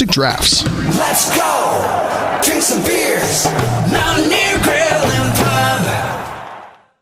Arctic drafts. Let's go! Drink some beers! Mountaineer Grill and Pub!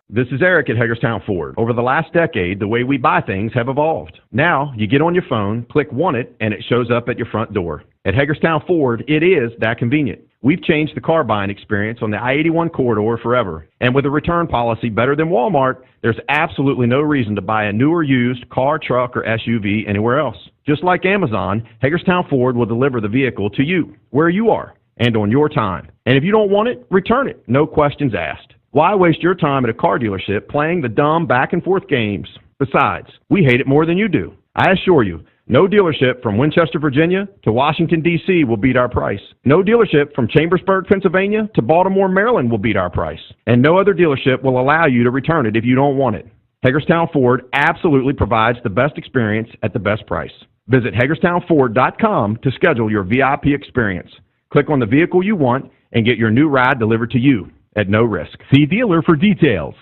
This is Eric at Hagerstown Ford. Over the last decade, the way we buy things have evolved. Now, you get on your phone, click Want It, and it shows up at your front door. At Hagerstown Ford, it is that convenient. We've changed the car buying experience on the I-81 corridor forever. And with a return policy better than Walmart, there's absolutely no reason to buy a new or used car, truck, or SUV anywhere else. Just like Amazon, Hagerstown Ford will deliver the vehicle to you, where you are, and on your time. And if you don't want it, return it. No questions asked. Why waste your time at a car dealership playing the dumb back-and-forth games? Besides, we hate it more than you do. I assure you, no dealership from Winchester, Virginia to Washington, D.C. will beat our price. No dealership from Chambersburg, Pennsylvania to Baltimore, Maryland will beat our price. And no other dealership will allow you to return it if you don't want it. Hagerstown Ford absolutely provides the best experience at the best price. Visit HagerstownFord.com to schedule your VIP experience. Click on the vehicle you want and get your new ride delivered to you at no risk. See dealer for details.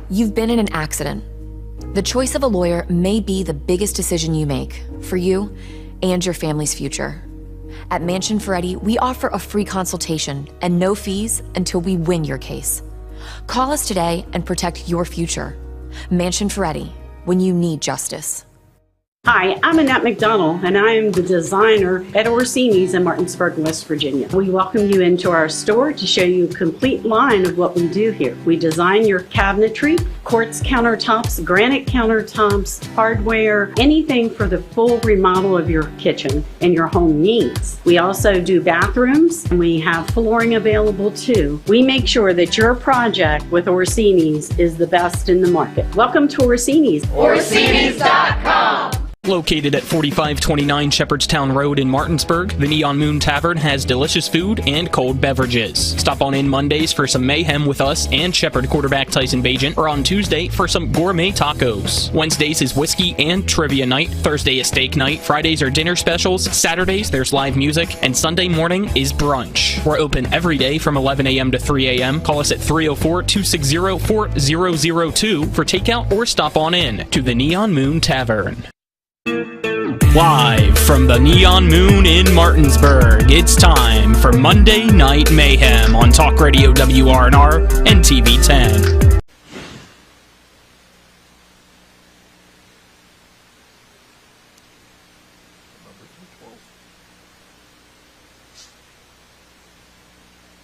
You've been in an accident. The choice of a lawyer may be the biggest decision you make for you and your family's future. At Mansion Ferretti, we offer a free consultation and no fees until we win your case. Call us today and protect your future. Mansion Ferretti, when you need justice. Hi, I'm Annette McDonald, and I am the designer at Orsini's in Martinsburg, West Virginia. We welcome you into our store to show you a complete line of what we do here. We design your cabinetry, quartz countertops, granite countertops, hardware, anything for the full remodel of your kitchen and your home needs. We also do bathrooms, and we have flooring available too. We make sure that your project with Orsini's is the best in the market. Welcome to Orsini's. Orsini's.com. Located at 4529 Shepherdstown Road in Martinsburg, the Neon Moon Tavern has delicious food and cold beverages. Stop on in Mondays for some mayhem with us and Shepherd quarterback Tyson Bagent, or on Tuesday for some gourmet tacos. Wednesdays is whiskey and trivia night. Thursday is steak night. Fridays are dinner specials. Saturdays there's live music. And Sunday morning is brunch. We're open every day from 11 a.m. to 3 a.m. Call us at 304-260-4002 for takeout or stop on in to the Neon Moon Tavern. Live from the Neon Moon in Martinsburg, it's time for Monday Night Mayhem on Talk Radio WRNR and TV 10.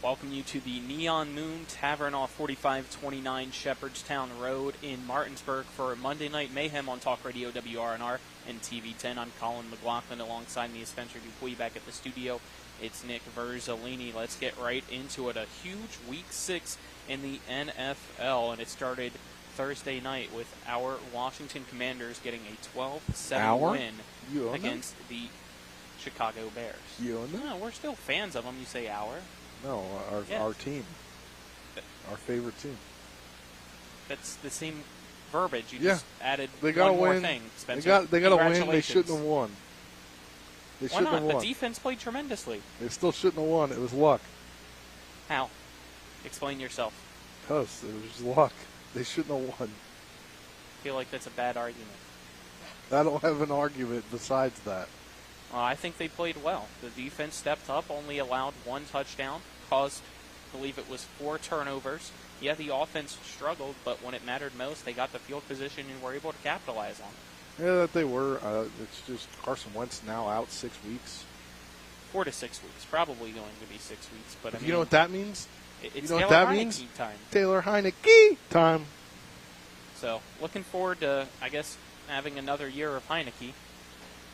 Welcome you to the Neon Moon Tavern off 4529 Shepherdstown Road in Martinsburg for Monday Night Mayhem on Talk Radio WRNR and TV 10. I'm Colin McLaughlin. Alongside me is Spencer Dupuy back at the studio. It's Nick Verzolini. Let's get right into it. A huge Week 6 in the NFL, and it started Thursday night with our Washington Commanders getting a 12-7 win against the Chicago Bears. You own them? No, we're still fans of them. You say our. No, our team. Our favorite team. That's the same verbiage. You Yeah. just added They got one to more win. thing, Spencer. They got to win. They Congratulations. shouldn't have won. They Why shouldn't not? have won. The defense played tremendously. They still shouldn't have won. It was luck. How? Explain yourself. Because it was just luck. They shouldn't have won. I feel like that's a bad argument. I don't have an argument besides that. I think they played well. The defense stepped up, only allowed one touchdown, caused, I believe it was 4 turnovers. Yeah, the offense struggled, but when it mattered most, they got the field position and were able to capitalize on it. Yeah, that they were. It's just Carson Wentz now out 6 weeks. 4 to 6 weeks. Probably going to be 6 weeks. But I mean, you know what that means? It's you know what Taylor that Heineke means? time. Taylor Heineke time. So, looking forward to, I guess, having another year of Heineke,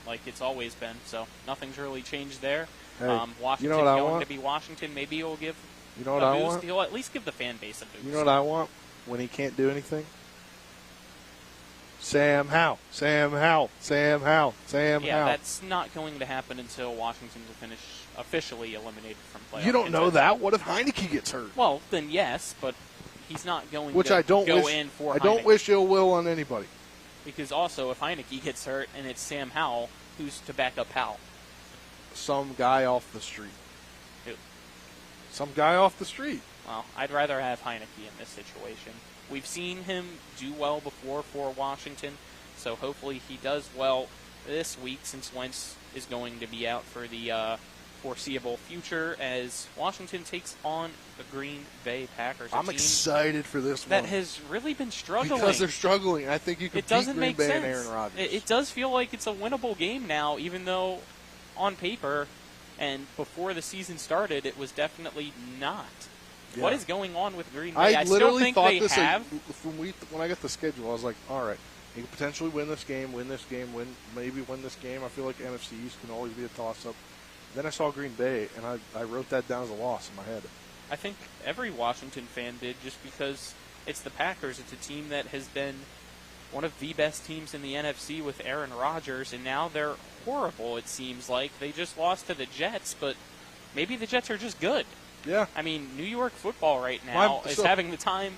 like it's always been. So, nothing's really changed there. Hey, Washington you know what I going want? to be Washington. Maybe he'll give You know what a I boost. want? He'll at least give the fan base a boost. You know what I want when he can't do anything? Sam Howell, Sam Howell, Sam Howell, Sam Howell. Yeah, that's not going to happen until Washington's officially eliminated from playoff. You don't know contention. that. What if Heineke gets hurt? Well, then yes, but he's not going Which to I don't go wish, in for I don't Heineke. wish ill will on anybody. Because also, if Heineke gets hurt and it's Sam Howell, who's to back up Howell? Some guy off the street. Who? Some guy off the street. Well, I'd rather have Heineke in this situation. We've seen him do well before for Washington, so hopefully he does well this week since Wentz is going to be out for the foreseeable future as Washington takes on the Green Bay Packers. I'm excited for this that one. has really been struggling. Because they're struggling. I think you can beat Green Bay and Aaron Rodgers. It does feel like it's a winnable game now, even though on paper and before the season started, it was definitely not. Yeah. What is going on with Green Bay? I literally still think thought they have. When I got the schedule, I was like, all right, you can potentially win this game, maybe win this game. I feel like NFC East can always be a toss-up. Then I saw Green Bay, and I wrote that down as a loss in my head. I think every Washington fan did, just because it's the Packers. It's a team that has been one of the best teams in the NFC with Aaron Rodgers, and now they're horrible, it seems like. They just lost to the Jets, but maybe the Jets are just good. Yeah. I mean, New York football right now is having the time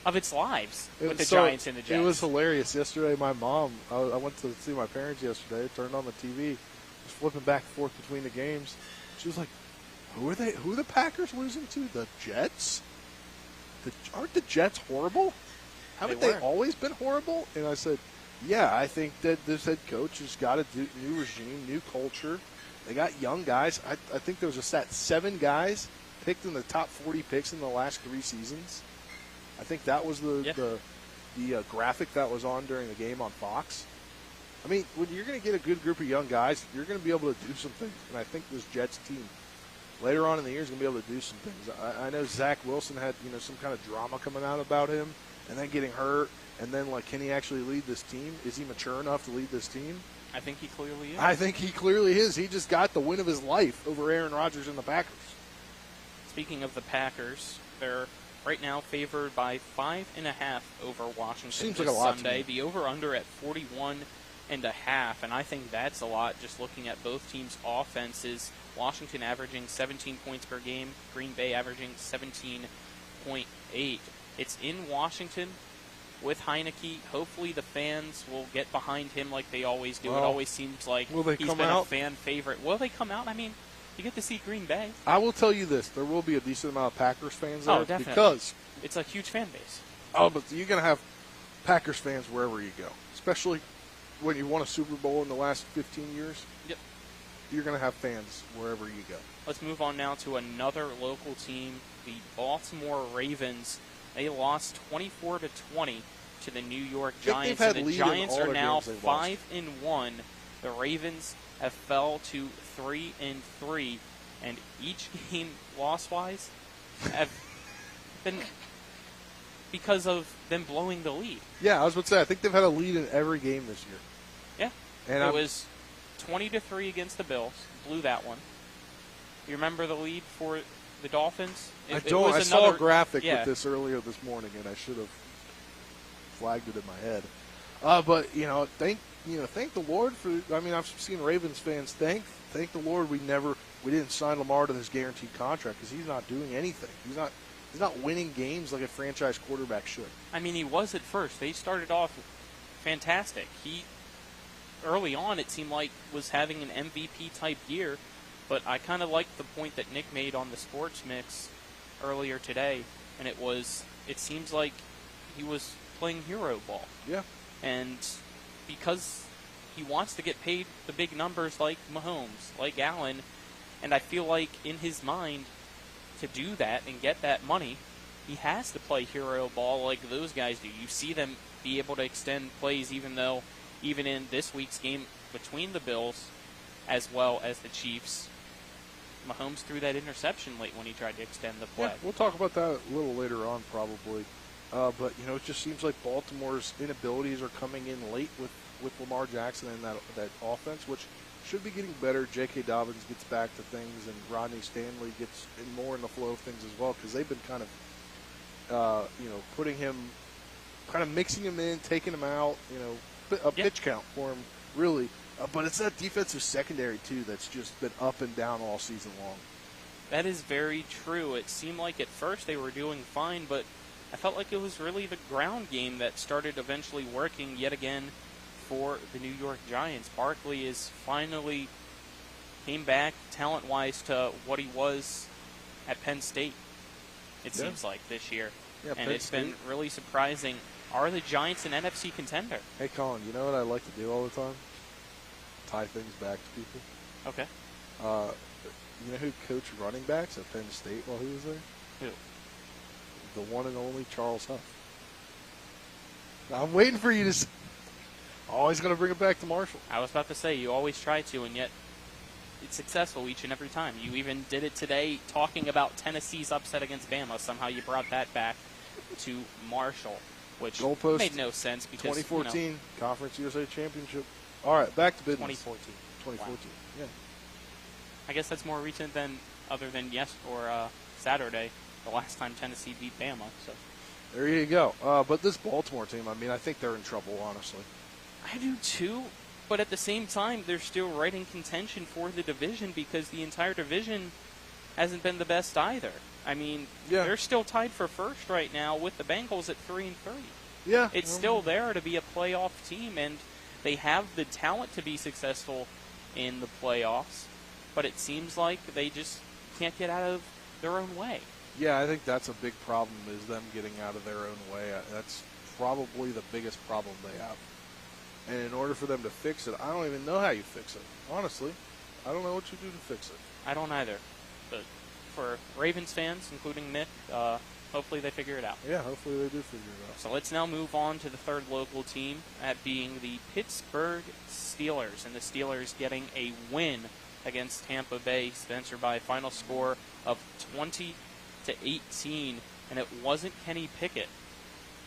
of its lives with the Giants and the Jets. It was hilarious. Yesterday, my mom, I went to see my parents yesterday, turned on the TV, was flipping back and forth between the games. She was like, who are the Packers losing to? The Jets? Aren't the Jets horrible? Haven't they always been horrible? And I said, yeah, I think that this head coach has got a new regime, new culture. They got young guys. I think there was a stat 7 guys picked in the top 40 picks in the last 3 seasons. I think that was the graphic that was on during the game on Fox. I mean, when you're going to get a good group of young guys, you're going to be able to do some things. And I think this Jets team later on in the year is going to be able to do some things. I know Zach Wilson had some kind of drama coming out about him and then getting hurt. And then, can he actually lead this team? Is he mature enough to lead this team? I think he clearly is. I think he clearly is. He just got the win of his life over Aaron Rodgers and the Packers. Speaking of the Packers, they're right now favored by 5.5 over Washington. Seems like a lot Sunday. to me. The over/under at 41.5, and I think that's a lot. Just looking at both teams' offenses, Washington averaging 17 points per game, Green Bay averaging 17.8. It's in Washington with Heineke. Hopefully the fans will get behind him like they always do. It always seems like he's been a fan favorite. Will they come out? I mean, you get to see Green Bay. I will tell you this. There will be a decent amount of Packers fans there. Oh, definitely. Because it's a huge fan base. Oh, but you're going to have Packers fans wherever you go, especially when you won a Super Bowl in the last 15 years. Yep. You're going to have fans wherever you go. Let's move on now to another local team, the Baltimore Ravens. They lost 24-20 to the New York Giants. And the Giants are now 5-1. The Ravens have fell to 3-3, and each game loss-wise have been because of them blowing the lead. Yeah, I was about to say, I think they've had a lead in every game this year. Yeah. And it was 20-3 against the Bills. Blew that one. You remember the lead for the Dolphins? I saw a graphic with this earlier this morning, and I should have flagged it in my head. But thank the Lord for. I mean, I've seen Ravens fans thank the Lord we didn't sign Lamar to this guaranteed contract because he's not doing anything. He's not winning games like a franchise quarterback should. I mean, he was at first. They started off fantastic. He early on it seemed like was having an MVP type year, but I kind of liked the point that Nick made on the Sports Mix earlier today, and it seems like he was playing hero ball. Yeah. And because he wants to get paid the big numbers like Mahomes, like Allen, and I feel like in his mind to do that and get that money, he has to play hero ball like those guys do. You see them be able to extend plays even in this week's game between the Bills as well as the Chiefs. Mahomes threw that interception late when he tried to extend the play. Yeah, we'll talk about that a little later on probably. But, it just seems like Baltimore's inabilities are coming in late with Lamar Jackson and that offense, which should be getting better. J.K. Dobbins gets back to things, and Rodney Stanley gets more in the flow of things as well because they've been kind of, putting him, kind of mixing him in, taking him out, pitch count for him, really. But it's that defensive secondary, too, that's just been up and down all season long. That is very true. It seemed like at first they were doing fine, but I felt like it was really the ground game that started eventually working yet again for the New York Giants. Barkley is finally came back talent-wise to what he was at Penn State. it seems like, this year. Yeah, And Penn it's been really surprising. Are the Giants an NFC contender? Hey, Colin, you know what I like to do all the time? Tie things back to people. Okay. You know who coached running backs at Penn State while he was there? Who? The one and only Charles Huff. Now, I'm waiting for you to say. Always going to bring it back to Marshall. I was about to say, you always try to, and yet it's successful each and every time. You even did it today talking about Tennessee's upset against Bama. Somehow you brought that back to Marshall, which Goalpost made no sense because 2014 Conference USA Championship. All right, back to business. 2014. 2014. Wow. Yeah. I guess that's more recent than other than Saturday, the last time Tennessee beat Bama. So There you go. But this Baltimore team, I mean, I think they're in trouble, honestly. I do too, but at the same time, they're still right in contention for the division because the entire division hasn't been the best either. I mean, they're still tied for first right now with the Bengals at 3-3. Yeah, It's still there to be a playoff team, and they have the talent to be successful in the playoffs, but it seems like they just can't get out of their own way. Yeah, I think that's a big problem is them getting out of their own way. That's probably the biggest problem they have. And in order for them to fix it, I don't even know how you fix it. Honestly, I don't know what you do to fix it. I don't either. But for Ravens fans, including Nick, hopefully they figure it out. Yeah, hopefully they do figure it out. So let's now move on to the third local team, that being the Pittsburgh Steelers. And the Steelers getting a win against Tampa Bay, Spencer, by a final score of 20-18. And it wasn't Kenny Pickett.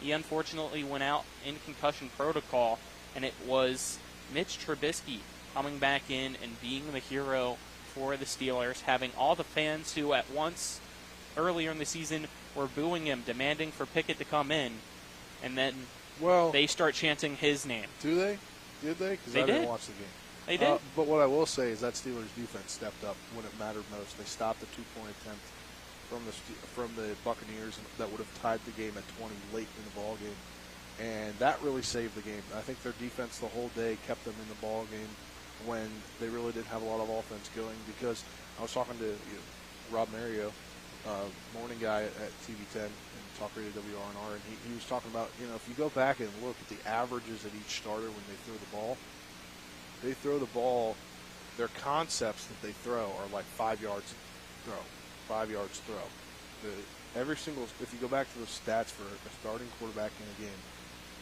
He unfortunately went out in concussion protocol, and it was Mitch Trubisky coming back in and being the hero for the Steelers, having all the fans who at once earlier in the season were booing him, demanding for Pickett to come in, and then they start chanting his name. Do they? Did they? Because I didn't watch the game. They did. But what I will say is that Steelers defense stepped up when it mattered most. They stopped a 2-point attempt from the Buccaneers that would have tied the game at 20 late in the ball game. And that really saved the game. I think their defense the whole day kept them in the ball game when they really didn't have a lot of offense going. Because I was talking to Rob Mario, morning guy at TV10 and Talk Radio WRNR, and he was talking about, if you go back and look at the averages at each starter when they throw the ball, their concepts that they throw are like 5 yards throw. 5 yards throw. If you go back to the stats for a starting quarterback in a game,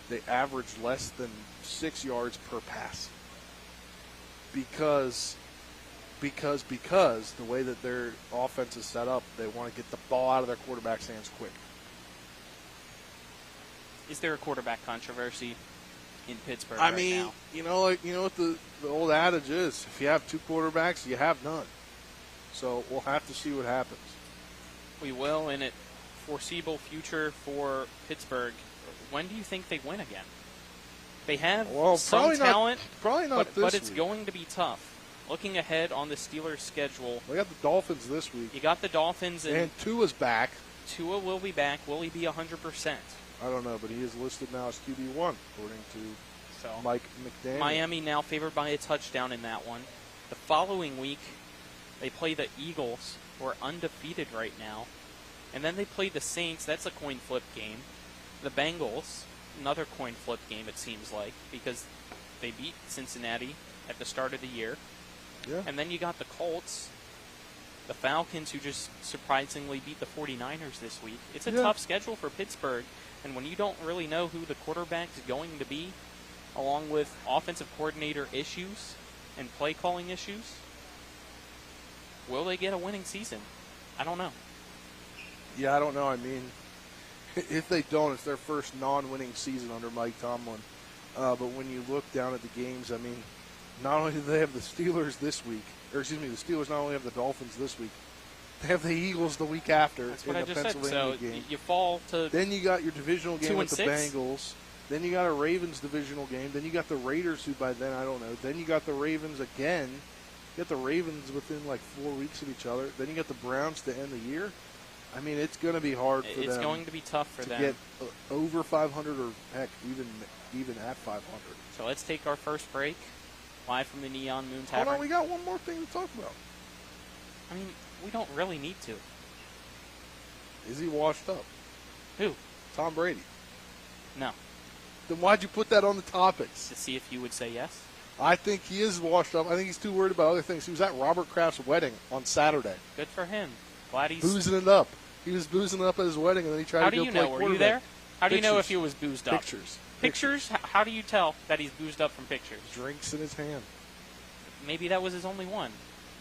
they average less than 6 yards per pass. Because the way that their offense is set up, they want to get the ball out of their quarterback's hands quick. Is there a quarterback controversy in Pittsburgh I right mean, now? you know what the old adage is: if you have two quarterbacks, you have none. So we'll have to see what happens. We will, in a foreseeable future for Pittsburgh. When do you think they win again? They have some talent, but it's going to be tough. Looking ahead on the Steelers' schedule, we got the Dolphins this week. You got the Dolphins, and Tua's back. Tua will be back. Will he be 100%? I don't know, but he is listed now as QB1 according to Mike McDaniel. Miami now favored by a touchdown in that one. The following week, they play the Eagles, who are undefeated right now. And then they play the Saints. That's a coin flip game. The Bengals, another coin flip game, it seems like, because they beat Cincinnati at the start of the year. Yeah. And then you got the Colts, the Falcons, who just surprisingly beat the 49ers this week. It's a tough schedule for Pittsburgh. And when you don't really know who the quarterback is going to be, along with offensive coordinator issues and play calling issues, will they get a winning season? I don't know. Yeah, I don't know. I mean, if they don't, it's their first non-winning season under Mike Tomlin. But when you look down at the games, I mean, not only do they have the Steelers this week, the Steelers not only have the Dolphins this week, they have the Eagles the week after. That's what I just Pennsylvania said. So game. you fall to. Then you got your divisional game with the 2-6. Bengals. Then you got a Ravens divisional game. Then you got the Raiders, who by then I don't know. Then you got the Ravens again. You got the Ravens within like 4 weeks of each other. Then you got the Browns to end the year. I mean, it's going to be hard for them. It's going to be tough for them to get over 500 or heck, even at 500. So let's take our first break. Live from the Neon Moon Tavern. Hold on, we got one more thing to talk about. I mean, we don't really need to. Is he washed up? Who? Tom Brady. No. Then why'd you put that on the topics? To see if you would say yes. I think he is washed up. I think he's too worried about other things. He was at Robert Kraft's wedding on Saturday. Good for him. Glad he's boozing it up. He was boozing it up at his wedding, and then he tried to go play quarterback. How do you know? Were you there? How do you know if he was boozed up? Pictures. Pictures? How do you tell that he's boozed up from pictures? Drinks in his hand. Maybe that was his only one.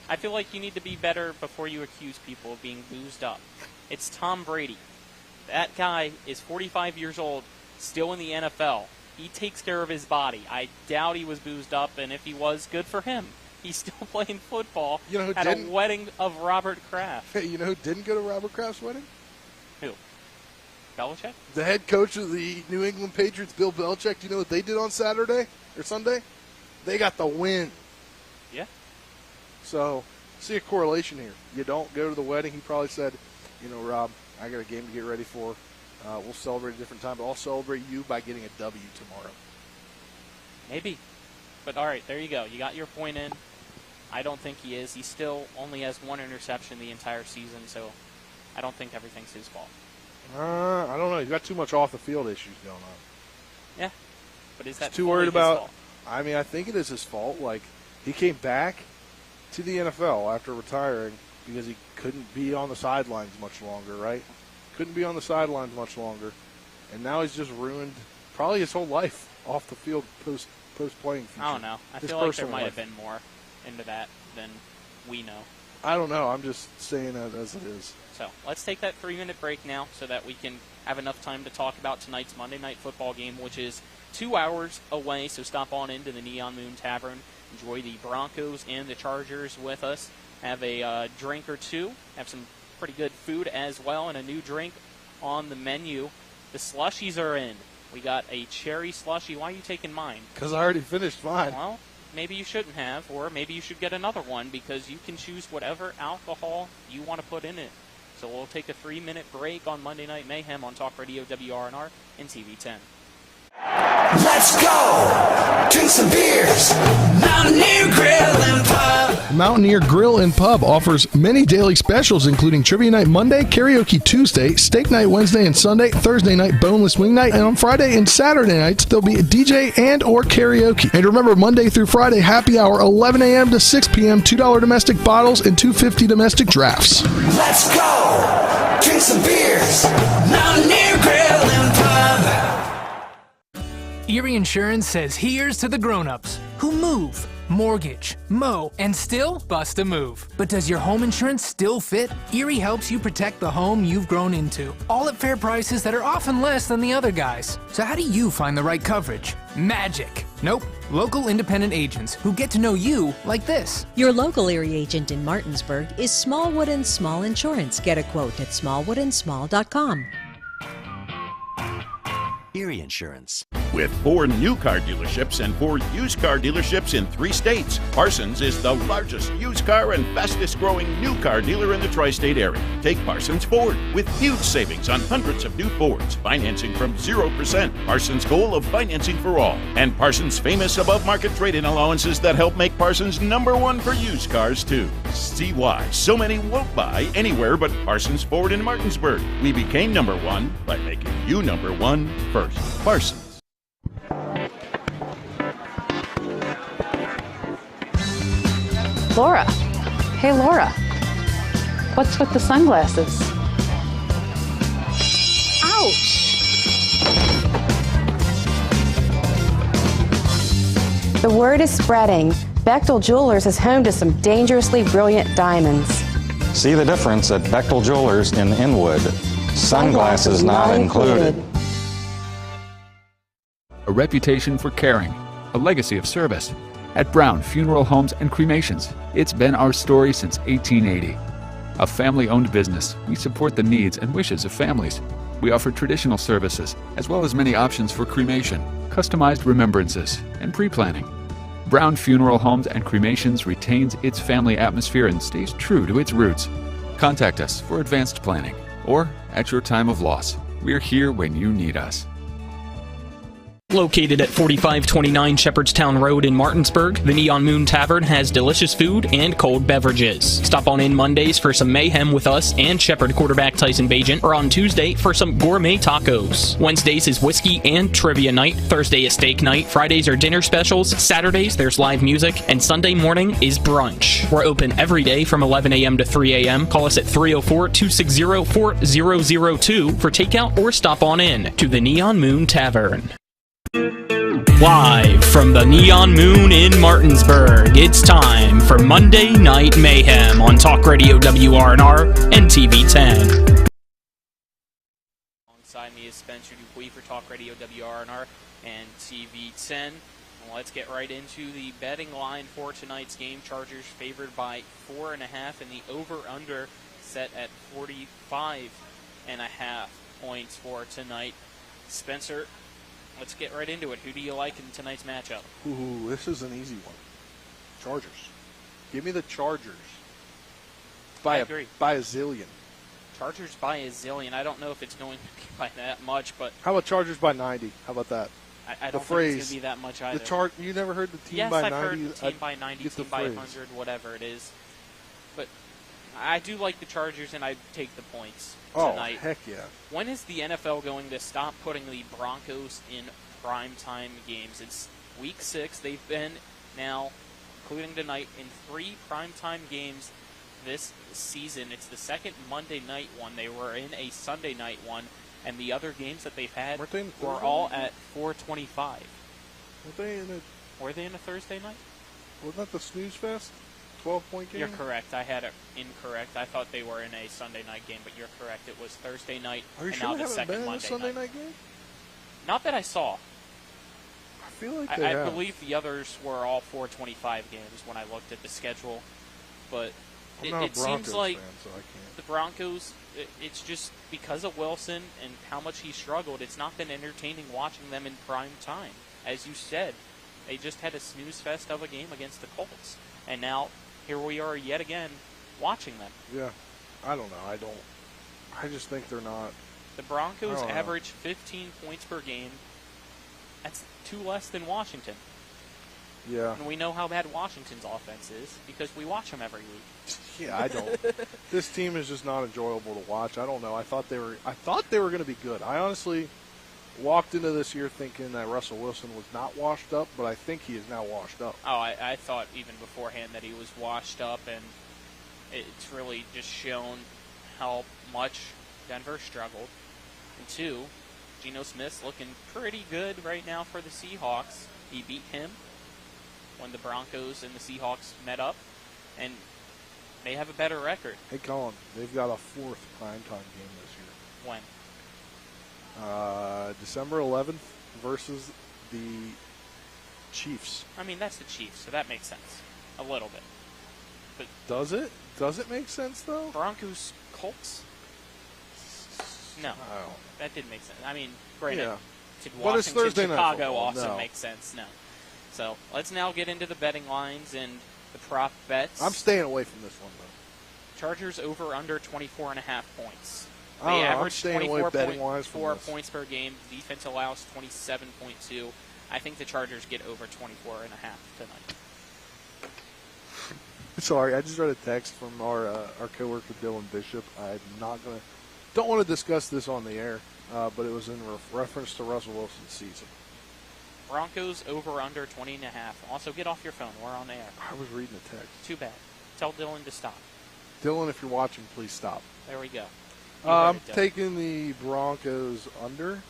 I feel like you need to be better before you accuse people of being boozed up. It's Tom Brady. That guy is 45 years old, still in the NFL. He takes care of his body. I doubt he was boozed up, and if he was, good for him. He's still playing football at a wedding of Robert Kraft. Hey, you know who didn't go to Robert Kraft's wedding? Who? Belichick? The head coach of the New England Patriots, Bill Belichick. Do you know what they did on Saturday or Sunday? They got the win. Yeah. So, see a correlation here. You don't go to the wedding. He probably said, you know, Rob, I got a game to get ready for. We'll celebrate a different time, but I'll celebrate you by getting a W tomorrow. Maybe. But, all right, there you go. You got your point in. I don't think he is. He still only has one interception the entire season, so I don't think everything's his fault. I don't know. He's got too much off-the-field issues going on. Yeah. But is that too worried about? Fault? I mean, I think it is his fault. Like, he came back to the NFL after retiring because he couldn't be on the sidelines much longer, right? Couldn't be on the sidelines much longer. And now he's just ruined probably his whole life off the field post-playing future. I don't know. I feel like there might have been more into that than we know. I don't know. I'm just saying it as it is. So let's take that 3-minute break now so that we can have enough time to talk about tonight's Monday Night Football game, which is 2 hours away. So stop on into the Neon Moon Tavern. Enjoy the Broncos and the Chargers with us. Have a drink or two. Have some pretty good food as well, and a new drink on the menu. The slushies are in. We got a cherry slushie. Why are you taking mine? Because I already finished mine. Well, maybe you shouldn't have, or maybe you should get another one because you can choose whatever alcohol you want to put in it. So we'll take a 3-minute break on Monday Night Mayhem on Talk Radio WRNR and TV 10. Let's go! Drink some beers! Mountaineer Grill and Pub! Mountaineer Grill and Pub offers many daily specials, including Trivia Night Monday, Karaoke Tuesday, Steak Night Wednesday and Sunday, Thursday night Boneless Wing Night, and on Friday and Saturday nights, there'll be a DJ and or karaoke. And remember, Monday through Friday, happy hour, 11 a.m. to 6 p.m., $2 domestic bottles and $2.50 domestic drafts. Let's go! Drink some beers! Mountaineer Grill and Pub! Erie Insurance says here's to the grown-ups who move, mortgage, mow, and still bust a move. But does your home insurance still fit? Erie helps you protect the home you've grown into, all at fair prices that are often less than the other guys. So how do you find the right coverage? Magic. Nope. Local independent agents who get to know you like this. Your local Erie agent in Martinsburg is Smallwood & Small Insurance. Get a quote at smallwoodandsmall.com. Erie Insurance. With 4 new car dealerships and 4 used car dealerships in 3 states, Parsons is the largest used car and fastest growing new car dealer in the tri-state area. Take Parsons Ford with huge savings on hundreds of new Fords, financing from 0%, Parsons' goal of financing for all, and Parsons' famous above-market trade-in allowances that help make Parsons #1 for used cars too. See why so many won't buy anywhere but Parsons Ford in Martinsburg. We became #1 by making you #1 first. Parsons. Laura. Hey, Laura. What's with the sunglasses? Ouch! The word is spreading. Bechtel Jewelers is home to some dangerously brilliant diamonds. See the difference at Bechtel Jewelers in Inwood. Sunglasses not included. A reputation for caring, a legacy of service. At Brown Funeral Homes and Cremations, it's been our story since 1880. A family-owned business, we support the needs and wishes of families. We offer traditional services, as well as many options for cremation, customized remembrances, and pre-planning. Brown Funeral Homes and Cremations retains its family atmosphere and stays true to its roots. Contact us for advanced planning, or at your time of loss. We're here when you need us. Located at 4529 Shepherdstown Road in Martinsburg, the Neon Moon Tavern has delicious food and cold beverages. Stop on in Mondays for some mayhem with us and Shepherd quarterback Tyson Bagent, or on Tuesday for some gourmet tacos. Wednesdays is whiskey and trivia night, Thursday is steak night, Fridays are dinner specials, Saturdays there's live music, and Sunday morning is brunch. We're open every day from 11 a.m. to 3 a.m. Call us at 304-260-4002 for takeout or stop on in to the Neon Moon Tavern. Live from the Neon Moon in Martinsburg, it's time for Monday Night Mayhem on Talk Radio WRNR and TV 10. Alongside me is Spencer Dupuis for Talk Radio WRNR and TV 10. Well, let's get right into the betting line for tonight's game. Chargers favored by 4.5 and the over-under set at 45.5 points for tonight. Spencer, let's get right into it. Who do you like in tonight's matchup? Ooh, this is an easy one. Chargers. Give me the Chargers. I agree. By a zillion. Chargers by a zillion. I don't know if it's going to be by that much, but... How about Chargers by 90? How about that? I don't think it's going to be that much either. You never heard the team yes, by I've 90? Yes, I've heard team by 90, team by 100, whatever it is. But I do like the Chargers, and I take the points tonight. Oh, heck yeah. When is the NFL going to stop putting the Broncos in primetime games? It's week 6. They've been now, including tonight, in 3 primetime games this season. It's the second Monday night one. They were in a Sunday night one, and the other games that they've had were all at 4:25. Were they in a Thursday night? Wasn't that the snooze fest? 12-point game? You're correct. I had it incorrect. I thought they were in a Sunday night game, but you're correct. It was Thursday night. Are you and sure now they the haven't second been in a Monday Sunday night game? Not that I saw. I feel like they I have. believe the others were all 4:25 games when I looked at the schedule, but it seems like fan, so I can't. the Broncos. It's just because of Wilson and how much he struggled. It's not been entertaining watching them in prime time. As you said, they just had a snooze fest of a game against the Colts, and now here we are yet again watching them. Yeah, I don't know. I just think they're not. The Broncos average 15 points per game. That's 2 less than Washington. Yeah. And we know how bad Washington's offense is because we watch them every week. Yeah, I don't. This team is just not enjoyable to watch. I don't know. I thought they were going to be good. I honestly walked into this year thinking that Russell Wilson was not washed up, but I think he is now washed up. Oh, I thought even beforehand that he was washed up, and it's really just shown how much Denver struggled. And 2, Geno Smith's looking pretty good right now for the Seahawks. He beat him when the Broncos and the Seahawks met up, and they have a better record. Hey, Colin, they've got a 4th primetime game this year. When? December 11th versus the Chiefs. I mean, that's the Chiefs, so that makes sense. A little bit. But does it? Does it make sense, though? Broncos, Colts? No. Oh. That didn't make sense. I mean, granted, yeah. Washington, it's Thursday Chicago night also makes sense. No. So let's now get into the betting lines and the prop bets. I'm staying away from this one, though. Chargers over under 24.5 points. They average 24.4 points per game. Defense allows 27.2. I think the Chargers get over 24.5 tonight. Sorry, I just read a text from our coworker Dylan Bishop. I'm not gonna, don't want to discuss this on the air, but it was in reference to Russell Wilson's season. Broncos over under 20.5. Also, get off your phone. We're on air. I was reading the text. Too bad. Tell Dylan to stop. Dylan, if you're watching, please stop. There we go. I'm taking the Broncos under.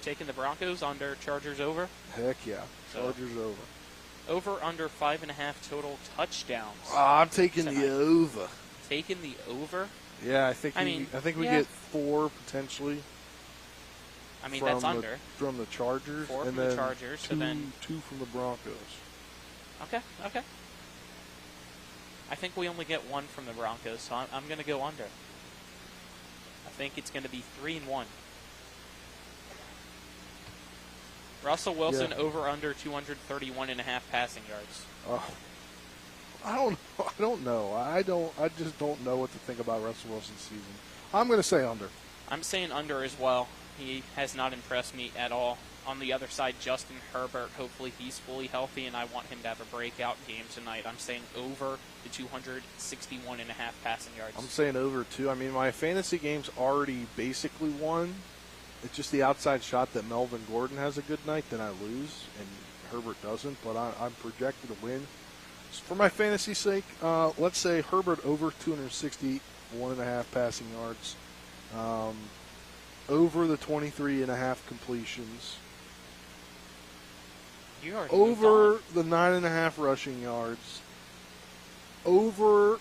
Taking the Broncos under. Chargers over. Heck yeah. Chargers over. Over under 5.5 total touchdowns. I'm taking the over. Taking the over? Yeah, I think we get 4 potentially. I mean, that's under. From the Chargers. 4 and from then the Chargers. 2 so then 2 from the Broncos. Okay. I think we only get 1 from the Broncos, so I'm going to go under. I think it's going to be 3-1. Russell Wilson over under 231.5 passing yards. Oh, I don't know. I just don't know what to think about Russell Wilson's season. I'm going to say under. I'm saying under as well. He has not impressed me at all. On the other side, Justin Herbert, hopefully he's fully healthy, and I want him to have a breakout game tonight. I'm saying over the 261.5 passing yards. I'm saying over, too. I mean, my fantasy game's already basically won. It's just the outside shot that Melvin Gordon has a good night, then I lose, and Herbert doesn't, but I'm projected to win. So for my fantasy sake, let's say Herbert over 261.5 passing yards, over the 23.5 completions, over the 9.5 rushing yards, over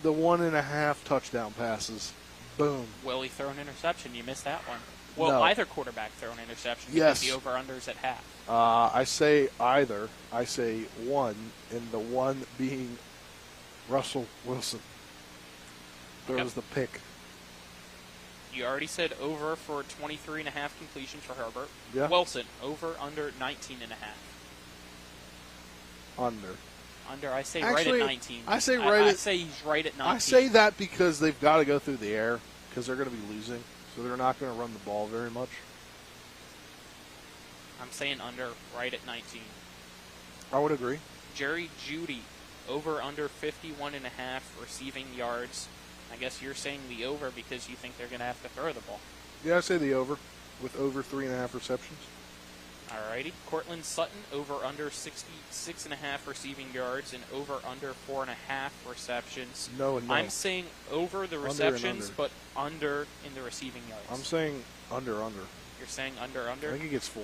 the 1.5 touchdown passes. Boom. Will he throw an interception? You missed that one. Well, No. either quarterback throw an interception Yes. because the over-under's at half. I say either. I say one, and the one being Russell Wilson. Throws the pick. You already said over for 23.5 completions for Herbert. Yeah. Wilson, over, under 19.5. Under. Under, I say Actually, right at 19. I say I at. say he's right at 19. I say that because they've got to go through the air because they're going to be losing, so they're not going to run the ball very much. I'm saying under, right at 19. I would agree. Jerry Jeudy, over, under 51.5 receiving yards. I guess you're saying the over because you think they're going to have to throw the ball. Yeah, I say the over with over 3.5 receptions. Alrighty. Cortland Sutton, over under 66.5 receiving yards and over under 4.5 receptions. No and no. I'm saying over the receptions, but under in the receiving yards. I'm saying under. You're saying under? I think he gets 4.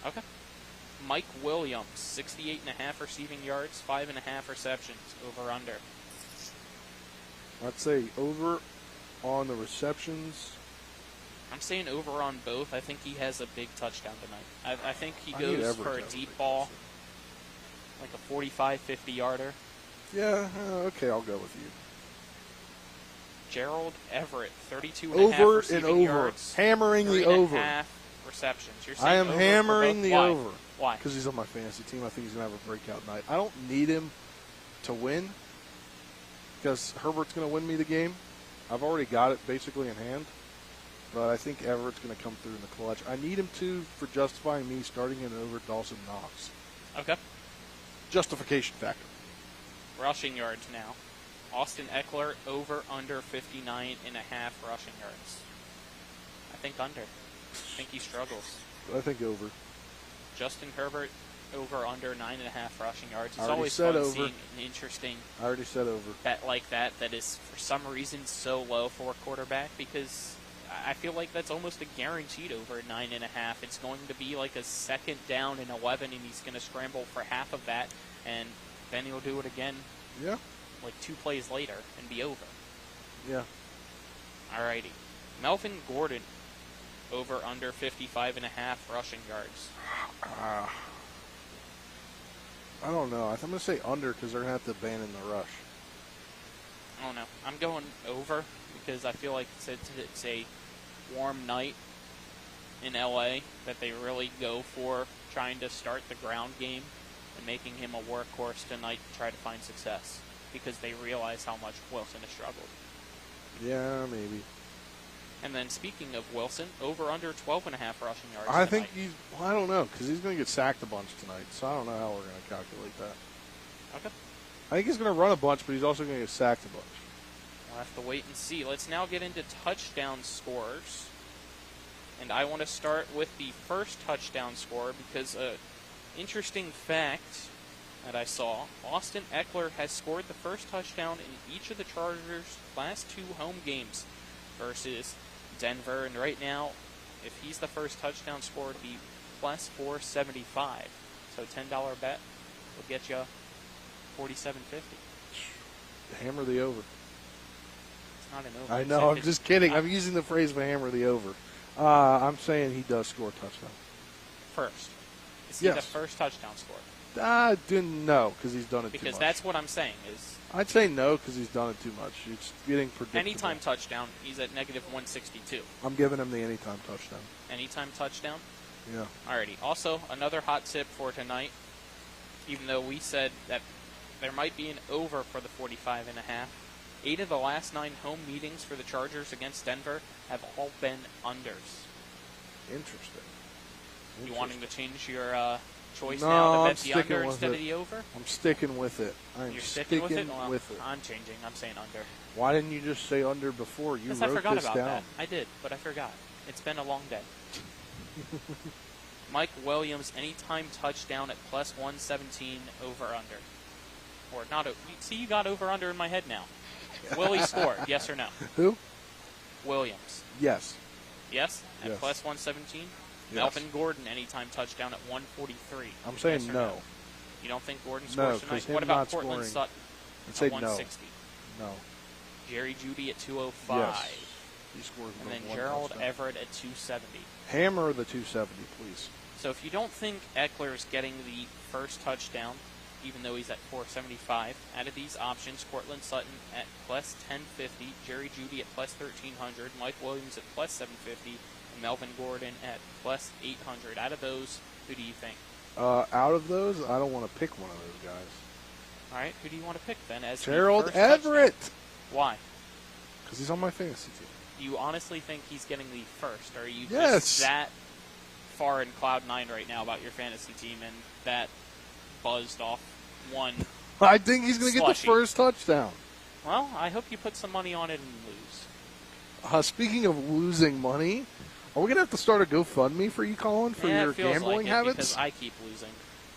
Okay. Mike Williams, 68.5 receiving yards, 5.5 receptions, over under. I'd say over on the receptions. I'm saying over on both. I think he has a big touchdown tonight. I think he goes for a deep ball, like a 45, 50-yarder. Yeah, okay, I'll go with you. Gerald Everett, 32.5 over receiving and over. yards. Hammering the over. 3.5 receptions. You're saying I am over hammering the Why? over. Why? Because he's on my fantasy team. I think he's going to have a breakout night. I don't need him to win because Herbert's going to win me the game. I've already got it basically in hand. But I think Everett's going to come through in the clutch. I need him to for justifying me starting him over Dawson Knox. Okay. Justification factor. Rushing yards now. Austin Eckler, over, under 59.5 rushing yards. I think under. I think he struggles. I think over. Justin Herbert, over, under 9.5 rushing yards. It's I already always said fun over. seeing an interesting I already said over. bet like that is for some reason so low for a quarterback because I feel like that's almost a guaranteed over 9.5. It's going to be like a second down and 11, and he's going to scramble for half of that, and then he'll do it again. Yeah. Like 2 plays later and be over. Yeah. Alrighty. Melvin Gordon, over under 55.5 rushing yards. I don't know. I'm going to say under because they're going to have to abandon the rush. I don't know. I'm going over because I feel like it's a warm night in LA that they really go for trying to start the ground game and making him a workhorse tonight to try to find success because they realize how much Wilson has struggled. Yeah, maybe. And then speaking of Wilson, over under 12.5 rushing yards. I think I don't know because he's going to get sacked a bunch tonight, so I don't know how we're going to calculate that. Okay. I think he's going to run a bunch, but he's also going to get sacked a bunch. We'll have to wait and see. Let's now get into touchdown scores. And I want to start with the first touchdown score because interesting fact that I saw, Austin Eckler has scored the first touchdown in each of the Chargers' last 2 home games versus Denver. And right now, if he's the first touchdown scorer, it'd be plus 475. So $10 bet will get you $47.50. Hammer the over. It's not an over. I know. I'm just kidding. I'm using the phrase for hammer the over. I'm saying he does score a touchdown. First. Is he the first touchdown scorer? No, because he's done it too much. Because that's what I'm saying is. I'd say no because he's done it too much. It's getting predictable. Anytime touchdown, he's at negative 162. I'm giving him the anytime touchdown. Anytime touchdown? Yeah. Alrighty. Also, another hot tip for tonight, even though we said that there might be an over for the 45.5. 8 of the last 9 home meetings for the Chargers against Denver have all been unders. Interesting. You wanting to change your choice No, now to I'm bet the under sticking with instead it. of the over? I'm sticking with it. You're sticking with it? Well, with it. I'm changing. I'm saying under. Why didn't you just say under before? You Because wrote I forgot this about down. that. I did, but I forgot. It's been a long day. Mike Williams, anytime touchdown at plus 117 over under. Or not. See, you got over under in my head now. Will he score? Yes or no? Who? Williams. Yes. Yes? At Yes. plus 117? Yes. Melvin Gordon, anytime touchdown at 143. I'm saying Yes or no. You don't think Gordon No, scores tonight? 'cause him What about not Cortland scoring, Sutton I'd at say no. 160? No. Jerry Jeudy at 205. Yes. He scores And more then than one Gerald touchdown. Everett at 270. Hammer the 270, please. So if you don't think Eckler is getting the first touchdown, even though he's at 475, out of these options, Cortland Sutton at plus 1050, Jerry Jeudy at plus 1300, Mike Williams at plus 750, and Melvin Gordon at plus 800. Out of those, who do you think? Out of those, I don't want to pick one of those guys. All right, who do you want to pick then as Gerald the first Everett. touchdown? Why? Because he's on my fantasy team. Do you honestly think he's getting the first, or are you Yes. just that far in cloud nine right now about your fantasy team and that buzzed off one? I think he's going to get the first touchdown. Well, I hope you put some money on it and lose. Speaking of losing money, are we going to have to start a GoFundMe for you, Colin, for Yeah, your it feels gambling like it habits? because I keep losing.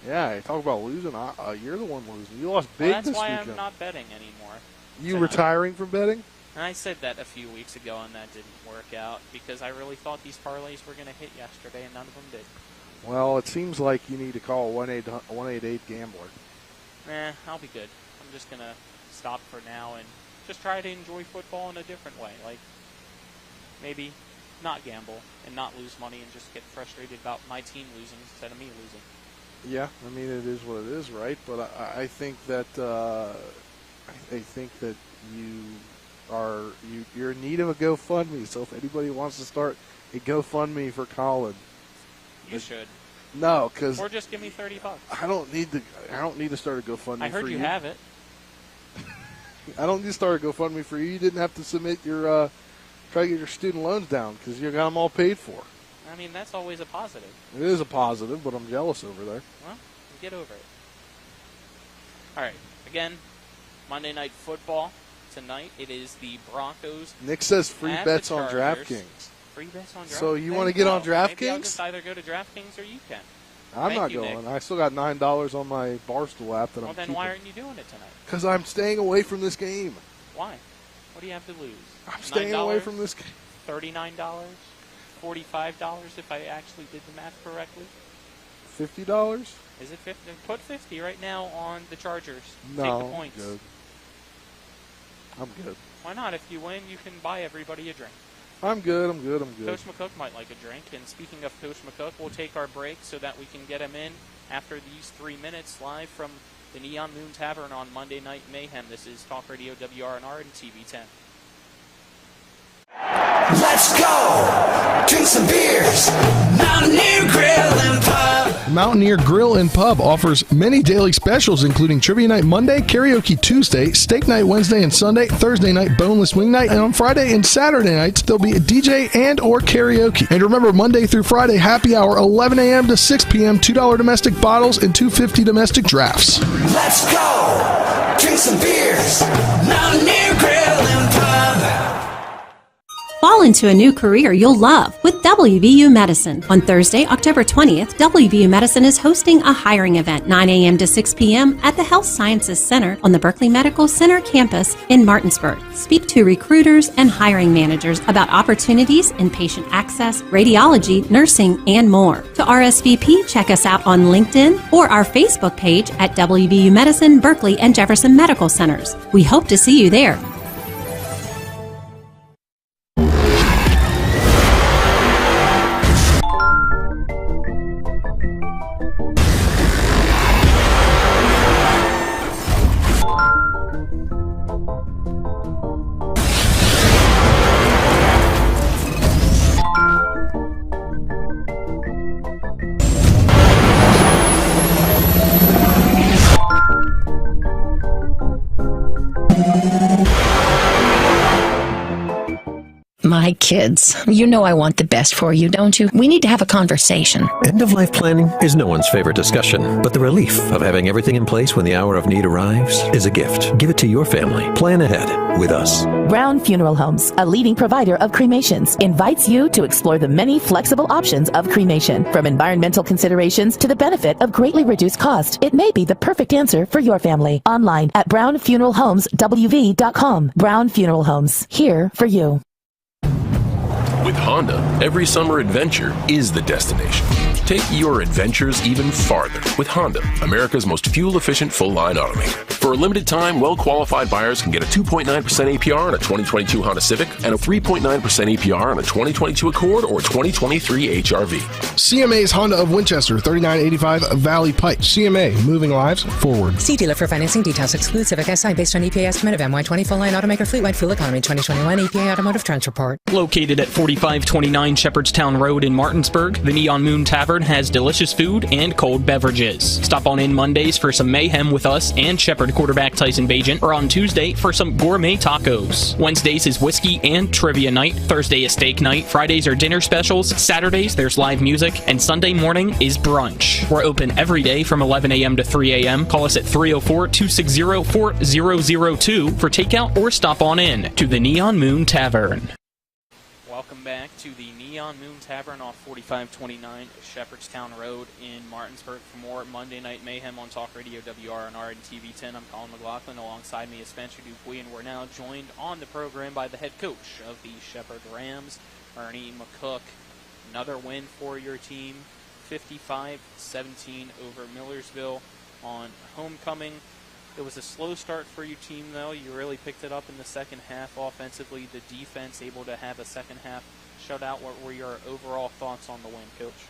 Yeah, you talk about losing. You're the one losing. You lost Well, big that's this why weekend. I'm not betting anymore. You retiring from betting? And I said that a few weeks ago, and that didn't work out because I really thought these parlays were going to hit yesterday, and none of them did. Well, it seems like you need to call 1-888-GAMBLER. I'll be good. I'm just going to stop for now and just try to enjoy football in a different way. Like, maybe not gamble and not lose money and just get frustrated about my team losing instead of me losing. Yeah, I mean, it is what it is, right? But I think that you're in need of a GoFundMe. So if anybody wants to start a GoFundMe for Colin, You should. No, because or just give me $30. I don't need to start a GoFundMe. I heard for you have it. I don't need to start a GoFundMe for you. You didn't have to submit your try to get your student loans down because you got them all paid for. I mean, that's always a positive. It is a positive, but I'm jealous over there. Well, get over it. All right. Again, Monday Night Football tonight. It is the Broncos. Nick says free at bets the on Chargers. DraftKings. Free bets on DraftKings. So you want to get on Maybe I'll DraftKings? just either go to DraftKings or you can. I'm Thank not you, going. Nick. I still got $9 on my Barstool app that Well, I'm then keeping. why aren't you doing it tonight? Because I'm staying away from this game. Why? What do you have to lose? I'm staying away from this game. $39? $45 if I actually did the math correctly? $50? Is it 50? Put 50 right now on the Chargers. No, Take the points. I'm good. Why not? If you win, you can buy everybody a drink. I'm good. Coach McCook might like a drink. And speaking of Coach McCook, we'll take our break so that we can get him in after these 3 minutes live from the Neon Moon Tavern on Monday Night Mayhem. This is Talk Radio WRNR and TV 10. Let's go! Drink some beers! Mountaineer Grill and Pub! Mountaineer Grill and Pub offers many daily specials, including Trivia Night Monday, Karaoke Tuesday, Steak Night Wednesday and Sunday, Thursday night Boneless Wing Night, and on Friday and Saturday nights, there'll be a DJ and or karaoke. And remember, Monday through Friday, happy hour, 11 a.m. to 6 p.m., $2 domestic bottles and $2.50 domestic drafts. Let's go! Drink some beers! Mountaineer Grill and Pub! Fall into a new career you'll love with WVU Medicine. On Thursday, October 20th, WVU Medicine is hosting a hiring event, 9 a.m. to 6 p.m. at the Health Sciences Center on the Berkeley Medical Center campus in Martinsburg. Speak to recruiters and hiring managers about opportunities in patient access, radiology, nursing, and more. To RSVP, check us out on LinkedIn or our Facebook page at WVU Medicine, Berkeley, and Jefferson Medical Centers. We hope to see you there. kids. You know I want the best for you, don't you? We need to have a conversation. End-of-life planning is no one's favorite discussion, but the relief of having everything in place when the hour of need arrives is a gift. Give it to your family. Plan ahead with us. Brown Funeral Homes, a leading provider of cremations, invites you to explore the many flexible options of cremation. From environmental considerations to the benefit of greatly reduced cost, it may be the perfect answer for your family. Online at brownfuneralhomeswv.com. Brown Funeral Homes, here for you. With Honda, every summer adventure is the destination. Take your adventures even farther with Honda, America's most fuel-efficient full-line automaker. For a limited time, well-qualified buyers can get a 2.9% APR on a 2022 Honda Civic and a 3.9% APR on a 2022 Accord or 2023 HRV. CMA's Honda of Winchester, 3985 Valley Pike. CMA, moving lives forward. See dealer for financing details. Exclude Civic SI based on EPA estimate of MY20 full-line automaker fleet-wide fuel economy 2021 EPA Automotive Trends Report. Located at 4529 Shepherdstown Road in Martinsburg, the Neon Moon Tavern has delicious food and cold beverages. Stop on in Mondays for some mayhem with us and Shepherd quarterback Tyson Bagent, or on Tuesday for some gourmet tacos. Wednesdays is whiskey and trivia night. Thursday is steak night. Fridays are dinner specials. Saturdays there's live music, and Sunday morning is brunch. We're open every day from 11 a.m. to 3 a.m. Call us at 304-260-4002 for takeout or stop on in to the Neon Moon Tavern. Welcome back to the Neon Moon Tavern off 4529 Shepherdstown Road in Martinsburg. For more Monday Night Mayhem on Talk Radio WRNR and TV10, I'm Colin McLaughlin. Alongside me is Spencer Dupuis, and we're now joined on the program by the head coach of the Shepherd Rams, Ernie McCook. Another win for your team, 55-17 over Millersville on homecoming. It was a slow start for your team, though. You really picked it up in the second half offensively. The defense able to have a second half shutout. What were your overall thoughts on the win, Coach?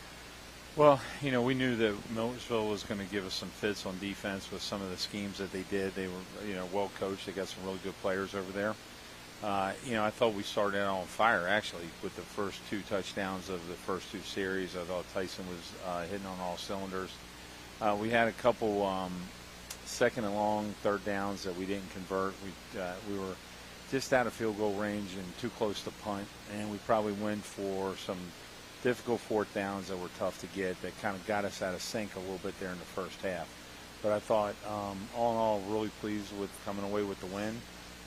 Well, you know, we knew that Millersville was going to give us some fits on defense with some of the schemes that they did. They were, you know, well coached. They got some really good players over there. You know, I thought we started out on fire, actually, with the first two touchdowns of the first two series. I thought Tyson was hitting on all cylinders. We had a couple second and long third downs that we didn't convert. We were just out of field goal range and too close to punt, and we probably went for some difficult fourth downs that were tough to get that kind of got us out of sync a little bit there in the first half. But I thought, all in all, really pleased with coming away with the win.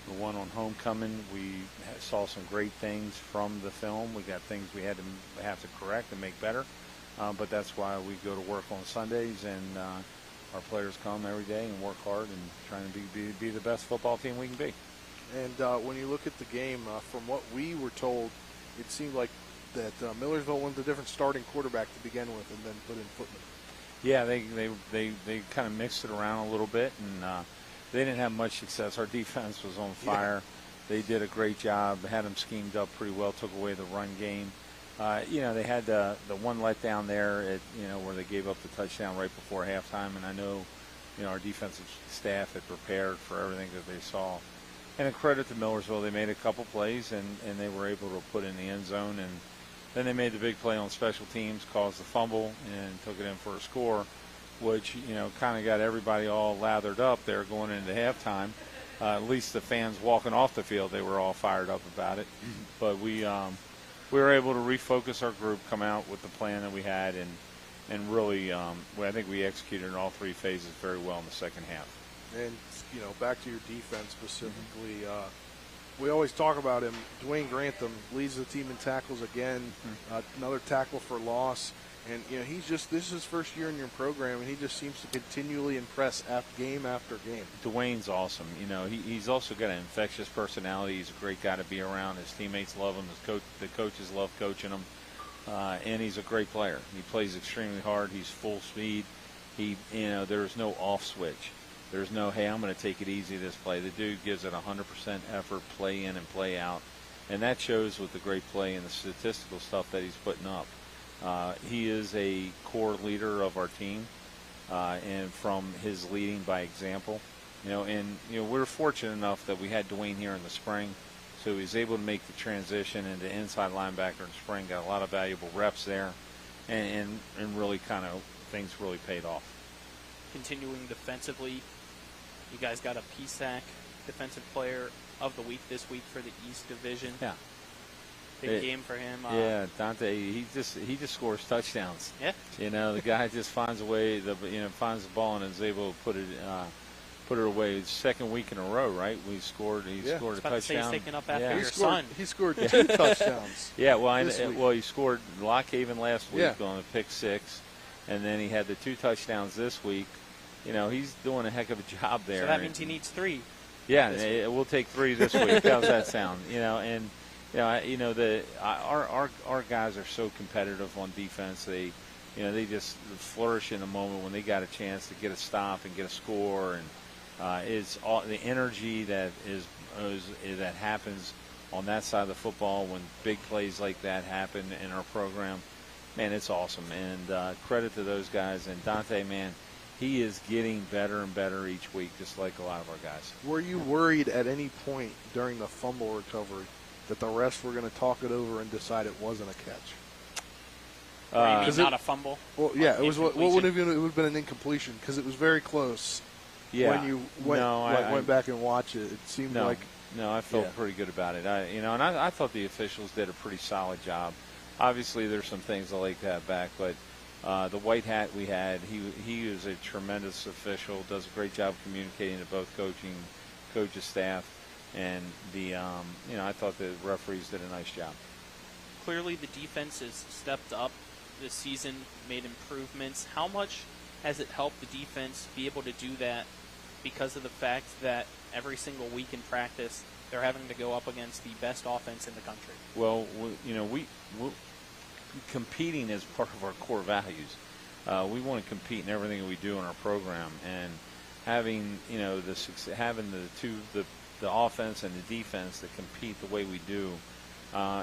The one on homecoming, we saw some great things from the film. We got things we have to correct and make better, but that's why we go to work on Sundays, and our players come every day and work hard and trying to be the best football team we can be. And when you look at the game, from what we were told, it seemed like that Millersville went a different starting quarterback to begin with and then put in Footman. Yeah, they kind of mixed it around a little bit, and they didn't have much success. Our defense was on fire. Yeah. They did a great job, had them schemed up pretty well, took away the run game. You know, they had the one letdown there, where they gave up the touchdown right before halftime, and I know, our defensive staff had prepared for everything that they saw. And a credit to Millersville, they made a couple plays, and they were able to put in the end zone, and then they made the big play on special teams, caused the fumble, and took it in for a score, which, kind of got everybody all lathered up there going into halftime. At least the fans walking off the field, they were all fired up about it. But we were able to refocus our group, come out with the plan that we had, and really, I think we executed in all three phases very well in the second half. And, back to your defense specifically, we always talk about him. Dwayne Grantham leads the team in tackles again, another tackle for loss. And, this is his first year in your program, and he just seems to continually impress game after game. Dwayne's awesome. He's also got an infectious personality. He's a great guy to be around. His teammates love him. The coaches love coaching him. And he's a great player. He plays extremely hard. He's full speed. There's no off switch. There's no, hey, I'm going to take it easy this play. The dude gives it 100% effort, play in and play out. And that shows with the great play and the statistical stuff that he's putting up. He is a core leader of our team, and from his leading by example. We're fortunate enough that we had Dwayne here in the spring, so he was able to make the transition into inside linebacker in spring, got a lot of valuable reps there, and really kind of things really paid off. Continuing defensively, you guys got a PSAC Defensive Player of the Week this week for the East Division. Yeah. Big game for him. Yeah, Dante. He just scores touchdowns. Yeah. You know, the guy just finds a way. Finds the ball and is able to put it away. It's second week in a row, right? He scored a touchdown. He's taking up after your son. He scored 2 touchdowns. Yeah, well, he scored Lockhaven last week on a pick 6, and then he had the 2 touchdowns this week. You know, he's doing a heck of a job there. So that means he needs 3. Yeah, we'll take 3 this week. How's that sound? You know, and our guys are so competitive on defense. They just flourish in the moment when they got a chance to get a stop and get a score, and it's all the energy that that happens on that side of the football when big plays like that happen in our program. Man, it's awesome, and credit to those guys. And Dante, man, he is getting better and better each week, just like a lot of our guys. Were you worried at any point during the fumble recovery that the refs were going to talk it over and decide it wasn't a catch? Not a fumble? Well, yeah, it was. What would have been? It would have been an incompletion because it was very close. Yeah. When you went back and watched it, it seemed like. No, I felt pretty good about it. I thought the officials did a pretty solid job. Obviously, there's some things I like to have back, but the white hat we had, he is a tremendous official. Does a great job communicating to both coaches, staff, and I thought the referees did a nice job. Clearly, the defense has stepped up this season, made improvements. How much has it helped the defense be able to do that because of the fact that every single week in practice they're having to go up against the best offense in the country? Well, we competing is part of our core values. We want to compete in everything that we do in our program, and having the offense and the defense that compete the way we do,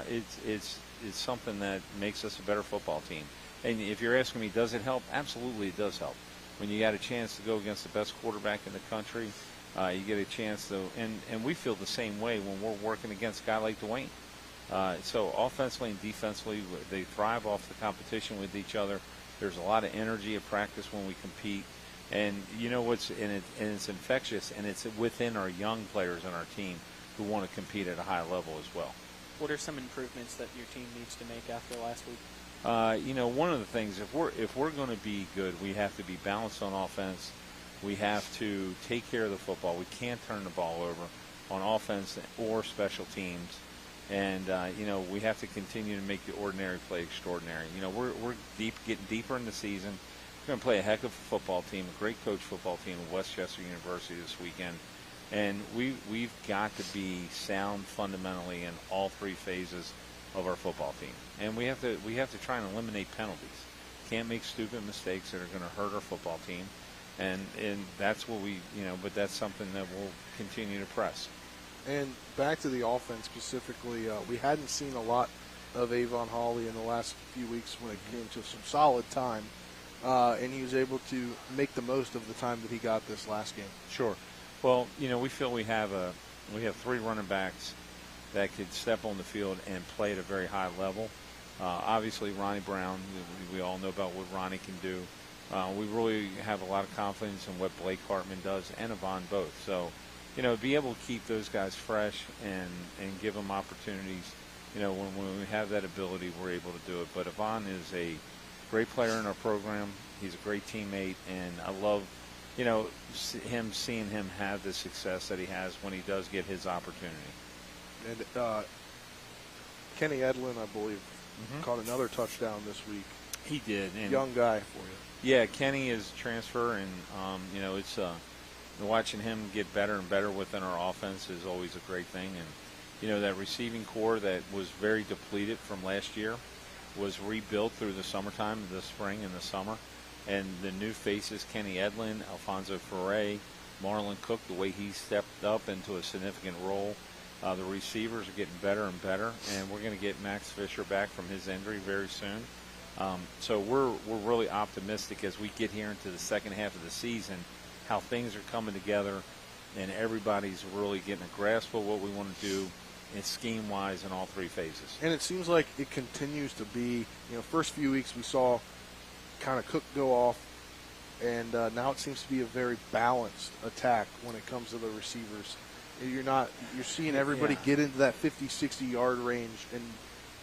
it's something that makes us a better football team. And if you're asking me, does it help? Absolutely, it does help. When you got a chance to go against the best quarterback in the country, you get a chance to, and we feel the same way when we're working against a guy like Dwayne. So offensively and defensively, they thrive off the competition with each other. There's a lot of energy at practice when we compete, and it's infectious, and it's within our young players on our team who want to compete at a high level as well. What are some improvements that your team needs to make after last week? One of the things, if we're going to be good, we have to be balanced on offense. We have to take care of the football. We can't turn the ball over on offense or special teams. And, we have to continue to make the ordinary play extraordinary. We're getting deeper in the season. We're going to play a heck of a football team, a great coach football team at Westchester University this weekend. And we've got to be sound fundamentally in all 3 phases of our football team. And we have to try and eliminate penalties. Can't make stupid mistakes that are going to hurt our football team. And that's what but that's something that we'll continue to press. And back to the offense specifically, we hadn't seen a lot of Avon Hawley in the last few weeks when it came to some solid time, and he was able to make the most of the time that he got this last game. Sure. Well, we feel we have 3 running backs that could step on the field and play at a very high level. Obviously, Ronnie Brown, we all know about what Ronnie can do. We really have a lot of confidence in what Blake Hartman does and Yvonne both. So, be able to keep those guys fresh and give them opportunities. When we have that ability, we're able to do it. But Yvonne is a great player in our program. He's a great teammate, and I love, seeing him have the success that he has when he does get his opportunity. And Kenny Edlin, I believe, caught another touchdown this week. He did. And young guy for you. Yeah, Kenny is transfer, and it's watching him get better and better within our offense is always a great thing. And that receiving core that was very depleted from last year was rebuilt through the summertime, the spring and the summer. And the new faces, Kenny Edlin, Alfonso Ferre, Marlon Cook, the way he stepped up into a significant role. The receivers are getting better and better, and we're going to get Max Fisher back from his injury very soon. So we're really optimistic as we get here into the second half of the season, how things are coming together, and everybody's really getting a grasp of what we want to do, and scheme-wise in all 3 phases. And it seems like it continues to be, first few weeks we saw kind of Cook go off, and now it seems to be a very balanced attack when it comes to the receivers. You're seeing everybody get into that 50, 60-yard range, and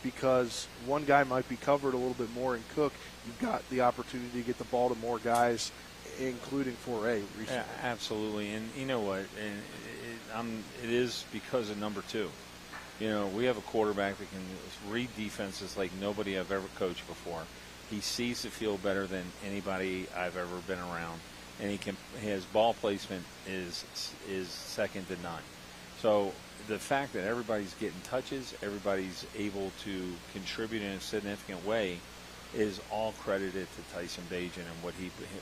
because one guy might be covered a little bit more in Cook. You've got the opportunity to get the ball to more guys, including 4A recently. Yeah, absolutely. And you know what? And it is because of number 2. You know, we have a quarterback that can read defenses like nobody I've ever coached before. He sees the field better than anybody I've ever been around, and his ball placement is second to none. So the fact that everybody's getting touches, everybody's able to contribute in a significant way, is all credited to Tyson Bajan and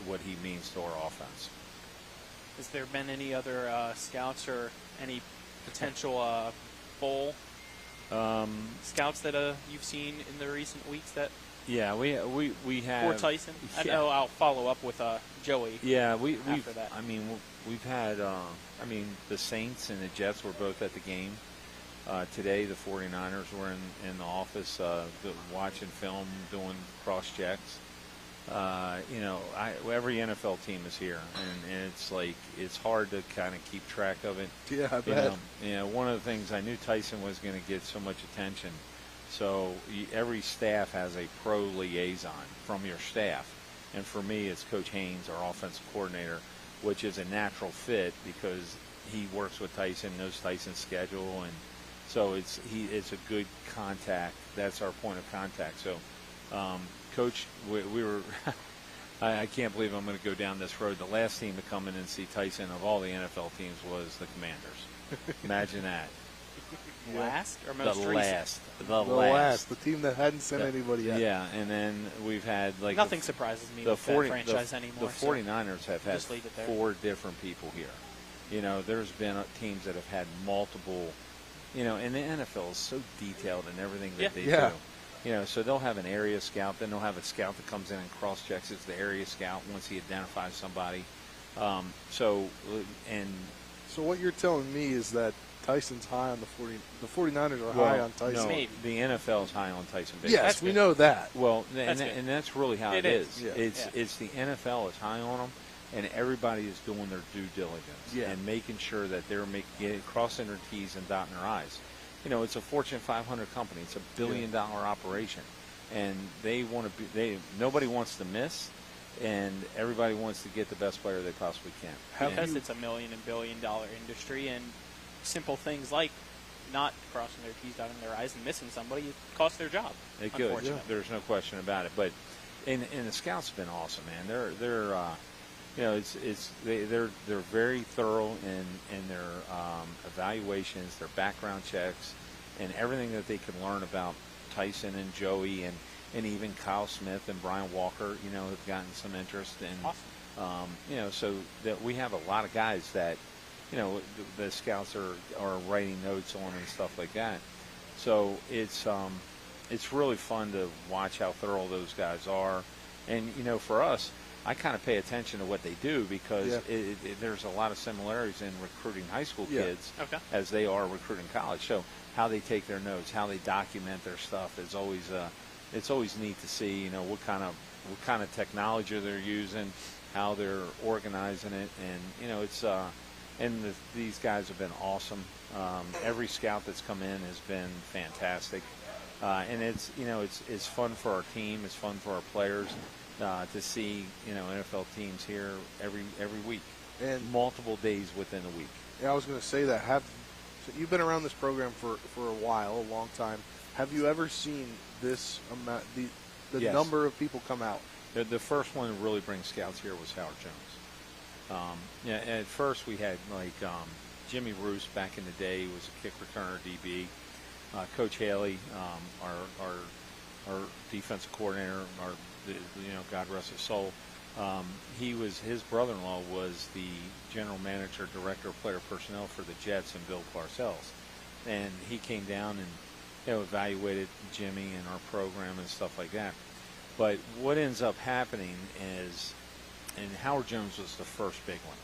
what he means to our offense. Has there been any other scouts or any potential bowl scouts that you've seen in the recent weeks that? Yeah, we have. For Tyson? Yeah. I know I'll follow up with Joey. Yeah, after that. I mean, we've had. The Saints and the Jets were both at the game today. The 49ers were in the office watching film, doing cross checks. Every NFL team is here, and it's like it's hard to kind of keep track of it. Yeah, I bet. One of the things I knew Tyson was going to get so much attention. So every staff has a pro liaison from your staff. And for me, it's Coach Haynes, our offensive coordinator, which is a natural fit because he works with Tyson, knows Tyson's schedule. And so it's a good contact. That's our point of contact. So, Coach, we were I can't believe I'm going to go down this road. The last team to come in and see Tyson of all the NFL teams was the Commanders. Imagine that. Last or most the recent? The last. The team that hadn't sent anybody yet. Yeah, and then we've had like nothing surprises me with that franchise anymore. The 49ers have had just leave it there. 4 different people here. You know, there's been teams that have had multiple. You know, and the NFL is so detailed in everything that they do. You know, so they'll have an area scout, then they'll have a scout that comes in and cross-checks as the area scout once he identifies somebody. So what you're telling me is that Tyson's high on the 49ers are high on Tyson. No, the NFL is high on Tyson Bajan. Yes, we know that. Well, and that's really how it is. Yeah. It's the NFL is high on them, and everybody is doing their due diligence and making sure that they're crossing their T's and dotting their I's. You know, it's a Fortune 500 company. It's $1 billion operation, and nobody wants to miss, and everybody wants to get the best player they possibly can. Because it's $1 million and $1 billion industry, and simple things like not crossing their T's, dotting their I's, and missing somebody costs their job. It could. Yeah. There's no question about it. But and the scouts have been awesome, man. They're very thorough in their evaluations, their background checks, and everything that they can learn about Tyson and Joey and even Kyle Smith and Brian Walker. You know, have gotten some interest in. Awesome. So that we have a lot of guys that. You know, the scouts are writing notes on and stuff like that. So it's really fun to watch how thorough those guys are. And, you know, for us, I kind of pay attention to what they do because there's a lot of similarities in recruiting high school kids as they are recruiting college. So how they take their notes, how they document their stuff is always it's always neat to see, you know, what kind of technology they're using, how they're organizing it. And, you know, it's these guys have been awesome. Every scout that's come in has been fantastic, and it's fun for our team. It's fun for our players to see NFL teams here every week and multiple days within a week. Yeah, I was going to say that. So you've been around this program for a while, a long time. Have you ever seen this amount, the number of people come out? The first one to really bring scouts here was Howard Jones. At first we had Jimmy Roos back in the day was a kick returner DB. Coach Haley, our defensive coordinator, God rest his soul. His brother-in-law was the general manager, director of player personnel for the Jets and Bill Parcells, and he came down and evaluated Jimmy and our program and stuff like that. But what ends up happening is. And Howard Jones was the first big one.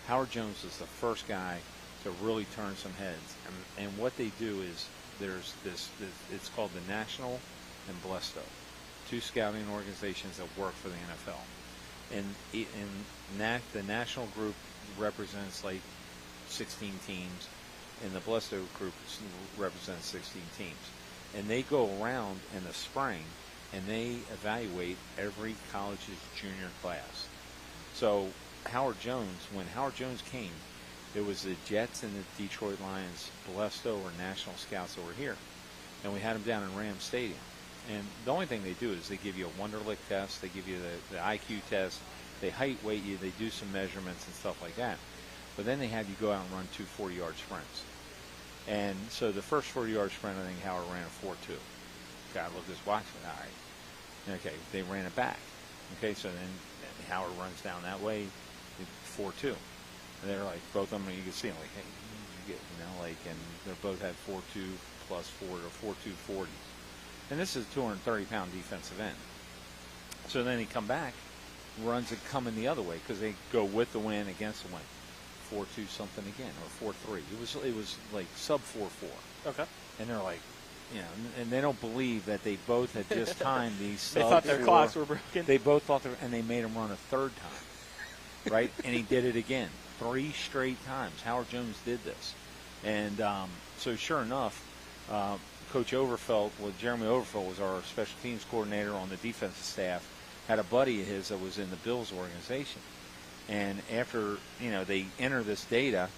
Howard Jones was the first guy to really turn some heads. And what they do is there's it's called the National and Blesto, 2 scouting organizations that work for the NFL. And the National group represents like 16 teams, and the Blesto group represents 16 teams. and they go around in the spring and they evaluate every college's junior class. So Howard Jones, when Howard Jones came, it was the Jets and the Detroit Lions blessed over national scouts over here. And we had them down in Ram Stadium. And the only thing they do is they give you a Wonderlic test, they give you the IQ test, they height weight you, they do some measurements and stuff like that. But then they had you go out and run 2 40-yard sprints. And so the first 40-yard sprint, I think Howard ran a 4.2. God, look at this watch. All right. Okay, they ran it back. Okay, so then Howard runs down that way, 4.2. And they're like, both of them, you can see them like, hey, you get, and they both had 4.2 plus 4 or 4.2 40s. And this is a 230-pound defensive end. So then he come back, runs it coming the other way because they go with the wind against the wind. 4.2 something again, or 4.3. It was like sub 4.4. Okay. And they're like, and they don't believe that they both had just timed these. They thought their clocks were broken. They both thought and they made him run a third time, right? And he did it again, 3 straight times. Howard Jones did this, and so sure enough, Coach Overfelt, Jeremy Overfelt was our special teams coordinator on the defensive staff, had a buddy of his that was in the Bills organization. And after, they enter this data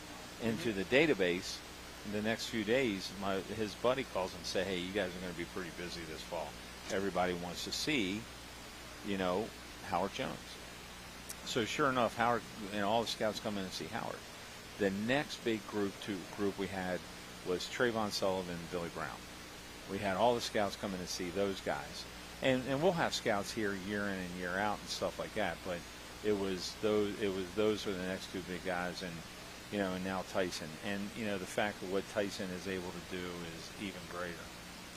into the database, in the next few days, his buddy calls and say, hey, you guys are going to be pretty busy this fall. Everybody wants to see, Howard Jones. So sure enough, Howard, all the scouts come in and see Howard. The next big group we had was Trayvon Sullivan and Billy Brown. We had all the scouts come in to see those guys. And we'll have scouts here year in and year out and stuff like that, but those were the next 2 big guys, and and now Tyson, and the fact of what Tyson is able to do is even greater.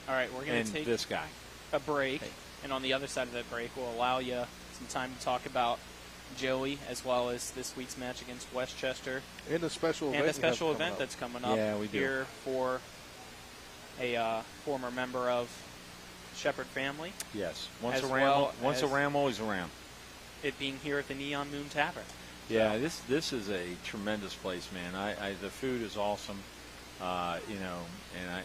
All right, we're going to take this guy a break, and on the other side of that break, we'll allow you some time to talk about Joey as well as this week's match against Westchester, and a special event that's coming up. Yeah, we do. Here for a former member of Shepherd family. Yes, once a Ram, always a Ram. It being here at the Neon Moon Tavern. Yeah, this is a tremendous place, man. The food is awesome,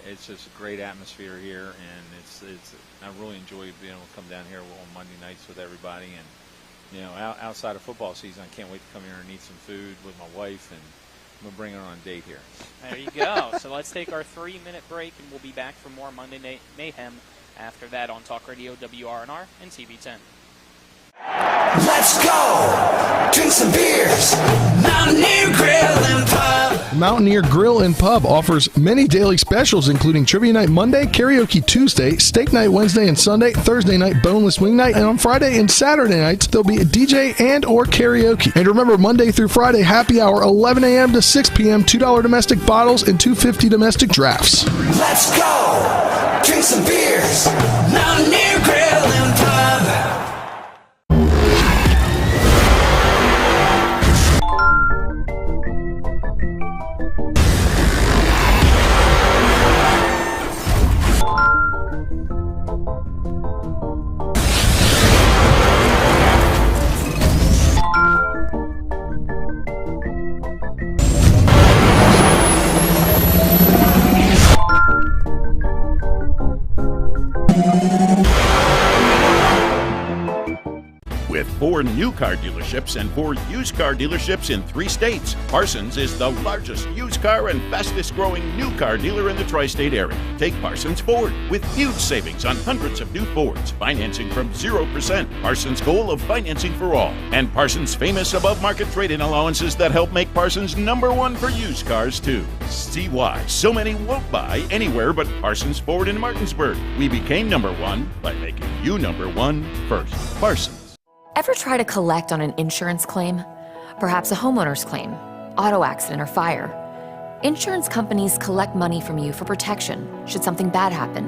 it's just a great atmosphere here, and I really enjoy being able to come down here on Monday nights with everybody, and outside of football season, I can't wait to come here and eat some food with my wife, and I'm gonna bring her on a date here. There you go. So let's take our 3-minute break, and we'll be back for more Monday Night Mayhem after that on Talk Radio WRNR and TV10. Let's go! Drink some beers! Mountaineer Grill and Pub! Mountaineer Grill and Pub offers many daily specials, including Trivia Night Monday, Karaoke Tuesday, Steak Night Wednesday and Sunday, Thursday night Boneless Wing Night, and on Friday and Saturday nights, there'll be a DJ and or karaoke. And remember, Monday through Friday, happy hour, 11 a.m. to 6 p.m., $2 domestic bottles and $2.50 domestic drafts. Let's go! Drink some beers! Mountaineer Grill and Pub! With 4 new car dealerships and 4 used car dealerships in 3 states, Parsons is the largest used car and fastest growing new car dealer in the tri-state area. Take Parsons Ford with huge savings on hundreds of new Fords, financing from 0%, Parsons' goal of financing for all, and Parsons' famous above-market trade-in allowances that help make Parsons #1 for used cars too. See why so many won't buy anywhere but Parsons Ford in Martinsburg. We became #1 by making you #1 first. Parsons. Ever try to collect on an insurance claim? Perhaps a homeowner's claim, auto accident, or fire. Insurance companies collect money from you for protection should something bad happen.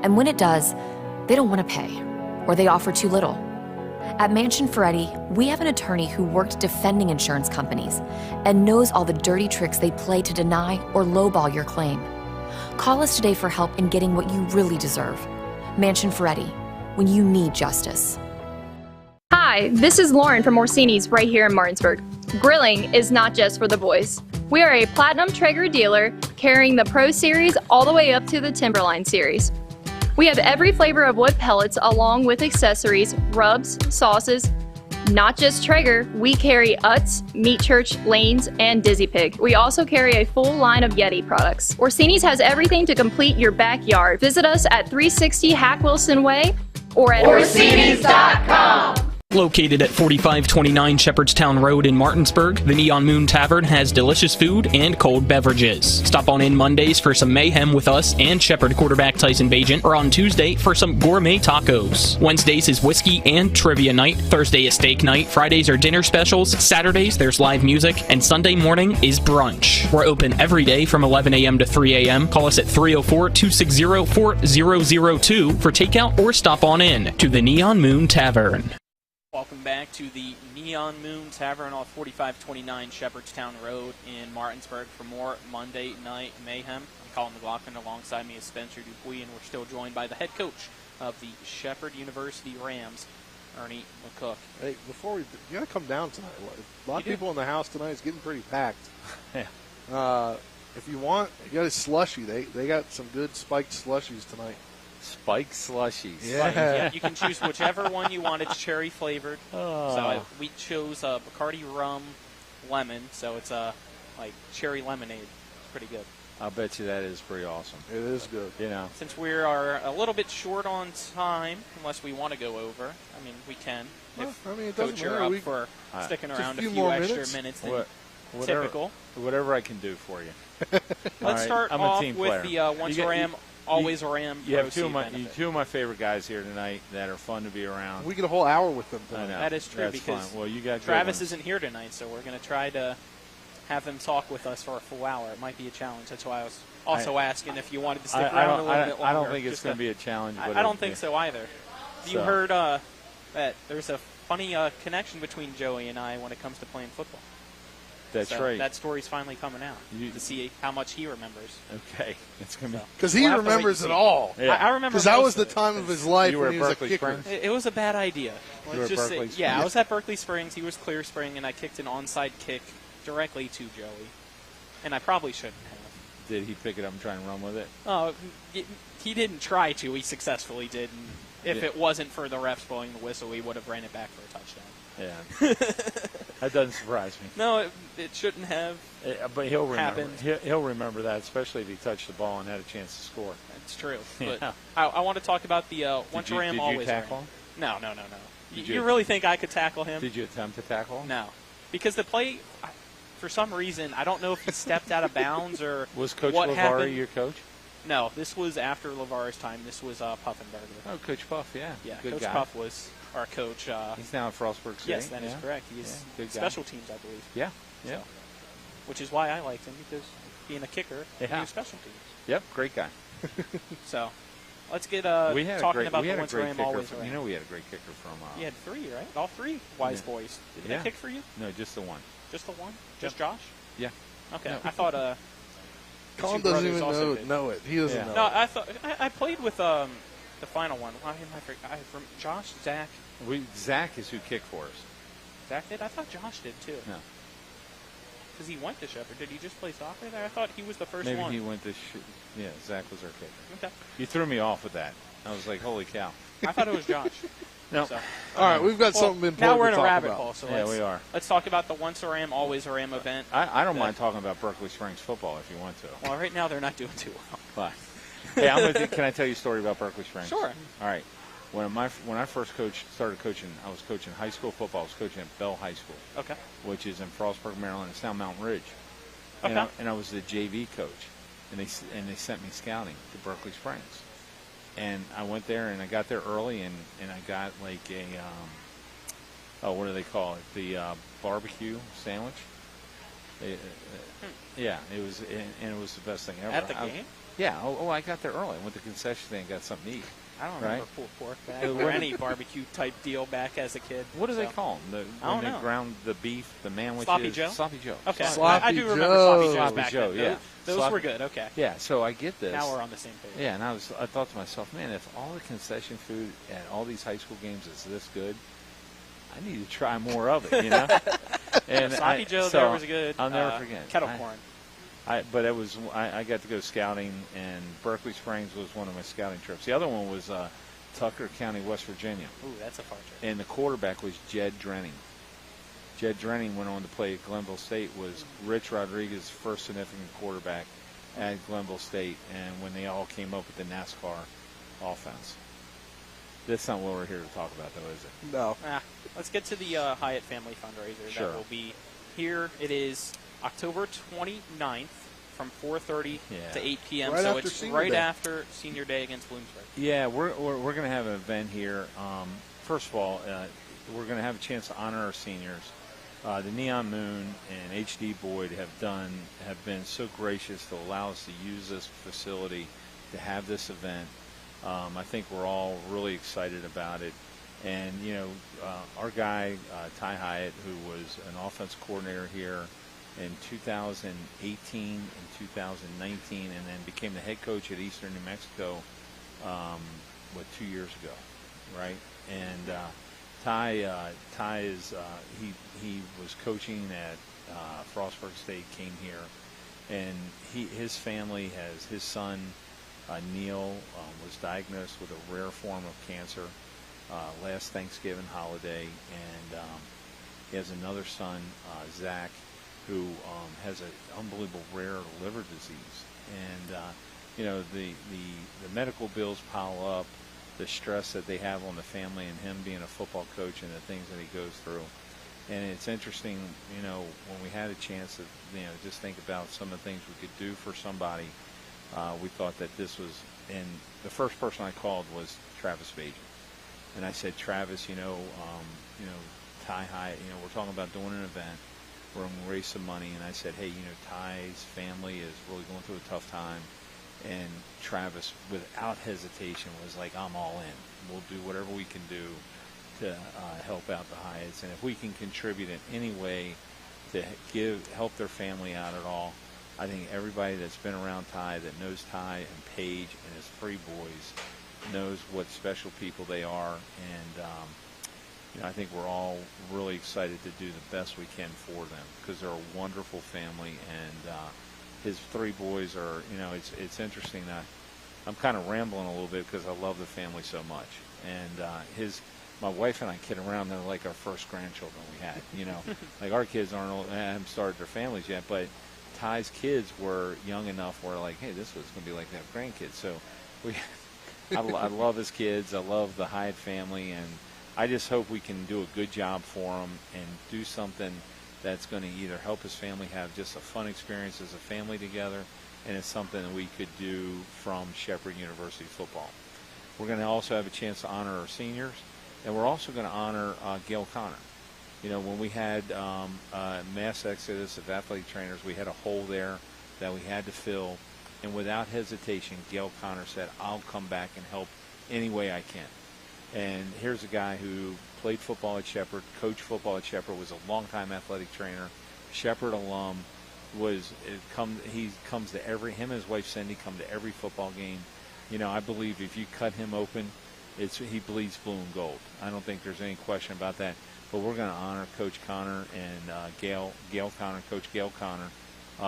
And when it does, they don't want to pay, or they offer too little. At Mansion Ferretti, we have an attorney who worked defending insurance companies and knows all the dirty tricks they play to deny or lowball your claim. Call us today for help in getting what you really deserve. Mansion Ferretti, when you need justice. Hi, this is Lauren from Orsini's right here in Martinsburg. Grilling is not just for the boys. We are a Platinum Traeger dealer carrying the Pro Series all the way up to the Timberline Series. We have every flavor of wood pellets along with accessories, rubs, sauces. Not just Traeger, we carry Utz, Meat Church, Lanes, and Dizzy Pig. We also carry a full line of Yeti products. Orsini's has everything to complete your backyard. Visit us at 360 Hack Wilson Way or at Orsinis.com. Located at 4529 Shepherdstown Road in Martinsburg, the Neon Moon Tavern has delicious food and cold beverages. Stop on in Mondays for some mayhem with us and Shepherd quarterback Tyson Bagent, or on Tuesday for some gourmet tacos. Wednesdays is whiskey and trivia night. Thursday is steak night. Fridays are dinner specials. Saturdays there's live music. And Sunday morning is brunch. We're open every day from 11 a.m. to 3 a.m. Call us at 304-260-4002 for takeout or stop on in to the Neon Moon Tavern. Welcome back to the Neon Moon Tavern off 4529 Shepherdstown Road in Martinsburg for more Monday Night Mayhem. I'm Colin McLaughlin. Alongside me is Spencer Dupuis, and we're still joined by the head coach of the Shepherd University Rams, Ernie McCook. Hey, you got to come down tonight. A lot of people in the house tonight. It's getting pretty packed. Yeah. If you want, you got a slushie. They got some good spiked slushies tonight. Spiked slushies. Yeah. You can choose whichever one you want. It's cherry flavored. Oh. So we chose Bacardi rum lemon. So it's like cherry lemonade. It's pretty good. I'll bet you that is pretty awesome. It is good. You know, Since we are a little bit short on time, unless we want to go over, I mean, we can. Well, I mean, it Coach, doesn't you're matter. up for sticking around a few more extra minutes than typical. Whatever I can do for you. Let's start I'm off a team with player. the once a Ram, always a Ram. You have two benefit. of my favorite guys here tonight that are fun to be around. We get a whole hour with them I tonight. know. That is true That's because fun. Well, you got Travis isn't here tonight, so we're going to try to have them talk with us for a full hour. It might be a challenge. That's why I was also asking if you wanted to stick around a little bit longer. I don't think it's going to be a challenge. But I don't think so either. You heard that there's a funny connection between Joey and I when it comes to playing football. That's right. That story's finally coming out to see how much he remembers. Okay. It's going to be. Because he remembers it all. Yeah. I remember. Because that was the time of his life when he was a kicker. It was a bad idea. You were at Berkeley Springs? Yeah, I was at Berkeley Springs. He was Clear Spring, and I kicked an onside kick directly to Joey. And I probably shouldn't have. Did he pick it up and try and run with it? Oh, he didn't try to. He successfully did. And if it wasn't for the refs blowing the whistle, he would have ran it back for a touchdown. Yeah. That doesn't surprise me. No, it shouldn't have. But he'll remember. happened. He'll remember that, especially if he touched the ball and had a chance to score. That's true. Yeah. But I want to talk about the once a Ram, always Did you tackle him? No. You really think I could tackle him? Did you attempt to tackle him? No. Because the play, for some reason, I don't know if he stepped out of bounds or Was Coach what LeVar happened. your coach? No, this was after LeVar's time. This was Puffenberger. Oh, Coach Puff, yeah. Yeah, Good Coach guy. Puff was our coach. He's now at Frostburg City. Yes, that is correct. He's good guy. special teams, I believe. Yeah, So, which is why I liked him, because being a kicker, he was special teams. Yep, great guy. So, let's get we had talking about we the had a once great Ram, kicker always from, Ram. You know we had a great kicker from... You had three, right? All three wise boys. Did they kick for you? No, just the one. Just the one? Just Josh? Yeah. Okay, No. I thought Colin doesn't even know it. He doesn't know. No, I thought I played with the final one. From Josh, Zach. Zach is who kicked for us. Zach did? I thought Josh did too. No. Because he went to Shepherd. Did he just play soccer there? I thought he was the first Maybe one. he went to... Yeah, Zach was our kicker. Okay. You threw me off with that. I was like, holy cow. I thought it was Josh. No. So. All right, we've got something important now we're to in a talk rabbit about. hole. So Yeah, we are. Let's talk about the once a Ram, always a Ram event. I don't mind talking about Berkeley Springs football if you want to. Well, right now they're not doing too well. But, hey, can I tell you a story about Berkeley Springs? Sure. All right. When I first started coaching, I was coaching high school football. I was coaching at Bell High School. Okay. Which is in Frostburg, Maryland. It's down Mountain Ridge. Okay. And I was the JV coach, and they sent me scouting to Berkeley Springs. And I went there, and I got there early, and I got like a, what do they call it? The barbecue sandwich. Yeah, it was, and it was the best thing ever. At the game? Yeah. Oh, I got there early. I went to the concession stand and got something to eat. I don't remember pulled pork back or any barbecue type deal back as a kid. What do they call them? I don't know. They ground the beef, the sandwiches. Sloppy Joe? Sloppy Joe. Okay. Sloppy I do remember Sloppy Joes back Joe, then. yeah. Those were good, okay. Yeah, so I get this. Now we're on the same page. Yeah, and I thought to myself, man, if all the concession food at all these high school games is this good, I need to try more of it, you know? And Sloppy Joe there was good. I'll never forget. Kettle corn. But it was I got to go scouting, and Berkeley Springs was one of my scouting trips. The other one was Tucker County, West Virginia. Ooh, that's a far trip. And the quarterback was Jed Drenning. Jed Drenning went on to play at Glenville State, was Rich Rodriguez's first significant quarterback at Glenville State, and when they all came up with the NASCAR offense. That's not what we're here to talk about, though, is it? No. Let's get to the Hyatt Family Fundraiser. Sure. That will be here. It is October 29th from 4:30 to 8 p.m. Right so after it's Senior right Day. after Senior Day against Bloomsburg. Yeah, we're going to have an event here. First of all, we're going to have a chance to honor our seniors. The Neon Moon and H.D. Boyd have been so gracious to allow us to use this facility to have this event. I think we're all really excited about it. And, you know, our guy, Ty Hyatt, who was an offense coordinator here in 2018 and 2019, and then became the head coach at Eastern New Mexico, 2 years ago, right? And Ty is he was coaching at Frostburg State, came here, and his family has his son Neil was diagnosed with a rare form of cancer last Thanksgiving holiday, and he has another son, Zach, who has an unbelievable rare liver disease. And you know, the medical bills pile up, the stress that they have on the family, and him being a football coach and the things that he goes through. And it's interesting, you know, when we had a chance to, you know, just think about some of the things we could do for somebody. We thought that this was, and the first person I called was Travis Bajan. And I said, Travis, you know, Ty Hyatt, you know, we're talking about doing an event. We're going to raise some money. And I said, hey, you know, Ty's family is really going through a tough time. And Travis, without hesitation, was like, I'm all in. We'll do whatever we can do to help out the Hyatts. And if we can contribute in any way to help their family out at all, I think everybody that's been around Ty, that knows Ty and Paige and his three boys, knows what special people they are. And you know, I think we're all really excited to do the best we can for them, because they're a wonderful family. And his three boys are, you know, it's interesting that I'm kind of rambling a little bit because I love the family so much. And my wife and I kid around, they're like our first grandchildren we had, you know. Like our kids haven't started their families yet, but Ty's kids were young enough where like, hey, this was going to be like to have grandkids. So I love his kids. I love the Hyatt family, and I just hope we can do a good job for him and do something that's going to either help his family have just a fun experience as a family together, and it's something that we could do from Shepherd University football. We're going to also have a chance to honor our seniors, and we're also going to honor Gail Connor. You know, when we had mass exodus of athletic trainers, we had a hole there that we had to fill, and without hesitation, Gail Connor said, I'll come back and help any way I can. And here's a guy who played football at Shepherd, coached football at Shepherd, was a longtime athletic trainer, Shepherd alum, he comes to him and his wife Cindy come to every football game. You know, I believe if you cut him open, he bleeds blue and gold. I don't think there's any question about that. But we're going to honor Coach Connor and Gail Connor, Coach Gail Connor,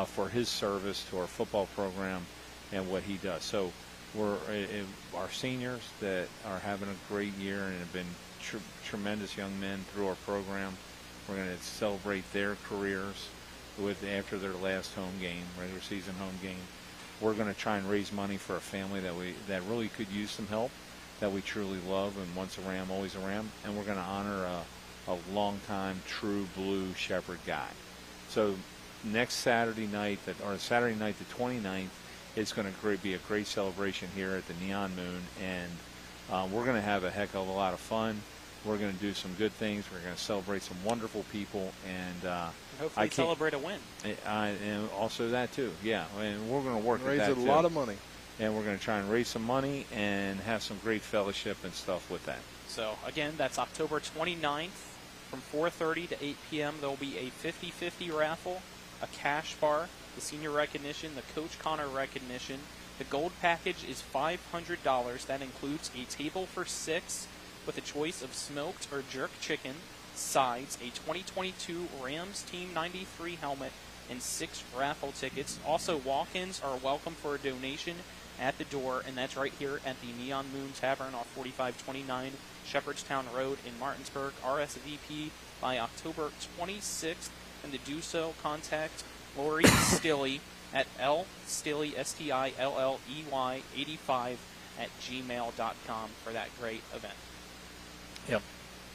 for his service to our football program and what he does. So our seniors that are having a great year and have been tremendous young men through our program, we're going to celebrate their careers after their last home game, regular season home game. We're going to try and raise money for a family that really could use some help, that we truly love, and once a Ram, always a Ram. And we're going to honor a long-time true blue Shepherd guy. So next Saturday night, Saturday night the 29th, it's going to be a great celebration here at the Neon Moon, and we're going to have a heck of a lot of fun. We're going to do some good things. We're going to celebrate some wonderful people, and hopefully celebrate a win. And also that too, yeah. And we're going to work with that too. Raise a lot of money. And we're going to try and raise some money and have some great fellowship and stuff with that. So again, that's October 29th from 4:30 to 8 p.m. There will be a 50-50 raffle, a cash bar, the senior recognition, the Coach Connor recognition. The gold package is $500. That includes a table for 6 with a choice of smoked or jerk chicken, sides, a 2022 Rams Team 93 helmet, and 6 raffle tickets. Also, walk-ins are welcome for a donation at the door, and that's right here at the Neon Moon Tavern off 4529 Shepherdstown Road in Martinsburg. RSVP by October 26th, and to do so, contact Lori Stilley at lstilley, STILLEY 85 at gmail.com for that great event. Yep.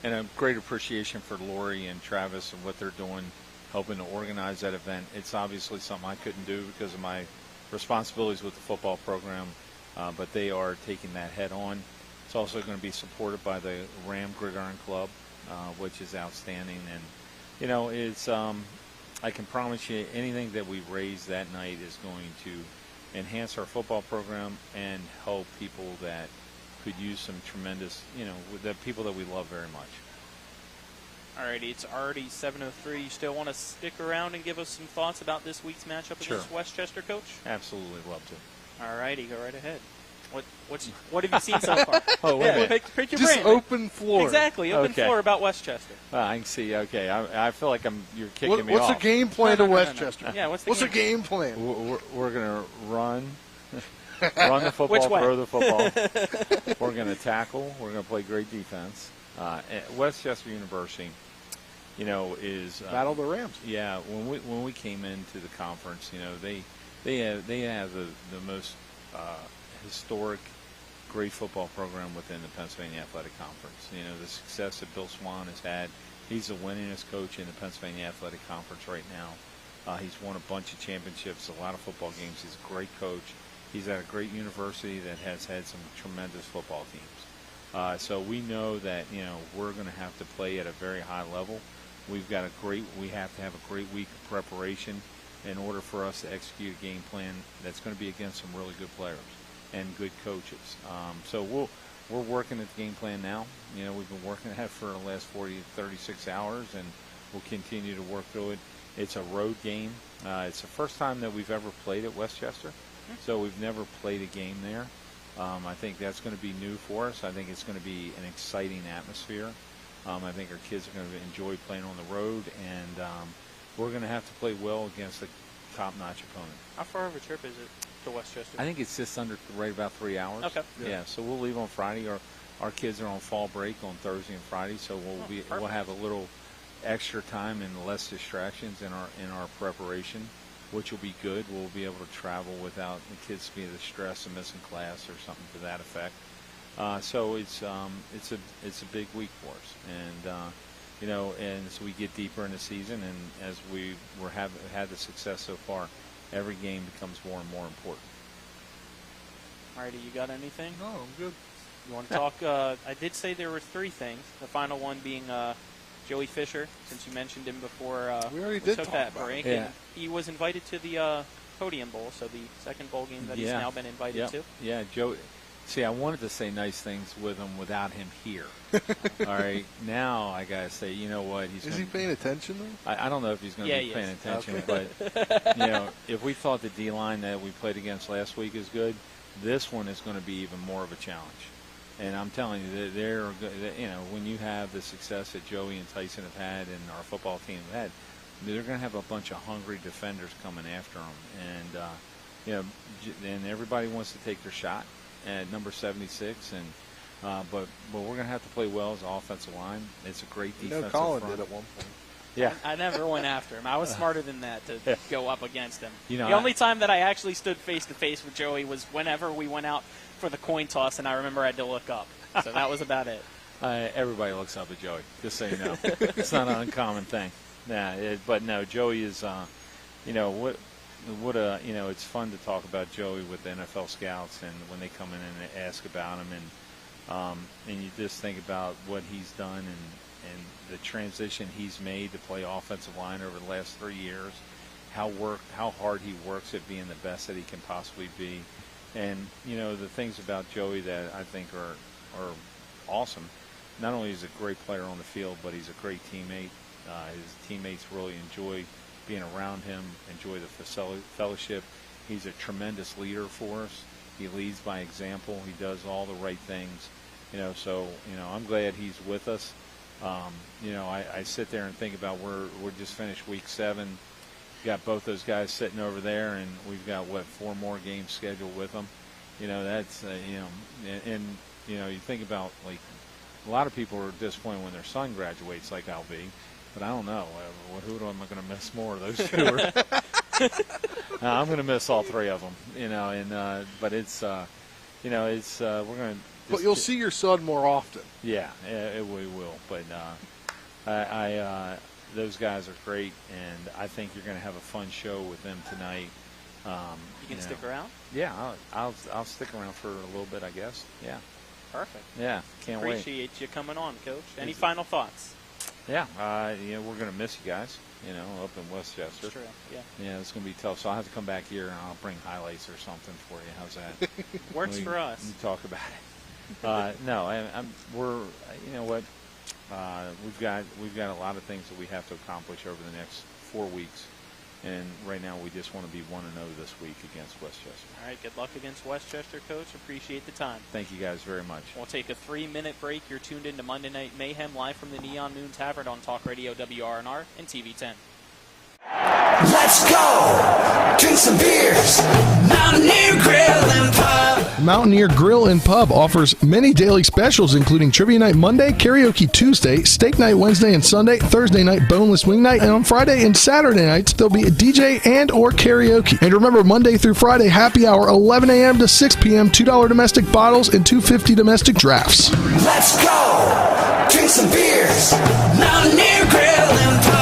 And a great appreciation for Lori and Travis and what they're doing, helping to organize that event. It's obviously something I couldn't do because of my responsibilities with the football program, but they are taking that head on. It's also going to be supported by the Ram Gridiron Club, which is outstanding. And, you know, it's I can promise you anything that we raise that night is going to enhance our football program and help people that could use some tremendous, you know, the people that we love very much. Alrighty, it's already 7:03. You still want to stick around and give us some thoughts about this week's matchup against Westchester, Coach? Absolutely, love to. Alrighty, go right ahead. What have you seen so far? Oh, wait a minute. Pick your Just brain. open floor. Exactly, open floor about Westchester. I can see. Okay, I feel like you're kicking me What's off. the game plan to Westchester? No. Yeah, what's the game plan? We're going to run the football, throw the football. We're going to tackle. We're going to play great defense. Westchester University, you know, is battle the Rams. Yeah, when we came into the conference, you know, they have the most historic, great football program within the Pennsylvania Athletic Conference. You know, the success that Bill Swan has had. He's the winningest coach in the Pennsylvania Athletic Conference right now. He's won a bunch of championships, a lot of football games. He's a great coach. He's at a great university that has had some tremendous football teams. So we know that, you know, we're going to have to play at a very high level. We have to have a great week of preparation in order for us to execute a game plan that's going to be against some really good players and good coaches. So we're working at the game plan now. You know, we've been working at it for the last 40 to 36 hours, and we'll continue to work through it. It's a road game. It's the first time that we've ever played at Westchester, so we've never played a game there. I think that's going to be new for us. I think it's going to be an exciting atmosphere. I think our kids are going to enjoy playing on the road, and we're going to have to play well against a top-notch opponent. How far of a trip is it to Westchester? I think it's just right about 3 hours. Okay. Yeah, so we'll leave on Friday. Our kids are on fall break on Thursday and Friday, so we'll have a little extra time and less distractions in our preparation, which will be good. We'll be able to travel without the kids being the stress of missing class or something to that effect. So it's a big week for us, and you know, and as we get deeper in the season, and as we had the success so far, every game becomes more and more important. Alrighty, you got anything? No, I'm good. You want to talk? I did say there were 3 things. The final one being Joey Fisher, since you mentioned him before. We already did took talk that about break. it. Yeah. And he was invited to the Podium Bowl, so the second bowl game that he's now been invited to. Yeah, Joey. See, I wanted to say nice things with him without him here. All right, now I gotta say, you know what? Is he paying attention though? I don't know if he's going to be paying attention, but you know, if we thought the D-line that we played against last week is good, this one is going to be even more of a challenge. And I'm telling you, you know, when you have the success that Joey and Tyson have had and our football team have had, they're going to have a bunch of hungry defenders coming after them, and you know, and everybody wants to take their shot at number 76, and but we're going to have to play well as an offensive line. It's a great defensive Colin front. did at one point. Yeah, I never went after him. I was smarter than that to go up against him. You know, the only time that I actually stood face to face with Joey was whenever we went out for the coin toss, and I remember I had to look up. So that was about it. Everybody looks up at Joey, just so you know. It's not an uncommon thing. But no, Joey is, you know, what a, you know, it's fun to talk about Joey with the NFL scouts, and when they come in and they ask about him, and you just think about what he's done and the transition he's made to play offensive line over the last 3 years, how hard he works at being the best that he can possibly be. And, you know, the things about Joey that I think are awesome. Not only is he a great player on the field, but he's a great teammate. His teammates really enjoy being around him, enjoy the fellowship. He's a tremendous leader for us. He leads by example. He does all the right things. You know, so, you know, I'm glad he's with us. You know, I sit there and think about we're just finished week 7. got both those guys sitting over there, and we've got, 4 more games scheduled with them. That's, and you think about, like, a lot of people are disappointed when their son graduates, like I'll be. But I don't know. Who am I going to miss more? Those two are. I'm going to miss all 3 of them. But it's, we're going to. But you'll see your son more often. Yeah, we will. But those guys are great, and I think you're going to have a fun show with them tonight. You can stick around? Yeah, I'll stick around for a little bit, I guess. Yeah. Perfect. Yeah, can't wait. Appreciate you coming on, Coach. Any final thoughts? Yeah, we're going to miss you guys, up in Westchester. That's true, yeah. Yeah, it's going to be tough. So I'll have to come back here, and I'll bring highlights or something for you. How's that? Works for us. We talk about it. No, we're, what, we've got a lot of things that we have to accomplish over the next 4 weeks. And right now we just want to be 1-0 this week against Westchester. All right, good luck against Westchester, Coach. Appreciate the time. Thank you guys very much. We'll take a 3-minute break. You're tuned into Monday Night Mayhem live from the Neon Moon Tavern on Talk Radio WRNR and TV 10. Let's go! Drink some beers! Mountaineer Grill and Pub! Mountaineer Grill and Pub offers many daily specials, including Trivia Night Monday, Karaoke Tuesday, Steak Night Wednesday and Sunday, Thursday night Boneless Wing Night, and on Friday and Saturday nights, there'll be a DJ and or karaoke. And remember, Monday through Friday, happy hour, 11 a.m. to 6 p.m., $2 domestic bottles and $2.50 domestic drafts. Let's go! Drink some beers! Mountaineer Grill and Pub!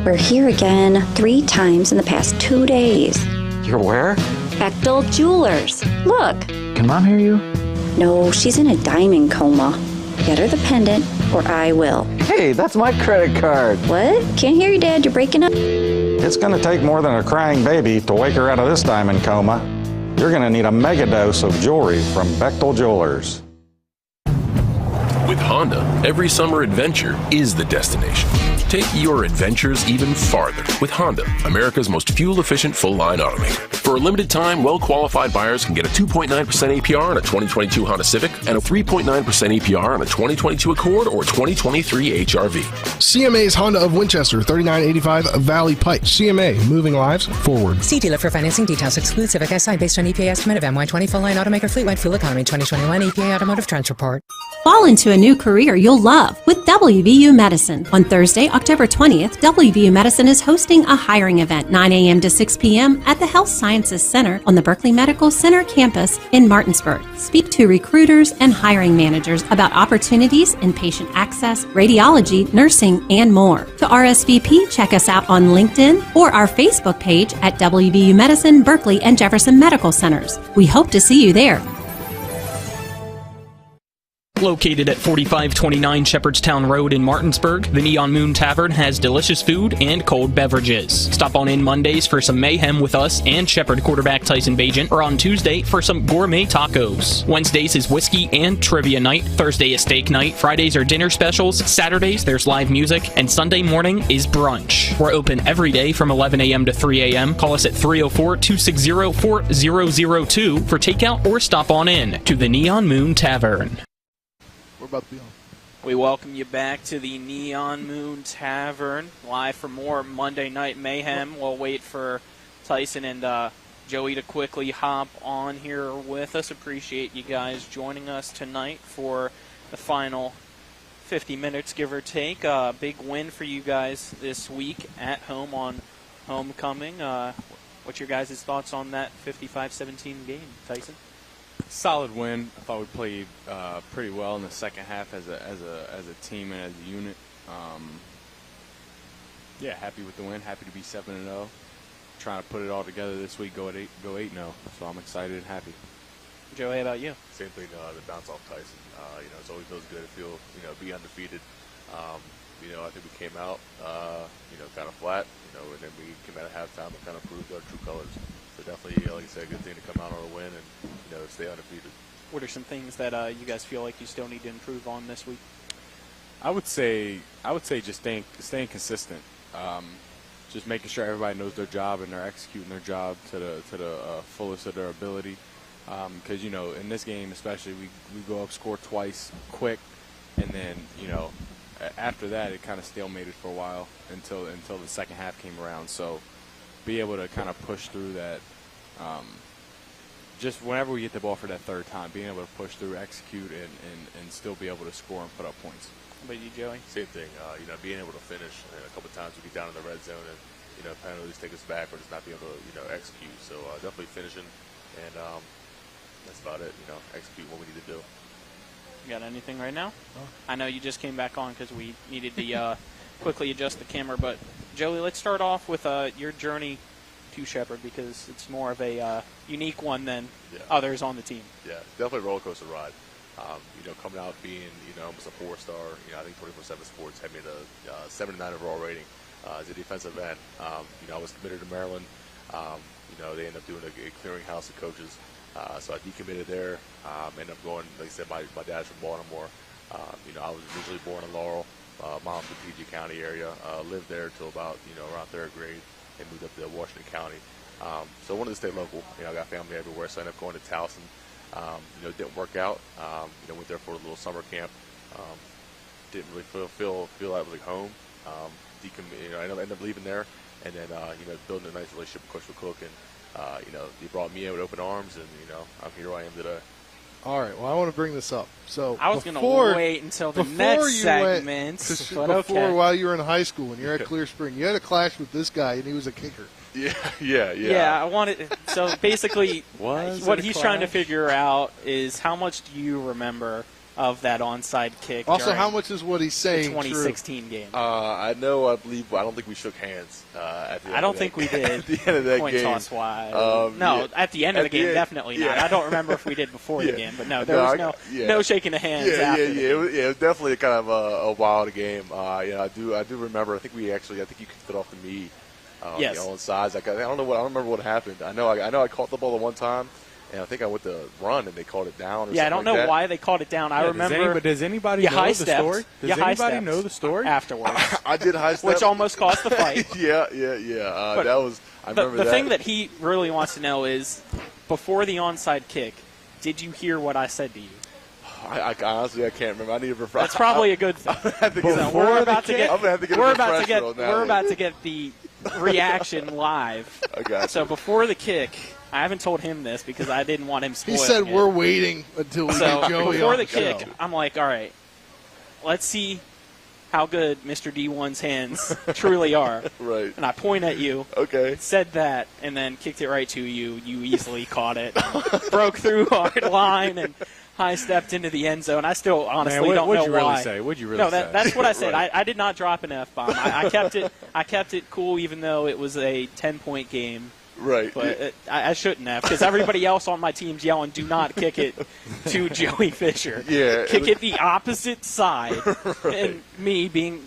We're here again 3 times in the past 2 days. You're where? Bechtel Jewelers. Look. Can Mom hear you? No, she's in a diamond coma. Get her the pendant, or I will. Hey, that's my credit card. What? Can't hear you, Dad. You're breaking up. It's going to take more than a crying baby to wake her out of this diamond coma. You're going to need a mega dose of jewelry from Bechtel Jewelers. With Honda, every summer adventure is the destination. Take your adventures even farther with Honda, America's most fuel-efficient full-line automaker. For a limited time, well-qualified buyers can get a 2.9% APR on a 2022 Honda Civic and a 3.9% APR on a 2022 Accord or 2023 HRV. CMA's Honda of Winchester, 3985 Valley Pike. CMA, moving lives forward. See dealer for financing details. Exclude Civic SI based on EPA estimate of MY20 full-line automaker fleet-wide fuel economy 2021 EPA Automotive Trends Report. Fall into a new career you'll love with WVU Medicine. On Thursday, October 20th, WVU Medicine is hosting a hiring event 9 a.m. to 6 p.m. at the Health Sciences Center on the Berkeley Medical Center campus in Martinsburg. Speak to recruiters and hiring managers about opportunities in patient access, radiology, nursing, and more. To RSVP, check us out on LinkedIn or our Facebook page at WVU Medicine, Berkeley, and Jefferson Medical Centers. We hope to see you there. Located at 4529 Shepherdstown Road in Martinsburg, the Neon Moon Tavern has delicious food and cold beverages. Stop on in Mondays for some mayhem with us and Shepherd quarterback Tyson Bagent, or on Tuesday for some gourmet tacos. Wednesdays is whiskey and trivia night. Thursday is steak night. Fridays are dinner specials. Saturdays there's live music. And Sunday morning is brunch. We're open every day from 11 a.m. to 3 a.m. Call us at 304-260-4002 for takeout or stop on in to the Neon Moon Tavern. About to be on. We welcome you back to the Neon Moon Tavern, live for more Monday Night Mayhem. We'll wait for Tyson and Joey to quickly hop on here with us. Appreciate you guys joining us tonight for the final 50 minutes, give or take. Big win for you guys this week at home on homecoming. What's your guys' thoughts on that 55-17 game, Tyson? Solid win. I thought we played pretty well in the second half as a team and as a unit. Yeah, happy with the win. Happy to be 7-0. Trying to put it all together this week. Go 8-0. So I'm excited and happy. Joey, how about you? Same thing, the bounce off Tyson. It's always feels good to feel, be undefeated. I think we came out, kind of flat, and then we came out at halftime and kind of proved our true colors. So definitely, like I said, a good thing to come out on a win and, stay undefeated. What are some things that you guys feel like you still need to improve on this week? I would say just staying consistent. Just making sure everybody knows their job and they're executing their job to the fullest of their ability. Because in this game especially, we go up, score twice, quick, and then after that it kind of stalemated for a while until the second half came around. So be able to kind of push through that. Just whenever we get the ball for that third time, being able to push through, execute, and still be able to score and put up points. How about you, Joey? Same thing. Being able to finish. And a couple of times we get down in the red zone and, penalties take us back or just not be able to, execute. So definitely finishing. And that's about it. Execute what we need to do. You got anything right now? I know you just came back on because we needed to quickly adjust the camera. But, Joey, let's start off with your journey to Shepherd because it's more of a unique one than others on the team. Yeah, definitely a roller coaster ride. Coming out being, almost a 4-star, I think 24/7 Sports had me a 79 overall rating as a defensive end. I was committed to Maryland. They ended up doing a clearinghouse of coaches. So I decommitted there. Ended up going, like I said, my dad's from Baltimore. I was originally born in Laurel. Mom's from PG County area. Lived there till about, around 3rd grade and moved up to Washington County. So I wanted to stay local. I got family everywhere, so I ended up going to Towson. It didn't work out. Went there for a little summer camp. Didn't really feel I was like home. I ended up leaving there, and then building a nice relationship with Coach McCook, and he brought me in with open arms, and here I am today. All right. Well, I want to bring this up. So I was going to wait until the next segment. Before, while you were in high school and you're at Clear Spring, you had a clash with this guy, and he was a kicker. Yeah, I wanted. So basically, what he's trying to figure out is how much do you remember of that onside kick? Also, how much is what he's saying the 2016 game? I don't think we shook hands at the end I don't think we did. At the end of that point game. Toss wise. At the end of the game, definitely not. I don't remember if we did before the game, but there was no shaking of hands after the game. It was definitely kind of a wild game. I do remember. I think you kicked it off to me. Yes. On sides. I don't remember what happened. I know I caught the ball the one time, and I think I went to run and they called it down. I don't know why they called it down. I remember. Does anybody know the story? Does anybody know the story afterwards? I did high step, which almost cost the fight. Yeah. That was. I remember the that. thing that he really wants to know is, before the onside kick, did you hear what I said to you? I honestly can't remember. I need to refresh. That's probably a good thing. We're about to get the reaction live. I got you. So before the kick, I haven't told him this because I didn't want him spoiling He said it. we're waiting until we get Joey before on the show. kick, I'm like, all right, let's see how good Mr. D1's hands truly are. Right. And I point at you. Okay. Said that, and then kicked it right to you. You easily caught it. Broke through our line and high-stepped into the end zone. I still honestly don't know why. What'd you really say? What'd you really say? That's what I said. Right. I did not drop an F-bomb. I kept it cool even though it was a 10-point game. Right. But I shouldn't have because everybody else on my team's yelling, do not kick it to Joey Fisher. Yeah. Kick it the opposite side. Right. And me being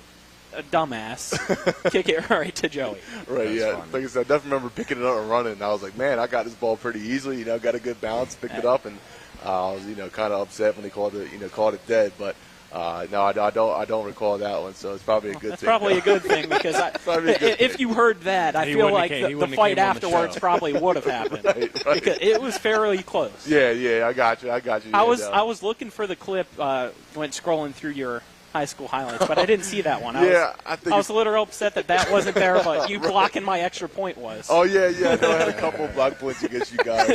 a dumbass, kick it right to Joey. Right, yeah. Funny. Like I said, I definitely remember picking it up and running. And I was like, man, I got this ball pretty easily. Got a good bounce, picked it up, and I was, kind of upset when they called it dead. But no, I don't recall that one. So it's probably a good thing. That's probably a good thing because if you heard that, I feel like the fight afterwards probably would have happened. Right. Because it was fairly close. Yeah, I got you. I was looking for the clip when scrolling through your high school highlights, but I didn't see that one. I was a little upset that wasn't there, but you blocking my extra point was. Oh, yeah. No, I had a couple of block points against you guys.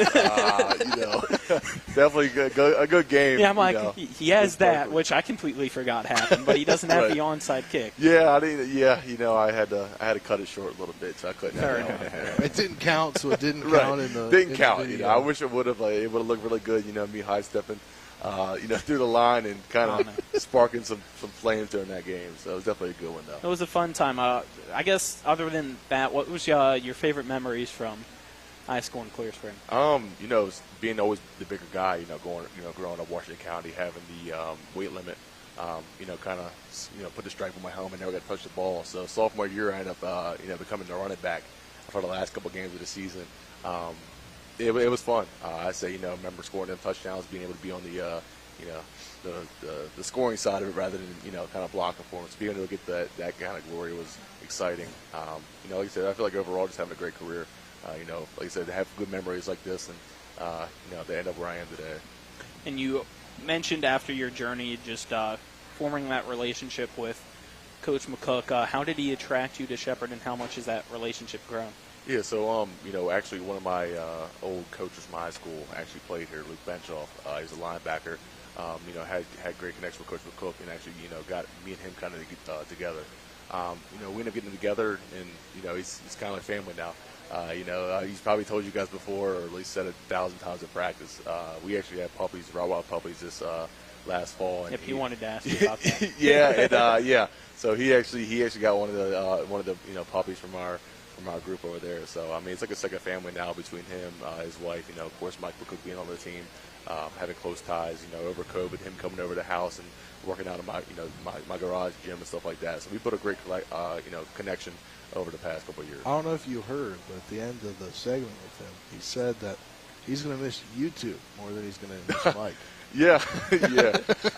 Definitely a good game. Yeah, I'm like, he has that, which I completely forgot happened, but he doesn't have the onside kick. Yeah, I had to cut it short a little bit, so I couldn't have it. It didn't count, so it didn't count in the Didn't count. The video. I wish it would have. It would have looked really good, me high-stepping. Through the line and kind of sparking some flames during that game. So it was definitely a good one, though. It was a fun time. I guess other than that, what was your favorite memories from high scoring careers for him? Being always the bigger guy, growing up Washington County, having the weight limit, kind of put the stripe on my helmet, never got to touch the ball. So sophomore year, I ended up, becoming the running back for the last couple games of the season. It was fun. I say, remember scoring them touchdowns, being able to be on the, the scoring side of it rather than, kind of blocking for them. So being able to get that kind of glory was exciting. Like I said, I feel like overall just having a great career. Like I said, to have good memories like this and, they end up where I am today. And you mentioned after your journey just forming that relationship with Coach McCook. How did he attract you to Shepherd, and how much has that relationship grown? Yeah, so, actually one of my old coaches from high school actually played here, Luke Benchoff. He was a linebacker. Had great connection with Coach McCook, and actually, got me and him kind of together. We ended up getting together, and, he's kind of like family now. He's probably told you guys before, or at least said it 1,000 times in practice. We actually had puppies, Rottweiler puppies, this last fall. And yep, he wanted to ask you about that. Yeah. So he actually got one of the puppies from our group over there. So I mean, it's like a second family now between him, his wife. Of course, Mike McCook being on the team, having close ties. Over COVID, him coming over to the house and working out in my garage gym and stuff like that. So we put a great connection over the past couple of years. I don't know if you heard, but at the end of the segment with him, he said that he's going to miss YouTube more than he's going to miss Mike. Yeah.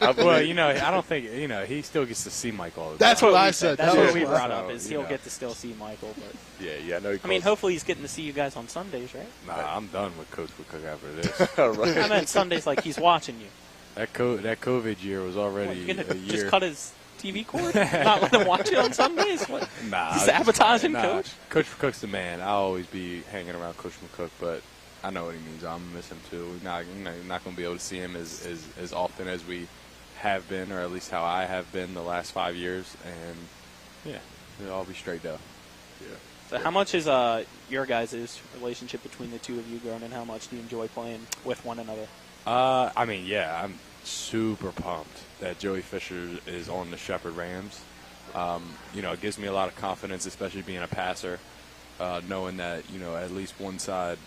Well, I don't think, he still gets to see Mike all the time. That's what I said. That's what we brought up, is he'll get to still see Michael. But yeah, no. I mean, hopefully he's getting to see you guys on Sundays, right? Nah, I'm done with Coach McCook after this. Right. I meant Sundays like he's watching you. That COVID year was already you're gonna a year. Just cut his TV cord? Not let him watch it on Sundays? What? Nah. He's sabotaging Coach? Coach McCook's the man. I'll always be hanging around Coach McCook, but I know what he means. I'm going to miss him too. You're not going to be able to see him as often as we have been, or at least how I have been the last 5 years. And, yeah, it'll all be straight though. Yeah. So how much is your guys' relationship between the two of you grown, and how much do you enjoy playing with one another? I'm super pumped that Joey Fisher is on the Shepherd Rams. It gives me a lot of confidence, especially being a passer, knowing that, at least one side,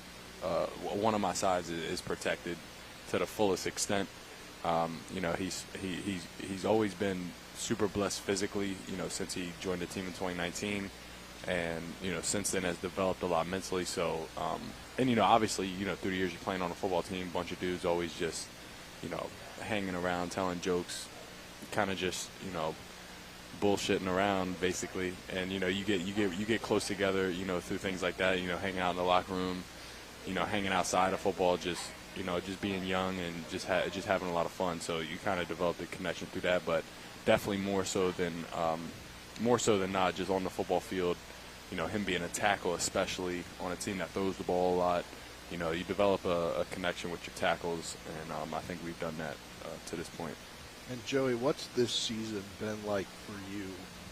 one of my sides is protected to the fullest extent. He's always been super blessed physically, since he joined the team in 2019. And, since then has developed a lot mentally. So, obviously, through the years you're playing on a football team, a bunch of dudes always just, hanging around, telling jokes, kind of just, bullshitting around basically. And, you get close together, through things like that, hanging out in the locker room, hanging outside of football, just being young and just having a lot of fun. So you kind of develop a connection through that, but definitely more so than not just on the football field. Him being a tackle, especially on a team that throws the ball a lot, you develop a connection with your tackles, and I think we've done that to this point. And Joey, what's this season been like for you?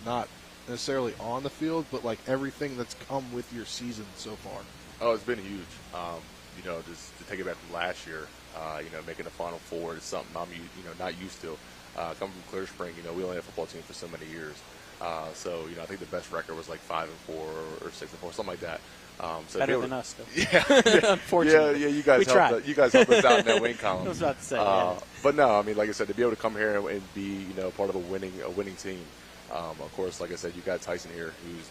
Not necessarily on the field, but like everything that's come with your season so far. Oh, it's been huge. Just to take it back from last year, making the Final Four is something I'm, not used to. Coming from Clear Spring, we only had a football team for so many years. So, I think the best record was like 5-4 or 6-4, something like that. So better than us, though. Yeah, unfortunately. Yeah. You guys helped us out in that win column. I was about to say. Yeah. But no, I mean, like I said, to be able to come here and be, part of a winning team. Of course, like I said, you got Tyson here, who's,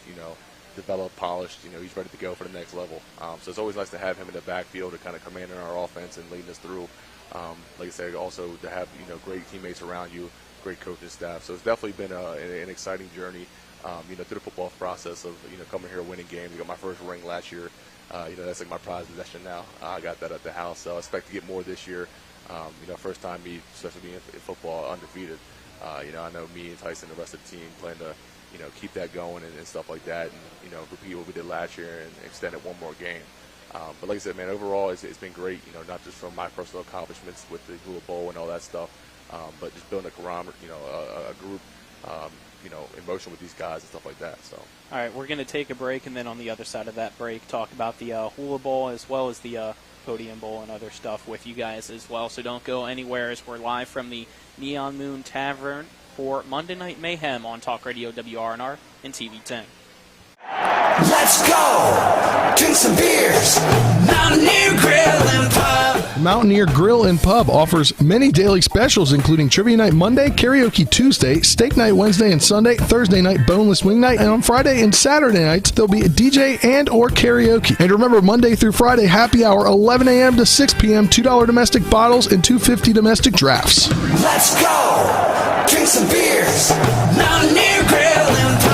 developed, polished. He's ready to go for the next level. So it's always nice to have him in the backfield to kind of commanding our offense and leading us through. Like I said, also to have great teammates around you, great coaching staff. So it's definitely been an exciting journey. Through the football process of coming here winning games. I got my first ring last year. That's like my prized possession now. I got that at the house, so I expect to get more this year. First time me, especially being in football, undefeated. I know me and Tyson, the rest of the team, plan to keep that going and stuff like that, and repeat what we did last year and extend it one more game. But like I said, man, overall it's been great. Not just from my personal accomplishments with the Hula Bowl and all that stuff, but just building a group, in motion with these guys and stuff like that. So. All right, we're going to take a break, and then on the other side of that break, talk about the Hula Bowl as well as the Podium Bowl and other stuff with you guys as well. So don't go anywhere, as we're live from the Neon Moon Tavern for Monday Night Mayhem on Talk Radio WRNR and TV 10. Let's Let's go! Drink some beers. Mountaineer Grill and Pub. Mountaineer Grill and Pub offers many daily specials, including Trivia Night Monday, Karaoke Tuesday, Steak Night Wednesday and Sunday, Thursday night Boneless Wing Night, and on Friday and Saturday nights, there'll be a DJ and or karaoke. And remember, Monday through Friday, happy hour, 11 a.m. to 6 p.m., $2 domestic bottles and $2.50 domestic drafts. Let's go! Drink some beers. Mountaineer Grill and Pub.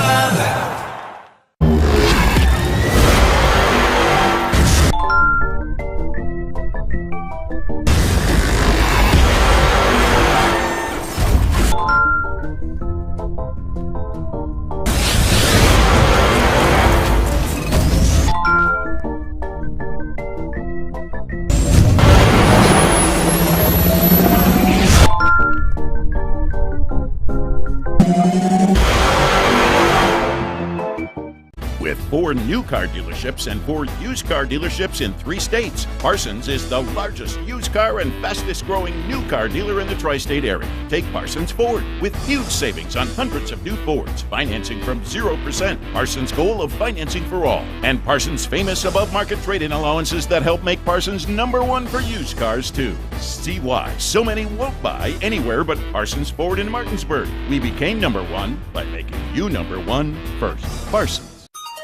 With 4 new car dealerships and 4 used car dealerships in 3 states, Parsons is the largest used car and fastest growing new car dealer in the tri-state area. Take Parsons Ford with huge savings on hundreds of new Fords, financing from 0%, Parsons' goal of financing for all, and Parsons' famous above-market trade-in allowances that help make Parsons #1 for used cars too. See why so many won't buy anywhere but Parsons Ford in Martinsburg. We became #1 by making you #1 first. Parsons.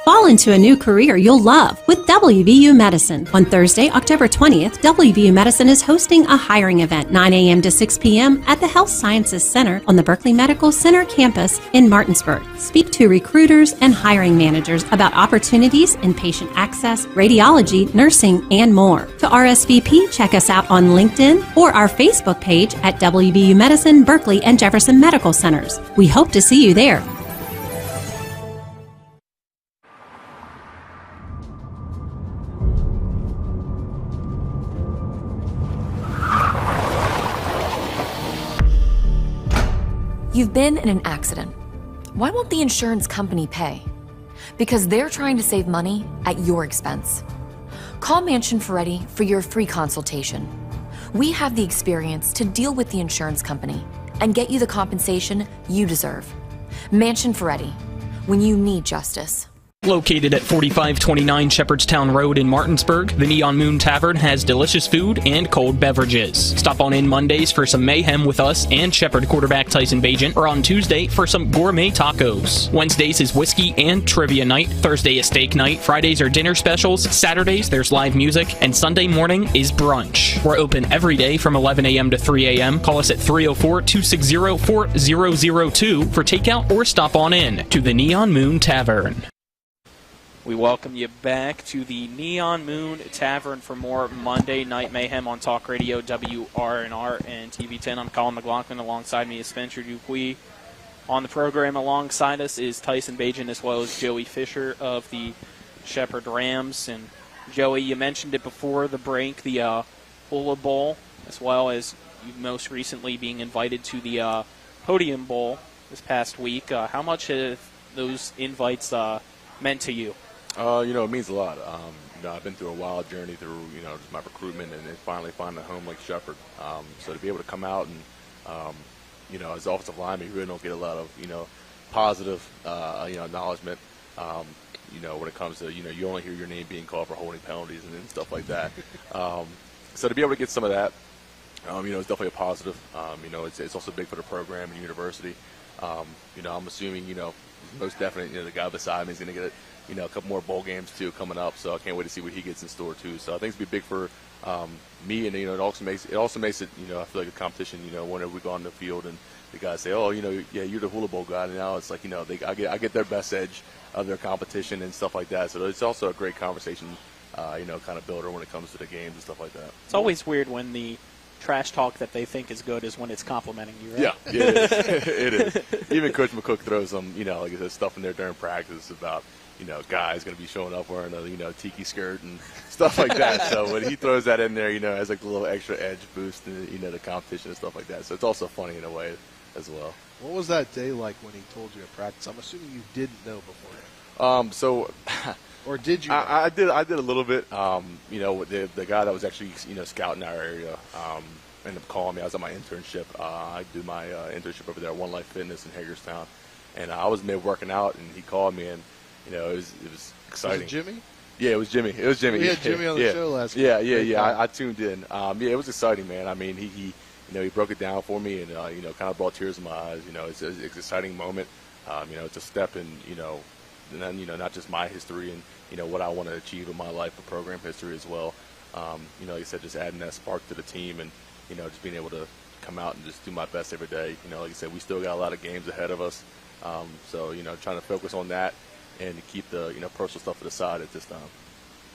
Fall into a new career you'll love with WVU Medicine. On Thursday, October 20th, WVU Medicine is hosting a hiring event, 9 a.m. to 6 p.m. at the Health Sciences Center on the Berkeley Medical Center campus in Martinsburg. Speak to recruiters and hiring managers about opportunities in patient access, radiology, nursing, and more. To RSVP, check us out on LinkedIn or our Facebook page at WVU Medicine, Berkeley, and Jefferson Medical Centers. We hope to see you there. You've been in an accident. Why won't the insurance company pay? Because they're trying to save money at your expense. Call Mansion Ferretti for your free consultation. We have the experience to deal with the insurance company and get you the compensation you deserve. Mansion Ferretti, when you need justice. Located at 4529 Shepherdstown Road in Martinsburg, the Neon Moon Tavern has delicious food and cold beverages. Stop on in Mondays for some mayhem with us and Shepherd quarterback Tyson Bagent, or on Tuesday for some gourmet tacos. Wednesdays is whiskey and trivia night, Thursday is steak night, Fridays are dinner specials, Saturdays there's live music, and Sunday morning is brunch. We're open every day from 11 a.m. to 3 a.m. Call us at 304-260-4002 for takeout or stop on in to the Neon Moon Tavern. We welcome you back to the Neon Moon Tavern for more Monday Night Mayhem on Talk Radio, WRNR and TV10. I'm Colin McLaughlin. Alongside me is Spencer Dupuis. On the program alongside us is Tyson Bagent as well as Joey Fisher of the Shepherd Rams. And Joey, you mentioned it before the break, the Hula Bowl, as well as you most recently being invited to the Podium Bowl this past week. How much have those invites meant to you? It means a lot. I've been through a wild journey through, just my recruitment and then finally finding a home like Shepherd. So to be able to come out and, as offensive lineman, you really don't get a lot of, positive, acknowledgement, when it comes to, you only hear your name being called for holding penalties and stuff like that. So to be able to get some of that, it's definitely a positive. It's also big for the program and university. I'm assuming, most definitely, the guy beside me is going to get a couple more bowl games too coming up, so I can't wait to see what he gets in store too. So I think it's gonna be big for me, and it also makes it I feel like a competition. Whenever we go on the field and the guys say, "Oh, yeah, you're the Hula Bowl guy," and now it's like I get their best edge of their competition and stuff like that. So it's also a great conversation, kind of builder when it comes to the games and stuff like that. It's always weird when the trash talk that they think is good is when it's complimenting you, right? Yeah, it is. Even Coach McCook throws some, like I said, stuff in there during practice about, guys going to be showing up wearing a tiki skirt and stuff like that. So when he throws that in there, as like a little extra edge boost to, the competition and stuff like that. So it's also funny in a way as well. What was that day like when he told you at practice? I'm assuming you didn't know before. Or did you? I did a little bit. The guy that was actually scouting our area ended up calling me. I was at my internship. I do my internship over there at One Life Fitness in Hagerstown, and I was mid working out, and he called me and it was exciting. Was it Jimmy? Yeah, it was Jimmy. We had Jimmy on the show last week. Yeah. I tuned in. It was exciting, man. I mean, he broke it down for me, and kind of brought tears in my eyes. It's an exciting moment. It's a step in, and then not just my history and what I want to achieve in my life, but program history as well. Like I said, just adding that spark to the team, and just being able to come out and just do my best every day. Like I said, we still got a lot of games ahead of us, so trying to focus on that and to keep the personal stuff to the side at this time.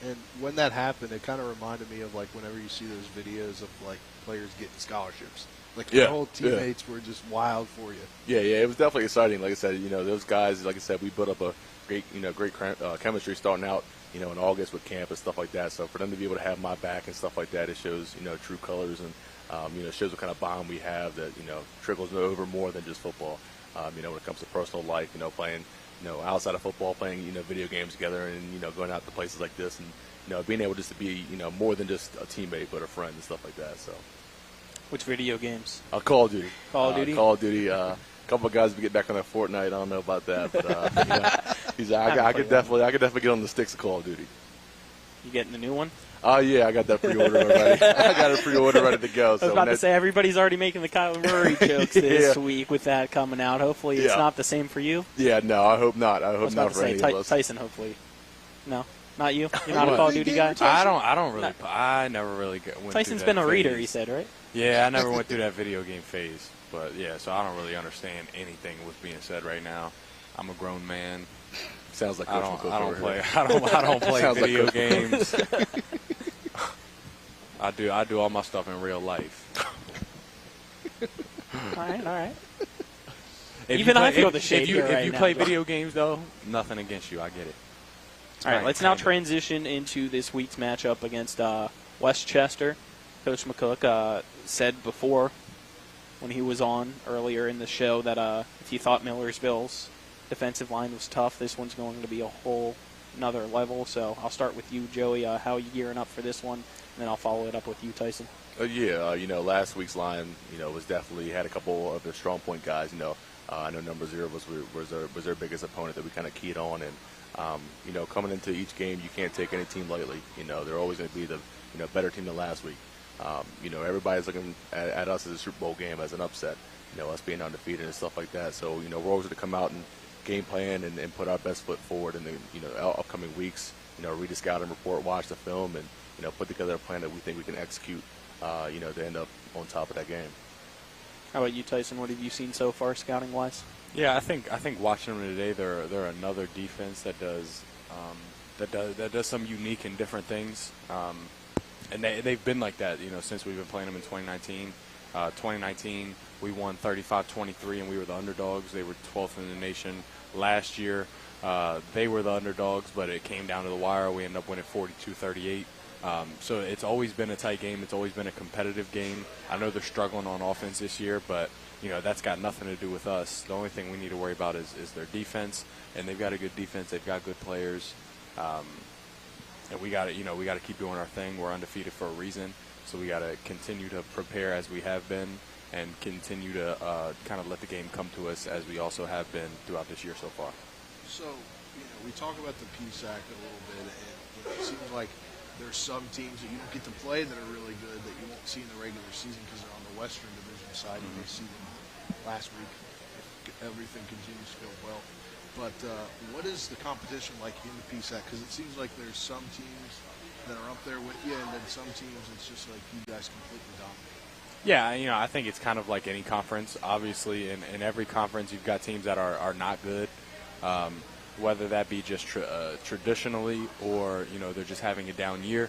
And when that happened, it kind of reminded me of like whenever you see those videos of like players getting scholarships. Like your whole teammates were just wild for you. Yeah, it was definitely exciting. Like I said, those guys, like I said, we built up a great chemistry starting out, in August with camp and stuff like that. So for them to be able to have my back and stuff like that, it shows, true colors and, shows what kind of bond we have that, trickles over more than just football. When it comes to personal life, playing, outside of football, playing, video games together and, going out to places like this and, being able just to be, more than just a teammate but a friend and stuff like that. So. Which video games? Call of Duty. Call of Duty? Call of Duty. A couple of guys we get back on that Fortnite. I don't know about that, but I could definitely get on the sticks of Call of Duty. You getting the new one? Yeah, I got that pre-order already. I got a pre-order ready to go. I was about to say, everybody's already making the Kyler Murray jokes this week with that coming out. Hopefully it's not the same for you. Yeah, no, I hope not. I hope not for any of us. Tyson, hopefully. No, not you? You're not a Call of Duty guy? I never really went Tyson's through that been a phase. reader, he said, right? Yeah, I never went through that video game phase. But, yeah, so I don't really understand anything what's being said right now. I'm a grown man. Sounds like I don't play video games. I do all my stuff in real life. All right. I feel the shade here If you play video games, though, nothing against you. I get it. All right, let's now transition into this week's matchup against Westchester. Coach McCook said before when he was on earlier in the show that if you thought Millersville's defensive line was tough, this one's going to be a whole another level. So I'll start with you, Joey. How are you gearing up for this one? And then I'll follow it up with you, Tyson. Last week's line, was definitely had a couple of the strong point guys. I know number 0 was their biggest opponent that we kind of keyed on, and coming into each game, you can't take any team lightly. They're always going to be the better team than last week. Everybody's looking at us as a Super Bowl game as an upset. Us being undefeated and stuff like that. So we're always going to come out and game plan and put our best foot forward in the upcoming weeks. Read the scouting report, watch the film, and put together a plan that we think we can execute. To end up on top of that game. How about you, Tyson? What have you seen so far, scouting wise? Yeah, I think watching them today, they're another defense that does some unique and different things. And they've been like that, since we've been playing them in 2019. 2019, we won 35-23, and we were the underdogs. They were 12th in the nation. Last year, they were the underdogs, but it came down to the wire. We ended up winning 42-38. So it's always been a tight game. It's always been a competitive game. I know they're struggling on offense this year, but that's got nothing to do with us. The only thing we need to worry about is their defense, and they've got a good defense. They've got good players, and we got to keep doing our thing. We're undefeated for a reason, so we got to continue to prepare as we have been, and continue to kind of let the game come to us as we also have been throughout this year so far. So we talk about the PSAC a little bit, and it seems like there's some teams that you don't get to play that are really good that you won't see in the regular season because they're on the Western Division side, and you see them last week if everything continues to go well. But what is the competition like in the PSAC? Because it seems like there's some teams that are up there with you, and then some teams it's just like you guys completely dominate. Yeah, I think it's kind of like any conference. Obviously, in every conference, you've got teams that are not good. Whether that be just traditionally or they're just having a down year,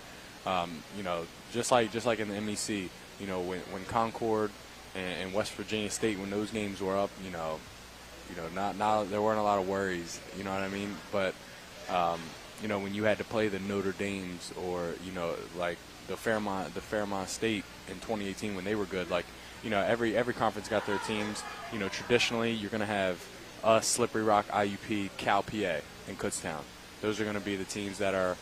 just like in the MEC, when Concord and West Virginia State, when those games were up, not there weren't a lot of worries, you know what I mean? But when you had to play the Notre Dames or like the Fairmont State in 2018 when they were good, like every conference got their teams. Traditionally you're going to have us, Slippery Rock, IUP, Cal PA, and Kutztown. Those are going to be the teams that are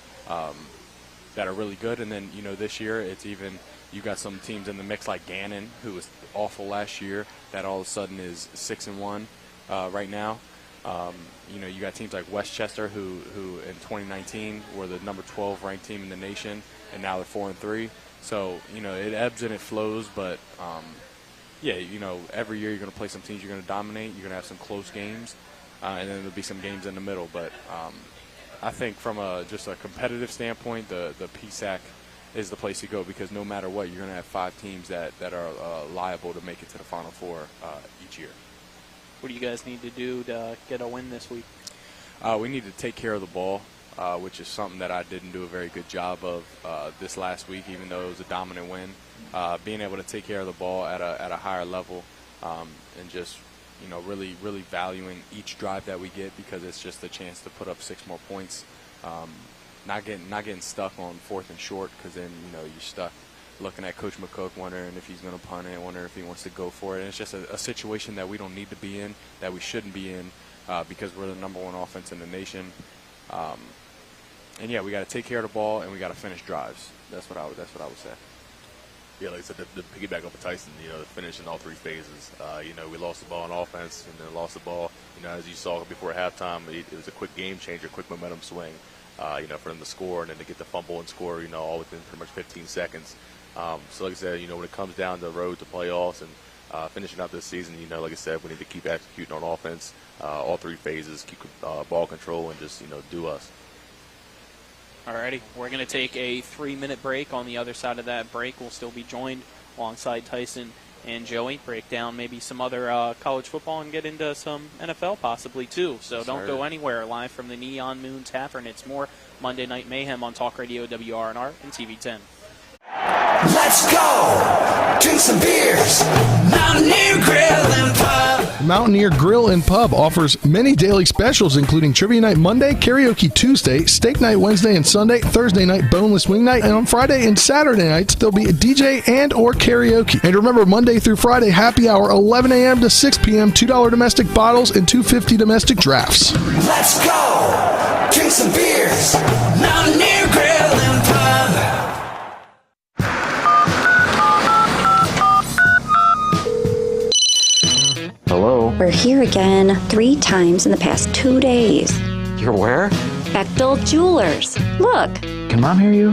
really good. And then this year it's even you got some teams in the mix like Gannon, who was awful last year, that all of a sudden is 6-1 right now. You got teams like Westchester who in 2019 were the number 12 ranked team in the nation, and now they're 4-3. So, it ebbs and it flows, but every year you're going to play some teams you're going to dominate. You're going to have some close games, and then there'll be some games in the middle. But I think from just a competitive standpoint, the PSAC is the place to go, because no matter what, you're going to have 5 teams that are liable to make it to the Final Four each year. What do you guys need to do to get a win this week? We need to take care of the ball, which is something that I didn't do a very good job of this last week, even though it was a dominant win. Being able to take care of the ball at a higher level, and just really valuing each drive that we get, because it's just a chance to put up 6 more points. Not getting stuck on 4th and short, because then you're stuck looking at Coach McCook, wondering if he's going to punt it, wondering if he wants to go for it. And it's just a situation that we don't need to be in, that we shouldn't be in, because we're the number 1 offense in the nation. We got to take care of the ball, and we got to finish drives. That's what I would say. Yeah, like I said, the piggyback off of Tyson, the finish in all 3 phases. We lost the ball on offense, and then lost the ball. As you saw before halftime, it was a quick game changer, quick momentum swing. For them to score, and then to get the fumble and score, all within pretty much 15 seconds. So like I said, when it comes down the road to playoffs and finishing out this season, like I said, we need to keep executing on offense, all 3 phases, keep ball control, and just, do us. Alrighty, we're going to take a 3-minute break. On the other side of that break, we'll still be joined alongside Tyson and Joey, break down maybe some other college football and get into some NFL possibly too. So don't go anywhere. Live from the Neon Moon Tavern, it's more Monday Night Mayhem on Talk Radio WRNR and TV 10. Let's go! Drink some beers! Mountaineer Grill and Pub! Mountaineer Grill and Pub offers many daily specials, including Trivia Night Monday, Karaoke Tuesday, Steak Night Wednesday and Sunday, Thursday night Boneless Wing Night, and on Friday and Saturday nights, there'll be a DJ and or karaoke. And remember, Monday through Friday, happy hour, 11 a.m. to 6 p.m., $2 domestic bottles and $2.50 domestic drafts. Let's go! Drink some beers! Mountaineer Grill and Pub! Hello? We're here again 3 times in the past 2 days. You're where? Bechtel Jewelers. Look. Can Mom hear you?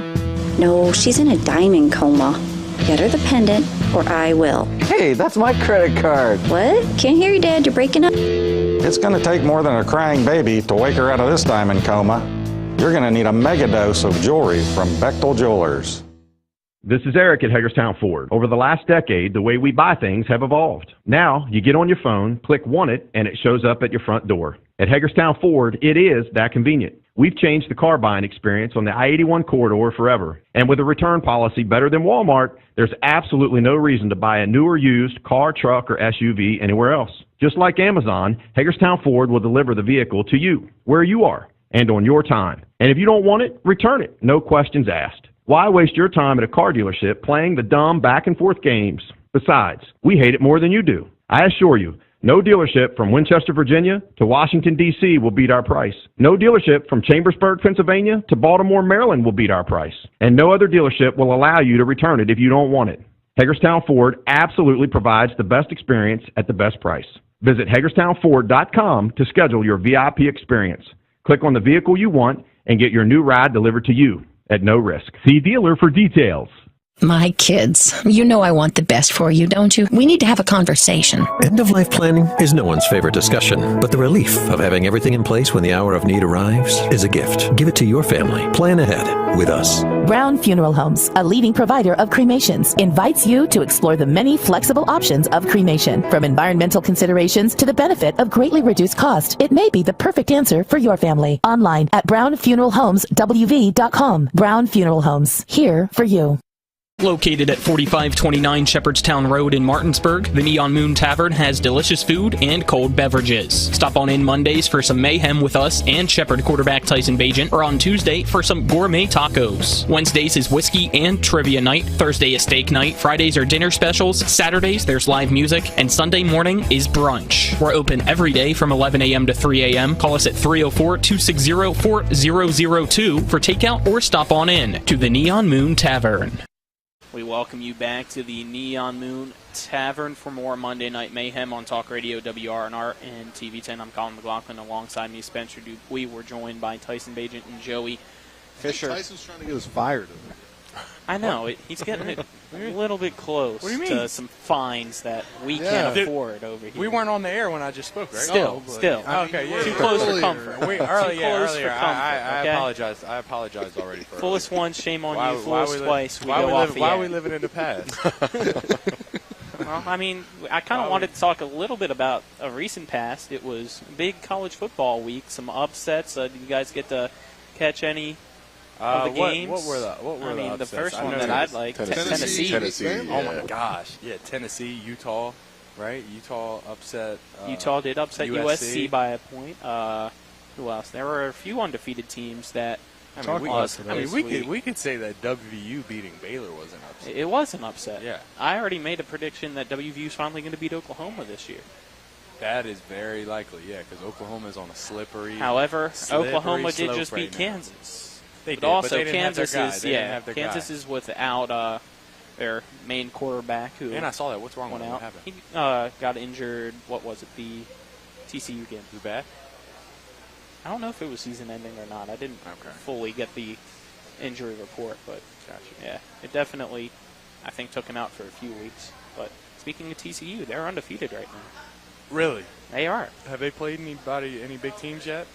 No, she's in a diamond coma. Get her the pendant, or I will. Hey, that's my credit card. What? Can't hear you, Dad. You're breaking up. It's going to take more than a crying baby to wake her out of this diamond coma. You're going to need a mega dose of jewelry from Bechtel Jewelers. This is Eric at Hagerstown Ford. Over the last decade, the way we buy things have evolved. Now, you get on your phone, click Want It, and it shows up at your front door. At Hagerstown Ford, it is that convenient. We've changed the car buying experience on the I-81 corridor forever. And with a return policy better than Walmart, there's absolutely no reason to buy a new or used car, truck, or SUV anywhere else. Just like Amazon, Hagerstown Ford will deliver the vehicle to you, where you are, and on your time. And if you don't want it, return it. No questions asked. Why waste your time at a car dealership playing the dumb back-and-forth games? Besides, we hate it more than you do. I assure you, no dealership from Winchester, Virginia to Washington, D.C. will beat our price. No dealership from Chambersburg, Pennsylvania to Baltimore, Maryland will beat our price. And no other dealership will allow you to return it if you don't want it. Hagerstown Ford absolutely provides the best experience at the best price. Visit HagerstownFord.com to schedule your VIP experience. Click on the vehicle you want and get your new ride delivered to you at no risk. See dealer for details. My kids, you know I want the best for you, don't you? We need to have a conversation. End-of-life planning is no one's favorite discussion, but the relief of having everything in place when the hour of need arrives is a gift. Give it to your family. Plan ahead with us. Brown Funeral Homes, a leading provider of cremations, invites you to explore the many flexible options of cremation. From environmental considerations to the benefit of greatly reduced cost, it may be the perfect answer for your family. Online at brownfuneralhomeswv.com. Brown Funeral Homes, here for you. Located at 4529 Shepherdstown Road in Martinsburg, the Neon Moon Tavern has delicious food and cold beverages. Stop on in Mondays for some mayhem with us and Shepherd quarterback Tyson Bagent, or on Tuesday for some gourmet tacos. Wednesdays is whiskey and trivia night. Thursday is steak night. Fridays are dinner specials. Saturdays there's live music. And Sunday morning is brunch. We're open every day from 11 a.m. to 3 a.m. Call us at 304-260-4002 for takeout or stop on in to the Neon Moon Tavern. We welcome you back to the Neon Moon Tavern for more Monday Night Mayhem on Talk Radio WRNR and TV10. I'm Colin McLaughlin. Alongside me, Spencer Dupuis. We're joined by Tyson Bagent and Joey Fisher. Tyson's trying to get us fired. I know. He's getting it a little bit close What do you mean? to some fines that we can't afford over here. We weren't on the air when I just spoke, right? Still. Okay, yeah. Too close for comfort. Earlier. I apologize. I apologized already for Fullest once, shame on you. Fullest twice, why are we living in the past? Well, I mean, I kind of wanted to talk a little bit about a recent past. It was a big college football week, some upsets. Did you guys get to catch any of the games? What were the the upsets? first one that I'd like, Tennessee. Oh, my gosh. Yeah, Tennessee, Utah, right? Utah upset. Utah did upset USC by a point. Who else? There were a few undefeated teams that we could say that WVU beating Baylor was an upset. It was an upset. Yeah. I already made a prediction that WVU is finally going to beat Oklahoma this year. That is very likely, yeah, because Oklahoma is on a slippery. However, Oklahoma did just beat right Kansas. They did, also, but they Kansas Kansas is without their main quarterback who. And I saw that. What's wrong with him? What happened? He got injured. What was it? The TCU game. Who's back? I don't know if it was season-ending or not. I didn't fully get the injury report, but yeah, it definitely, I think, took him out for a few weeks. But speaking of TCU, they're undefeated right now. Really? They are. Have they played any big teams yet?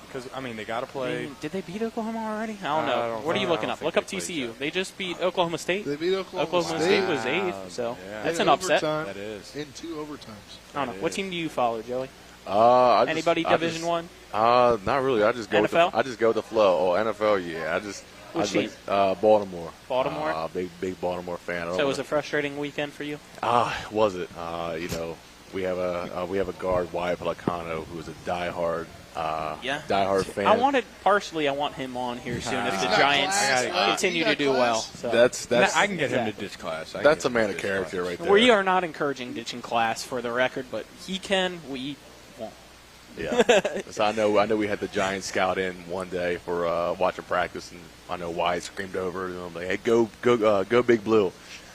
Because they got to play. Did they beat Oklahoma already? I don't know. What are you looking up? Look up TCU. They just beat Oklahoma State. They beat Oklahoma State. State was 8th, so that's an upset. That is. In 2 overtimes. I don't know. What team do you follow, Joey? Anybody Division One? Not really. I just go NFL? I just go with the flow. Oh, NFL, yeah. Which team? Baltimore. Baltimore? Big Baltimore fan. So it was a frustrating weekend for you? Was it? We have a guard, Wyatt Pelicano, who is a diehard fan. I want him on here soon if the Giants continue to do well. So. That's I can get him to ditch class. That's a man of character right there. We are not encouraging ditching class for the record, but he can. We won't. Yeah. So I know we had the Giants scout in one day for watching practice, and I know Wyatt screamed over to him like, "Hey, go Big Blue,"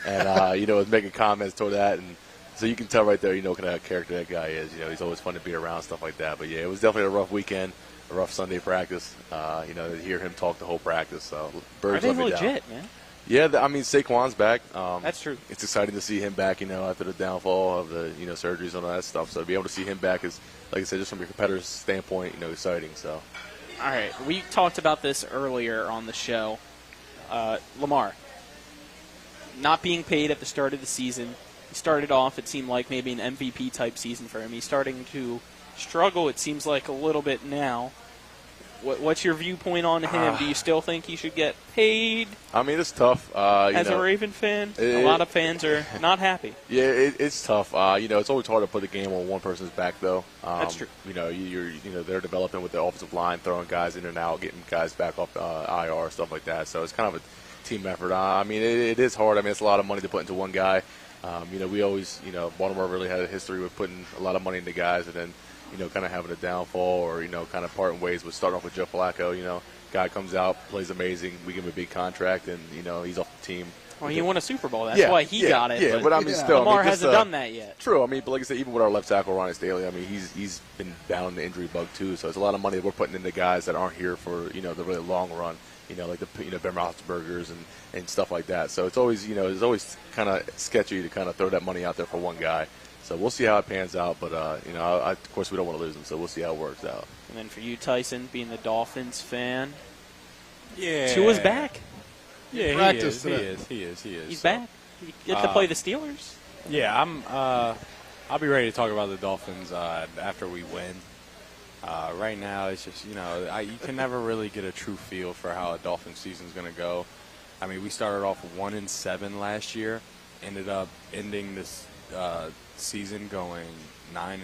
and was making comments toward that, and so you can tell right there, what kind of character that guy is. He's always fun to be around, stuff like that. But yeah, it was definitely a rough weekend, a rough Sunday practice. To hear him talk the whole practice. So birds let me down. Are they legit, man? Yeah, Saquon's back. That's true. It's exciting to see him back, after the downfall of the, surgeries and all that stuff. So to be able to see him back is, like I said, just from your competitor's standpoint, exciting. So. All right, we talked about this earlier on the show. Lamar, not being paid at the start of the season. He started off, it seemed like maybe an MVP-type season for him. He's starting to struggle, it seems like, a little bit now. What's your viewpoint on him? Do you still think he should get paid? It's tough. As a Raven fan, a lot of fans are not happy. Yeah, it's tough. It's always hard to put the game on one person's back, though. That's true. They're developing with the offensive line, throwing guys in and out, getting guys back off IR, stuff like that. So it's kind of a team effort. It is hard. It's a lot of money to put into one guy. We always, Baltimore really had a history with putting a lot of money into guys and then, kind of having a downfall or, kind of parting ways with starting off with Joe Flacco. Guy comes out, plays amazing. We give him a big contract and, he's off the team. Well, he won a Super Bowl. That's why he got it. Yeah, but still. Lamar hasn't done that yet. True. But like I said, even with our left tackle, Ronnie Staley, he's been down in the injury bug too. So it's a lot of money that we're putting into guys that aren't here for, the really long run. Like the Ben Roethlisbergers and stuff like that. So it's always it's always kind of sketchy to kind of throw that money out there for one guy. So we'll see how it pans out. But of course we don't want to lose him. So we'll see how it works out. And then for you, Tyson, being the Dolphins fan, yeah, Tua's back. Yeah, he is. He's back. You get to play the Steelers. Yeah, I'll be ready to talk about the Dolphins after we win. Right now, it's just, you can never really get a true feel for how a Dolphins season is going to go. We started off 1-7 last year, ended up ending this season going 9-8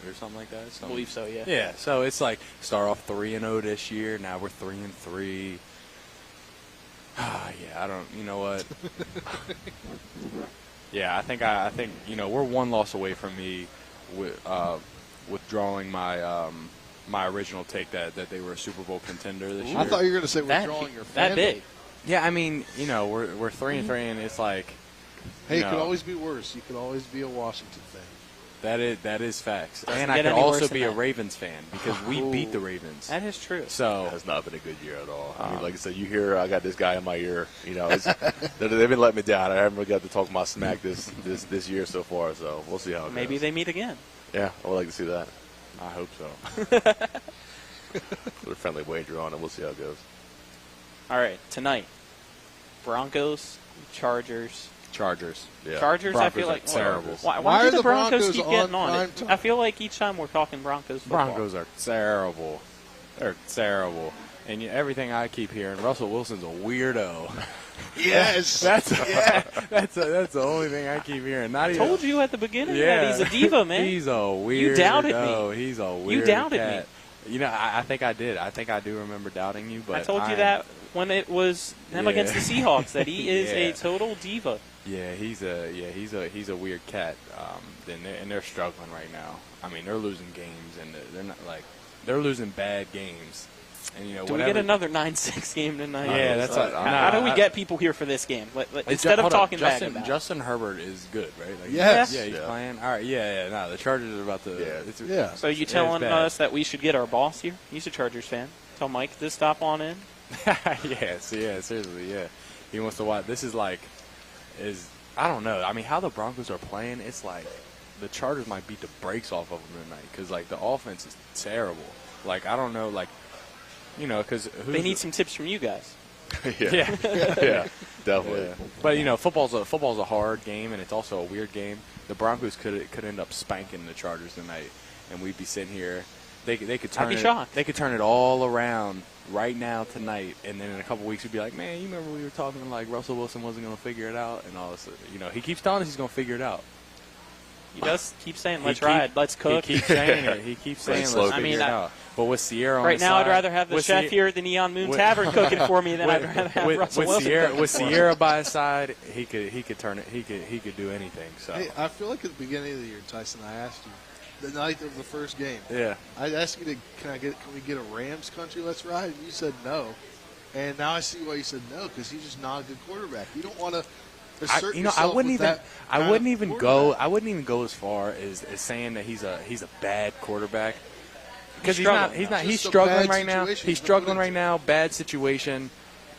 or something like that. I believe so, yeah. Yeah, so it's like start off 3-0 this year. Now we're 3-3. I don't. You know what? Yeah, I think we're one loss away from me withdrawing my my original take that they were a Super Bowl contender this year. I thought you were going to say withdrawing your fandom. That big. Yeah, I mean, we're 3-3, and it's like. Hey, it could always be worse. You could always be a Washington fan. That is facts. Doesn't And I get could any worse also than be a that. Ravens fan because we beat the Ravens. That is true. So it has not been a good year at all. I mean, like I said, you hear I got this guy in my ear. They've been letting me down. I haven't really got to talk my smack this year so far. So we'll see how it goes. Maybe they meet again. Yeah, I would like to see that. I hope so. Put a friendly wager on it. We'll see how it goes. All right, tonight, Broncos, Chargers. Yeah. Chargers, Broncos I feel like terrible. Why do the Broncos keep getting on it? I feel like each time we're talking Broncos football. Broncos are terrible. They're terrible. And everything I keep hearing, Russell Wilson's a weirdo. Yes. That's the only thing I keep hearing. I told you at the beginning that he's a diva, man. He's a weird. You doubted me. He's a weird. You doubted cat. me. I think I did. I think I do remember doubting you. But I told you that when it was him against the Seahawks, that he is a total diva. Yeah, he's a weird cat. And they're struggling right now. I mean, they're losing games, and they're losing bad games. And do we get another 9-6 game tonight? Yeah, that's how do we get people here for this game? Instead of talking back about Justin Herbert is good, right? Yes. Yeah, he's playing. All right. Yeah. No, the Chargers are about to. Yeah. So you telling us that we should get our boss here? He's a Chargers fan. Tell Mike to stop on in. Yeah. Seriously. Yeah. He wants to watch. This is I don't know. I mean, how the Broncos are playing, it's like the Chargers might beat the brakes off of them tonight because the offense is terrible. I don't know. Because they need some tips from you guys. Yeah, definitely. Yeah. But football's a hard game, and it's also a weird game. The Broncos could end up spanking the Chargers tonight, and we'd be sitting here. They could turn. I'd be shocked. They could turn it all around right now tonight, and then in a couple weeks we'd be like, man, you remember we were talking like Russell Wilson wasn't going to figure it out, and all this. He keeps telling us he's going to figure it out. He does keep saying, let's ride, let's cook. He keeps saying it. He keeps saying, let's figure it out. But with Sierra on right the now, side, I'd rather have the chef here at the Neon Moon Tavern cooking for me than I'd rather have Russell Wilson. With Sierra by his side, he could turn it. He could do anything. So hey, I feel like at the beginning of the year, Tyson, I asked you the night of the first game. Yeah. I asked you can we get a Rams country let's ride? And you said no, and now I see why you said no because he's just not a good quarterback. You don't want to. I wouldn't even go as far as saying that he's a bad quarterback because he's struggling right now. He's struggling right now. Bad situation,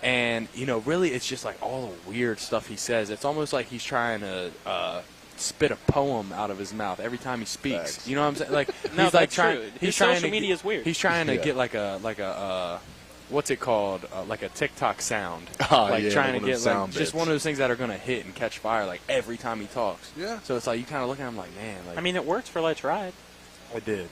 and really it's just like all the weird stuff he says. It's almost like he's trying to spit a poem out of his mouth every time he speaks. Facts. You know what I'm saying? Like no, he's that's like trying. True. He's His trying social to media is weird. He's trying to get like a what's it called? Like a TikTok sound. Trying to get just one of those things that are going to hit and catch fire like every time he talks. Yeah. So it's like you kind of look at him like, man. I mean, it works for Let's Ride. It did.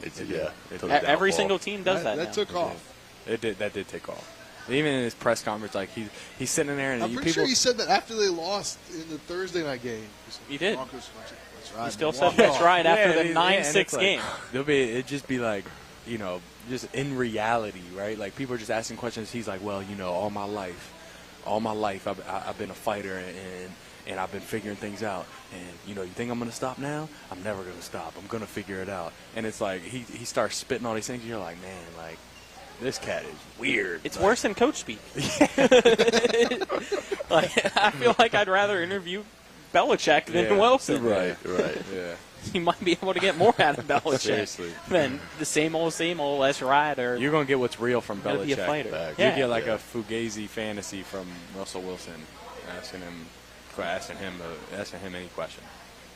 Every single team does that. That took off. It did. That did take off. Even in his press conference, like he's sitting there and I'm pretty sure he said that after they lost in the Thursday night game. He did. Let's ride. He still said Let's Ride after the 9-6 game. It'd just be like, just in reality, right? Like people are just asking questions. He's like, well, all my life I've been a fighter and I've been figuring things out. And you think I'm gonna stop now? I'm never gonna stop. I'm gonna figure it out. And it's like he starts spitting all these things. And you're like, man, like this cat is weird. It's worse than coach speak. I feel like I'd rather interview Belichick than Wilson. Right. Yeah. You might be able to get more out of Belichick Seriously. than the same old, Let's Ride. Or you're going to get what's real from Belichick. Be a fighter. You get like a Fugazi fantasy from Russell Wilson, asking him any question.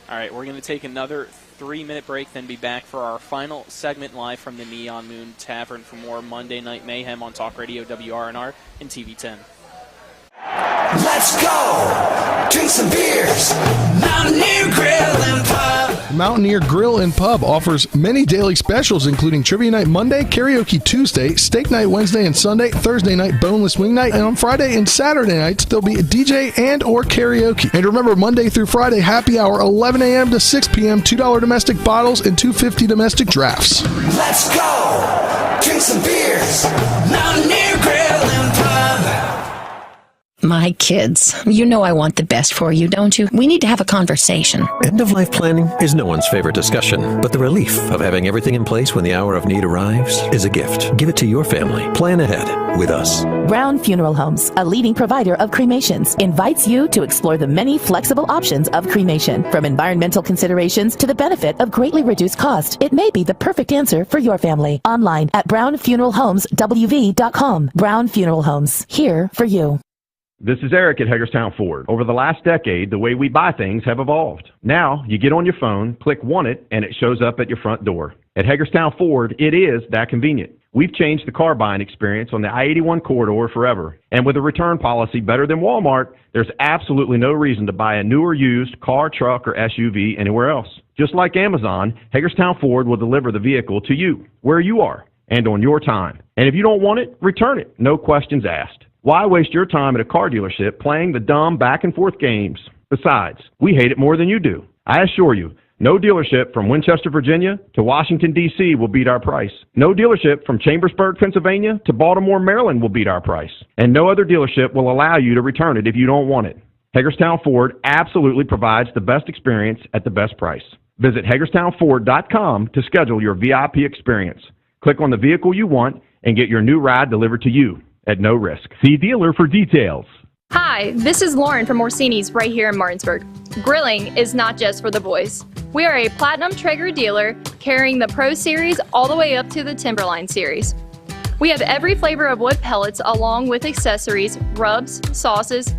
All right, we're going to take another 3-minute break, then be back for our final segment live from the Neon Moon Tavern for more Monday Night Mayhem on Talk Radio WRNR and TV 10. Let's go! Drink some beers! Mountaineer Grill and Pub! Mountaineer Grill and Pub offers many daily specials, including Trivia Night Monday, Karaoke Tuesday, Steak Night Wednesday and Sunday, Thursday night Boneless Wing Night, and on Friday and Saturday nights, there'll be a DJ and or karaoke. And remember, Monday through Friday, happy hour, 11 a.m. to 6 p.m., $2 domestic bottles and $2.50 domestic drafts. Let's go! Drink some beers! Mountaineer Grill and Pub! My kids. You know I want the best for you, don't you? We need to have a conversation. End-of-life planning is no one's favorite discussion, but the relief of having everything in place when the hour of need arrives is a gift. Give it to your family. Plan ahead with us. Brown Funeral Homes, a leading provider of cremations, invites you to explore the many flexible options of cremation. From environmental considerations to the benefit of greatly reduced cost, it may be the perfect answer for your family. Online at brownfuneralhomeswv.com. Brown Funeral Homes, here for you. This is Eric at Hagerstown Ford. Over the last decade, the way we buy things have evolved. Now, you get on your phone, click Want It, and it shows up at your front door. At Hagerstown Ford, it is that convenient. We've changed the car buying experience on the I-81 corridor forever. And with a return policy better than Walmart, there's absolutely no reason to buy a new or used car, truck, or SUV anywhere else. Just like Amazon, Hagerstown Ford will deliver the vehicle to you, where you are, and on your time. And if you don't want it, return it. No questions asked. Why waste your time at a car dealership playing the dumb back-and-forth games? Besides, we hate it more than you do. I assure you, no dealership from Winchester, Virginia to Washington, D.C. will beat our price. No dealership from Chambersburg, Pennsylvania to Baltimore, Maryland will beat our price. And no other dealership will allow you to return it if you don't want it. Hagerstown Ford absolutely provides the best experience at the best price. Visit HagerstownFord.com to schedule your VIP experience. Click on the vehicle you want and get your new ride delivered to you at no risk. See dealer for details. Hi, this is Lauren from Orsini's right here in Martinsburg. Grilling is not just for the boys. We are a Platinum Traeger dealer carrying the Pro Series all the way up to the Timberline Series. We have every flavor of wood pellets along with accessories, rubs, sauces.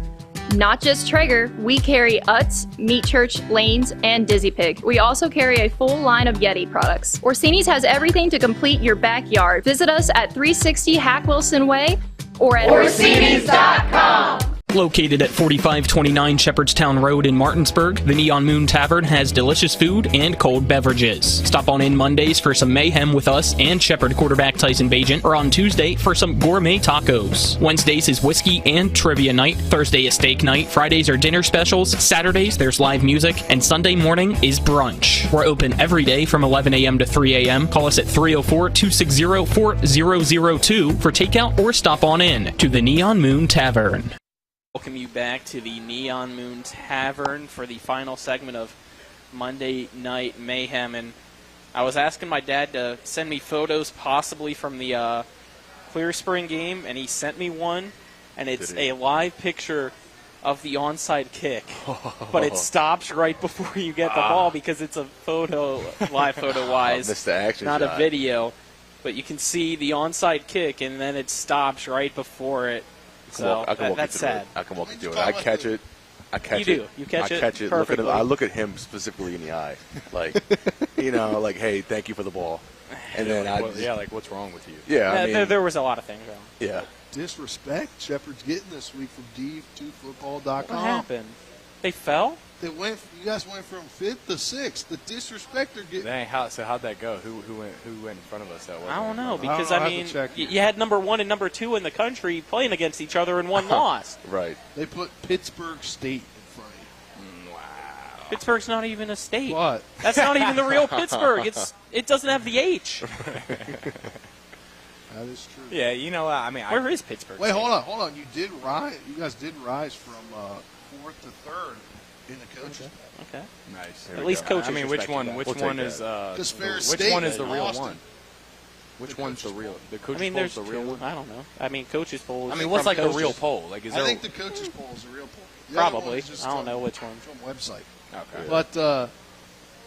Not just Traeger, we carry Utz, Meat Church, Lanes, and Dizzy Pig. We also carry a full line of Yeti products. Orsini's has everything to complete your backyard. Visit us at 360 Hack Wilson Way or at Orsinis.com. Located at 4529 Shepherdstown Road in Martinsburg, the Neon Moon Tavern has delicious food and cold beverages. Stop on in Mondays for some mayhem with us and Shepherd quarterback Tyson Bagent, or on Tuesday for some gourmet tacos. Wednesdays is whiskey and trivia night, Thursday is steak night, Fridays are dinner specials, Saturdays there's live music, and Sunday morning is brunch. We're open every day from 11 a.m. to 3 a.m. Call us at 304-260-4002 for takeout or stop on in to the Neon Moon Tavern. Welcome you back to the Neon Moon Tavern for the final segment of Monday Night Mayhem. And I was asking my dad to send me photos possibly from the Clear Spring game, and he sent me one, and it's a live picture of the onside kick. But it stops right before you get the ball because it's a photo, live photo-wise, Missed the action not shot. a video. But you can see the onside kick, and then it stops right before it. So that's sad. I can walk you through it. I catch it. You do. You catch it perfectly. Look at him. I look at him specifically in the eye, like, like, hey, thank you for the ball. And then like, what's wrong with you? Yeah, I mean, there was a lot of things wrong. Yeah. Disrespect Shepherd's getting this week from D2Football.com. What happened? They fell? You guys went from 5th to 6th. The disrespect they're getting. Dang, how'd that go? Who went in front of us that way? I don't know, because you had number 1 and number 2 in the country playing against each other and one lost. Right. They put Pittsburgh State in front of you. Wow. Pittsburgh's not even a state. What? That's not even the real Pittsburgh. It doesn't have the H. That is true. Yeah, I mean, where is Pittsburgh? Wait, hold on. You guys did rise from 4th to 3rd in the coaches. Okay. Nice. At least coaches. I mean, which one is the real one? Which one's the real? The coaches poll is the real one. I don't know. I mean, coaches poll. I mean, what's like the real poll? Like, I think the coaches poll is the real poll. Probably. I don't know which one. From website. Okay. But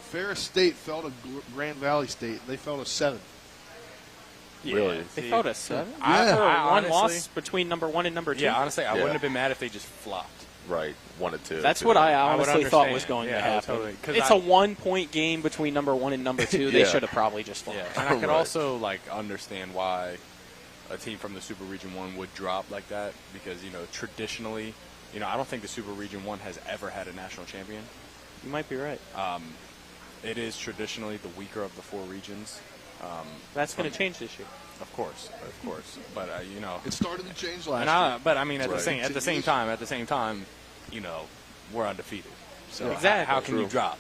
Ferris State fell to Grand Valley State. They fell to 7th. Yeah. Really? They fell to 7th? Yeah. One loss between number 1 and number 2? Yeah, honestly, I wouldn't have been mad if they just flopped. Right, 1 and 2. That's what I honestly thought was going to happen. Totally. It's a 1-point game between number 1 and number 2. They should have probably just flopped. Yeah. And I could also understand why a team from the Super Region 1 would drop like that, because traditionally, I don't think the Super Region 1 has ever had a national champion. You might be right. It is traditionally the weaker of the 4 regions. That's going to change this year. Of course. But it started to change last year. But I mean, at the same time, we're undefeated. So exactly. How can you drop?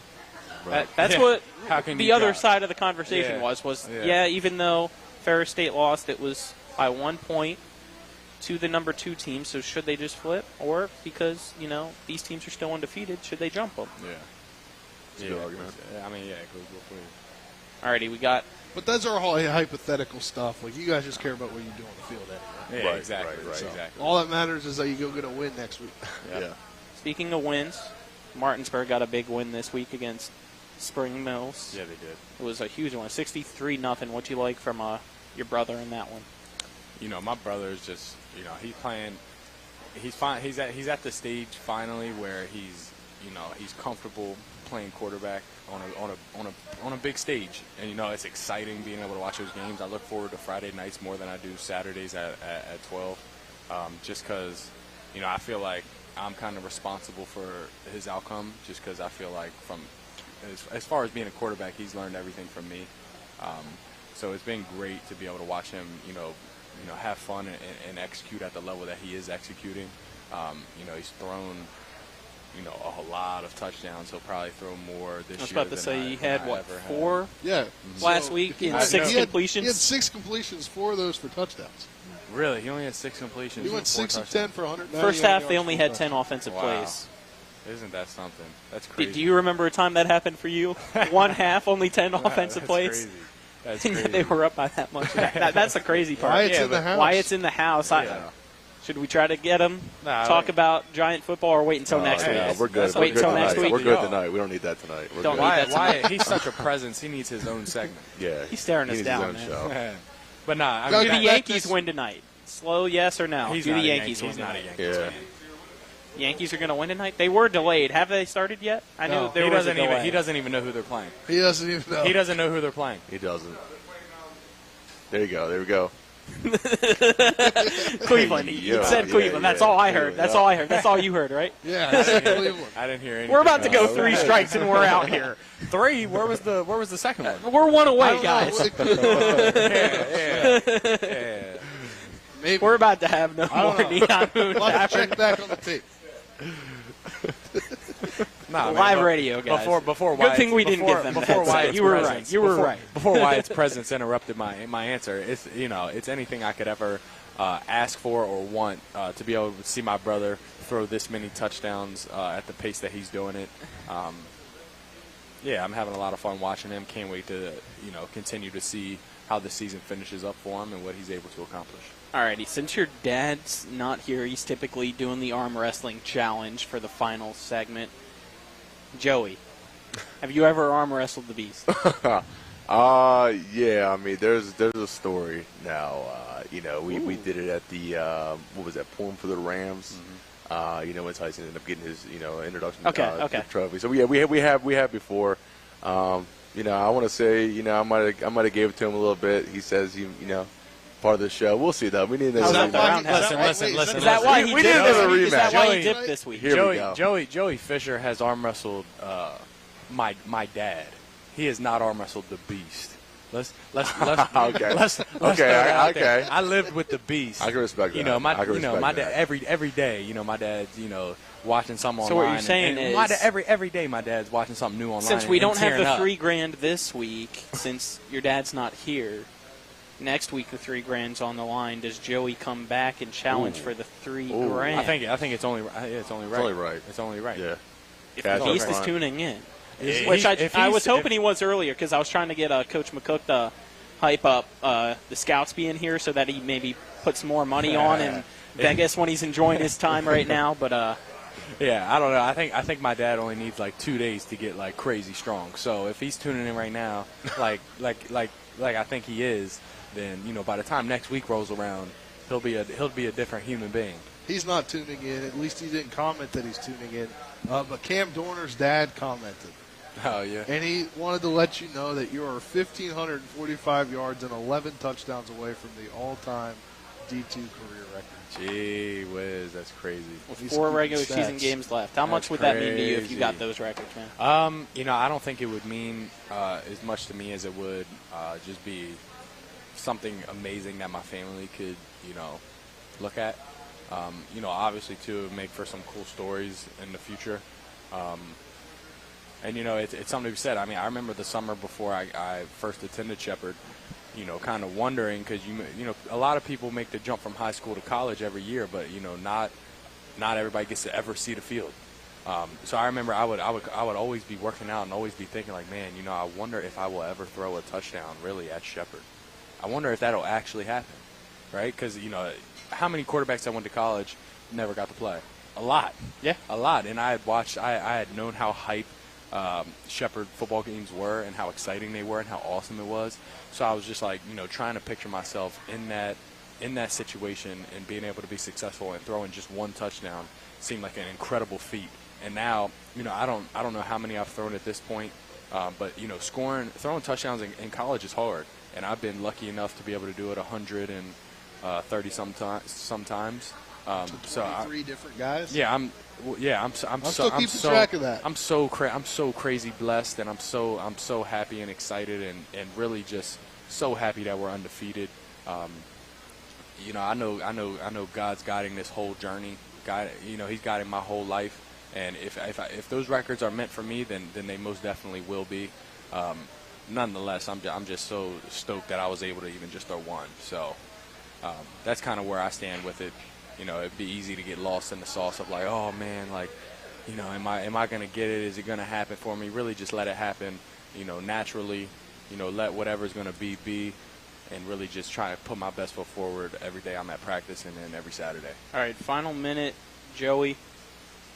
Right. That's what the other side of the conversation was. Even though Ferris State lost, it was by 1 point. to the number 2 team. So should they just flip, or because these teams are still undefeated, should they jump them? Yeah. It's a good argument. I mean, yeah, it goes both ways. Alrighty, we got. But those are all hypothetical stuff. Like, you guys just care about what you do on the field anyway. Yeah, Right, exactly. right, So exactly. All that matters is that you go get a win next week. Yeah. Speaking of wins, Martinsburg got a big win this week against Spring Mills. Yeah, they did. It was a huge one, 63-0. What'd you like from your brother in that one? My brother is just, he's playing. He's fine. He's at the stage finally where he's comfortable playing quarterback on a big stage, and it's exciting being able to watch those games. I look forward to Friday nights more than I do Saturdays at 12, just because I feel like I'm kind of responsible for his outcome, just because I feel like as far as being a quarterback, he's learned everything from me. So it's been great to be able to watch him have fun and execute at the level that he is executing. He's thrown a lot of touchdowns. He'll probably throw more this year. I was about to say he had, 4 Yeah. last week in 6 completions? He had 6 completions, 4 of those for touchdowns. Really? He only had 6 completions? He went 6 of 10 for 190. First half, they only had 10 offensive Wow. plays. Isn't that something? That's crazy. Do you remember a time that happened for you? One half, only 10 offensive plays? Crazy. That's And crazy. they were up by that much. That's the crazy part. Wyatt's in the house. Wyatt's in the house. Should we try to get him? Talk about Giant football, or wait until next week? We're good. Wait until next week. We're good tonight. We don't need that tonight. We're Don't good. need that tonight. Wyatt, he's such a presence. He needs his own segment. Yeah. He's staring he us needs down, his man. own show. But nah, Do the Yankees win tonight? Slow yes or no? He's Do not the a Yankees Yankee. win He's not a tonight? Yankees Yeah. fan. Yankees are going to win tonight? They were delayed. Have they started yet? I knew No. there was a delay. He doesn't even know who they're playing. He doesn't even know. He doesn't know who they're playing. He doesn't. There you go. There we go. Cleveland. He said Cleveland. That's all I heard. That's all I heard. That's all you heard, right? Yeah, he said Cleveland. I didn't hear anything. We're about to go 3 strikes and we're out here. 3? Where was the second one? We're 1 away, guys. Yeah. Maybe. We're about to have no I more don't know. Neon Moon We'll have to Tavern. check back on the tape. Nah, Live man, radio, guys. Before Good thing we didn't give them before that. Wyatt's You were presence, right. You were before, right. Before Wyatt's presence interrupted my answer, it's anything I could ever ask for or want to be able to see my brother throw this many touchdowns at the pace that he's doing it. Yeah, I'm having a lot of fun watching him. Can't wait to continue to see how the season finishes up for him and what he's able to accomplish. Alrighty, since your dad's not here, he's typically doing the arm wrestling challenge for the final segment. Joey, have you ever arm wrestled the Beast? Yeah. I mean, there's a story now. We did it at the what was that, Pulling for the Rams. When Tyson ended up getting his introduction to the trophy. So yeah, we have before. I want to say I might have gave it to him a little bit. He says part of the show. We'll see though. We need another. Listen. Is that why he we dipped need another this week? Is that rematch. why he dipped this week? Here we go. Joey Fisher has arm wrestled my dad. He has not arm wrestled the Beast. Let's Okay. Let's Okay. I lived with the Beast. I can respect that. My I can respect my that. dad every day. My dad's watching something So online. what you're saying and is- my dad, every day my dad's watching something new online. Since we and don't have tearing the up. $3,000 this week, since your dad's not here, next week the $3,000's on the line. Does Joey come back and challenge for the $3,000? I think it's only right. It's only right. It's only right. Yeah. If Cash the up Beast is front. tuning in. If Which he's- I was hoping he was earlier, because I was trying to get Coach McCook to hype up the scouts being here so that he maybe puts more money on in Vegas when he's enjoying his time right now. But yeah, I don't know. I think my dad only needs like 2 days to get like crazy strong. So if he's tuning in right now, like I think he is, then by the time next week rolls around, he'll be a different human being. He's not tuning in. At least he didn't comment that he's tuning in. But Cam Dorner's dad commented. Oh, yeah. And he wanted to let you know that you are 1,545 yards and 11 touchdowns away from the all-time D2 career record. Gee whiz, that's crazy. with He's 4 keeping regular stats. season games left, how much That's would that mean to you if you crazy. got those records, man? I don't think it would mean as much to me as it would just be something amazing that my family could, look at. Obviously, too, make for some cool stories in the future. And, it's something to be said. I mean, I remember the summer before I first attended Shepherd, kind of wondering because a lot of people make the jump from high school to college every year, but not everybody gets to ever see the field. So I remember I would always be working out and always be thinking like, man, I wonder if I will ever throw a touchdown really at Shepherd. I wonder if that'll actually happen, right? Because how many quarterbacks that went to college never got to play? A lot. Yeah, a lot. And I had known how hype Shepherd football games were and how exciting they were and how awesome it was. So I was just like, trying to picture myself in that situation and being able to be successful and throwing just one touchdown seemed like an incredible feat. And now, I don't know how many I've thrown at this point, but throwing touchdowns in college is hard. And I've been lucky enough to be able to do it 130 sometimes. So 3 different guys. Yeah, I'm still keeping track of that. I'm so crazy blessed, and I'm so happy and excited, and really just so happy that we're undefeated. I know God's guiding this whole journey. He's guiding my whole life, and if those records are meant for me, then they most definitely will be. Nonetheless, I'm just so stoked that I was able to even just throw one. So that's kind of where I stand with it. It'd be easy to get lost in the sauce of like, oh man, like, am I gonna get it? Is it gonna happen for me? Really, just let it happen. Naturally. Let whatever's gonna be. And really just try to put my best foot forward every day I'm at practice and then every Saturday. All right, final minute, Joey.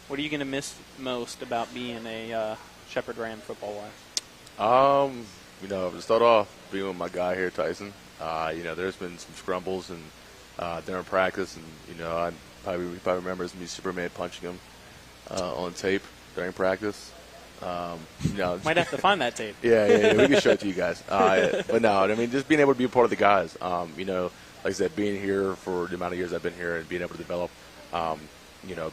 What are you going to miss most about being a Shepherd Ram football-wise? To start off, being with my guy here, Tyson. There's been some scrumbles and during practice, and I probably remember me Superman punching him on tape during practice. Might have to find that tape. Yeah, we can show it to you guys. But no, just being able to be a part of the guys. Like I said, being here for the amount of years I've been here and being able to develop,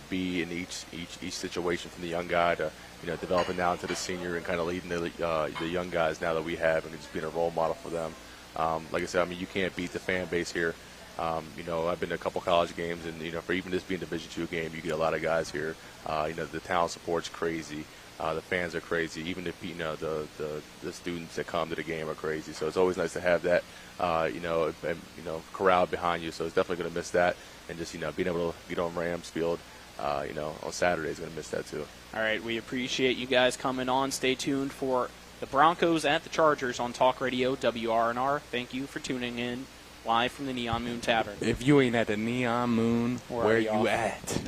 be in each situation from the young guy to developing down to the senior and kind of leading the young guys now that we have and just being a role model for them. Like I said, you can't beat the fan base here. I've been to a couple college games, and for even this being a Division II game, you get a lot of guys here. The town support's crazy. The fans are crazy. Even if the students that come to the game are crazy. So it's always nice to have that, corral behind you. So it's definitely going to miss that, and just being able to get on Rams Field, on Saturday is going to miss that too. All right, we appreciate you guys coming on. Stay tuned for the Broncos at the Chargers on Talk Radio WRNR. Thank you for tuning in live from the Neon Moon Tavern. If you ain't at the Neon Moon, where you at?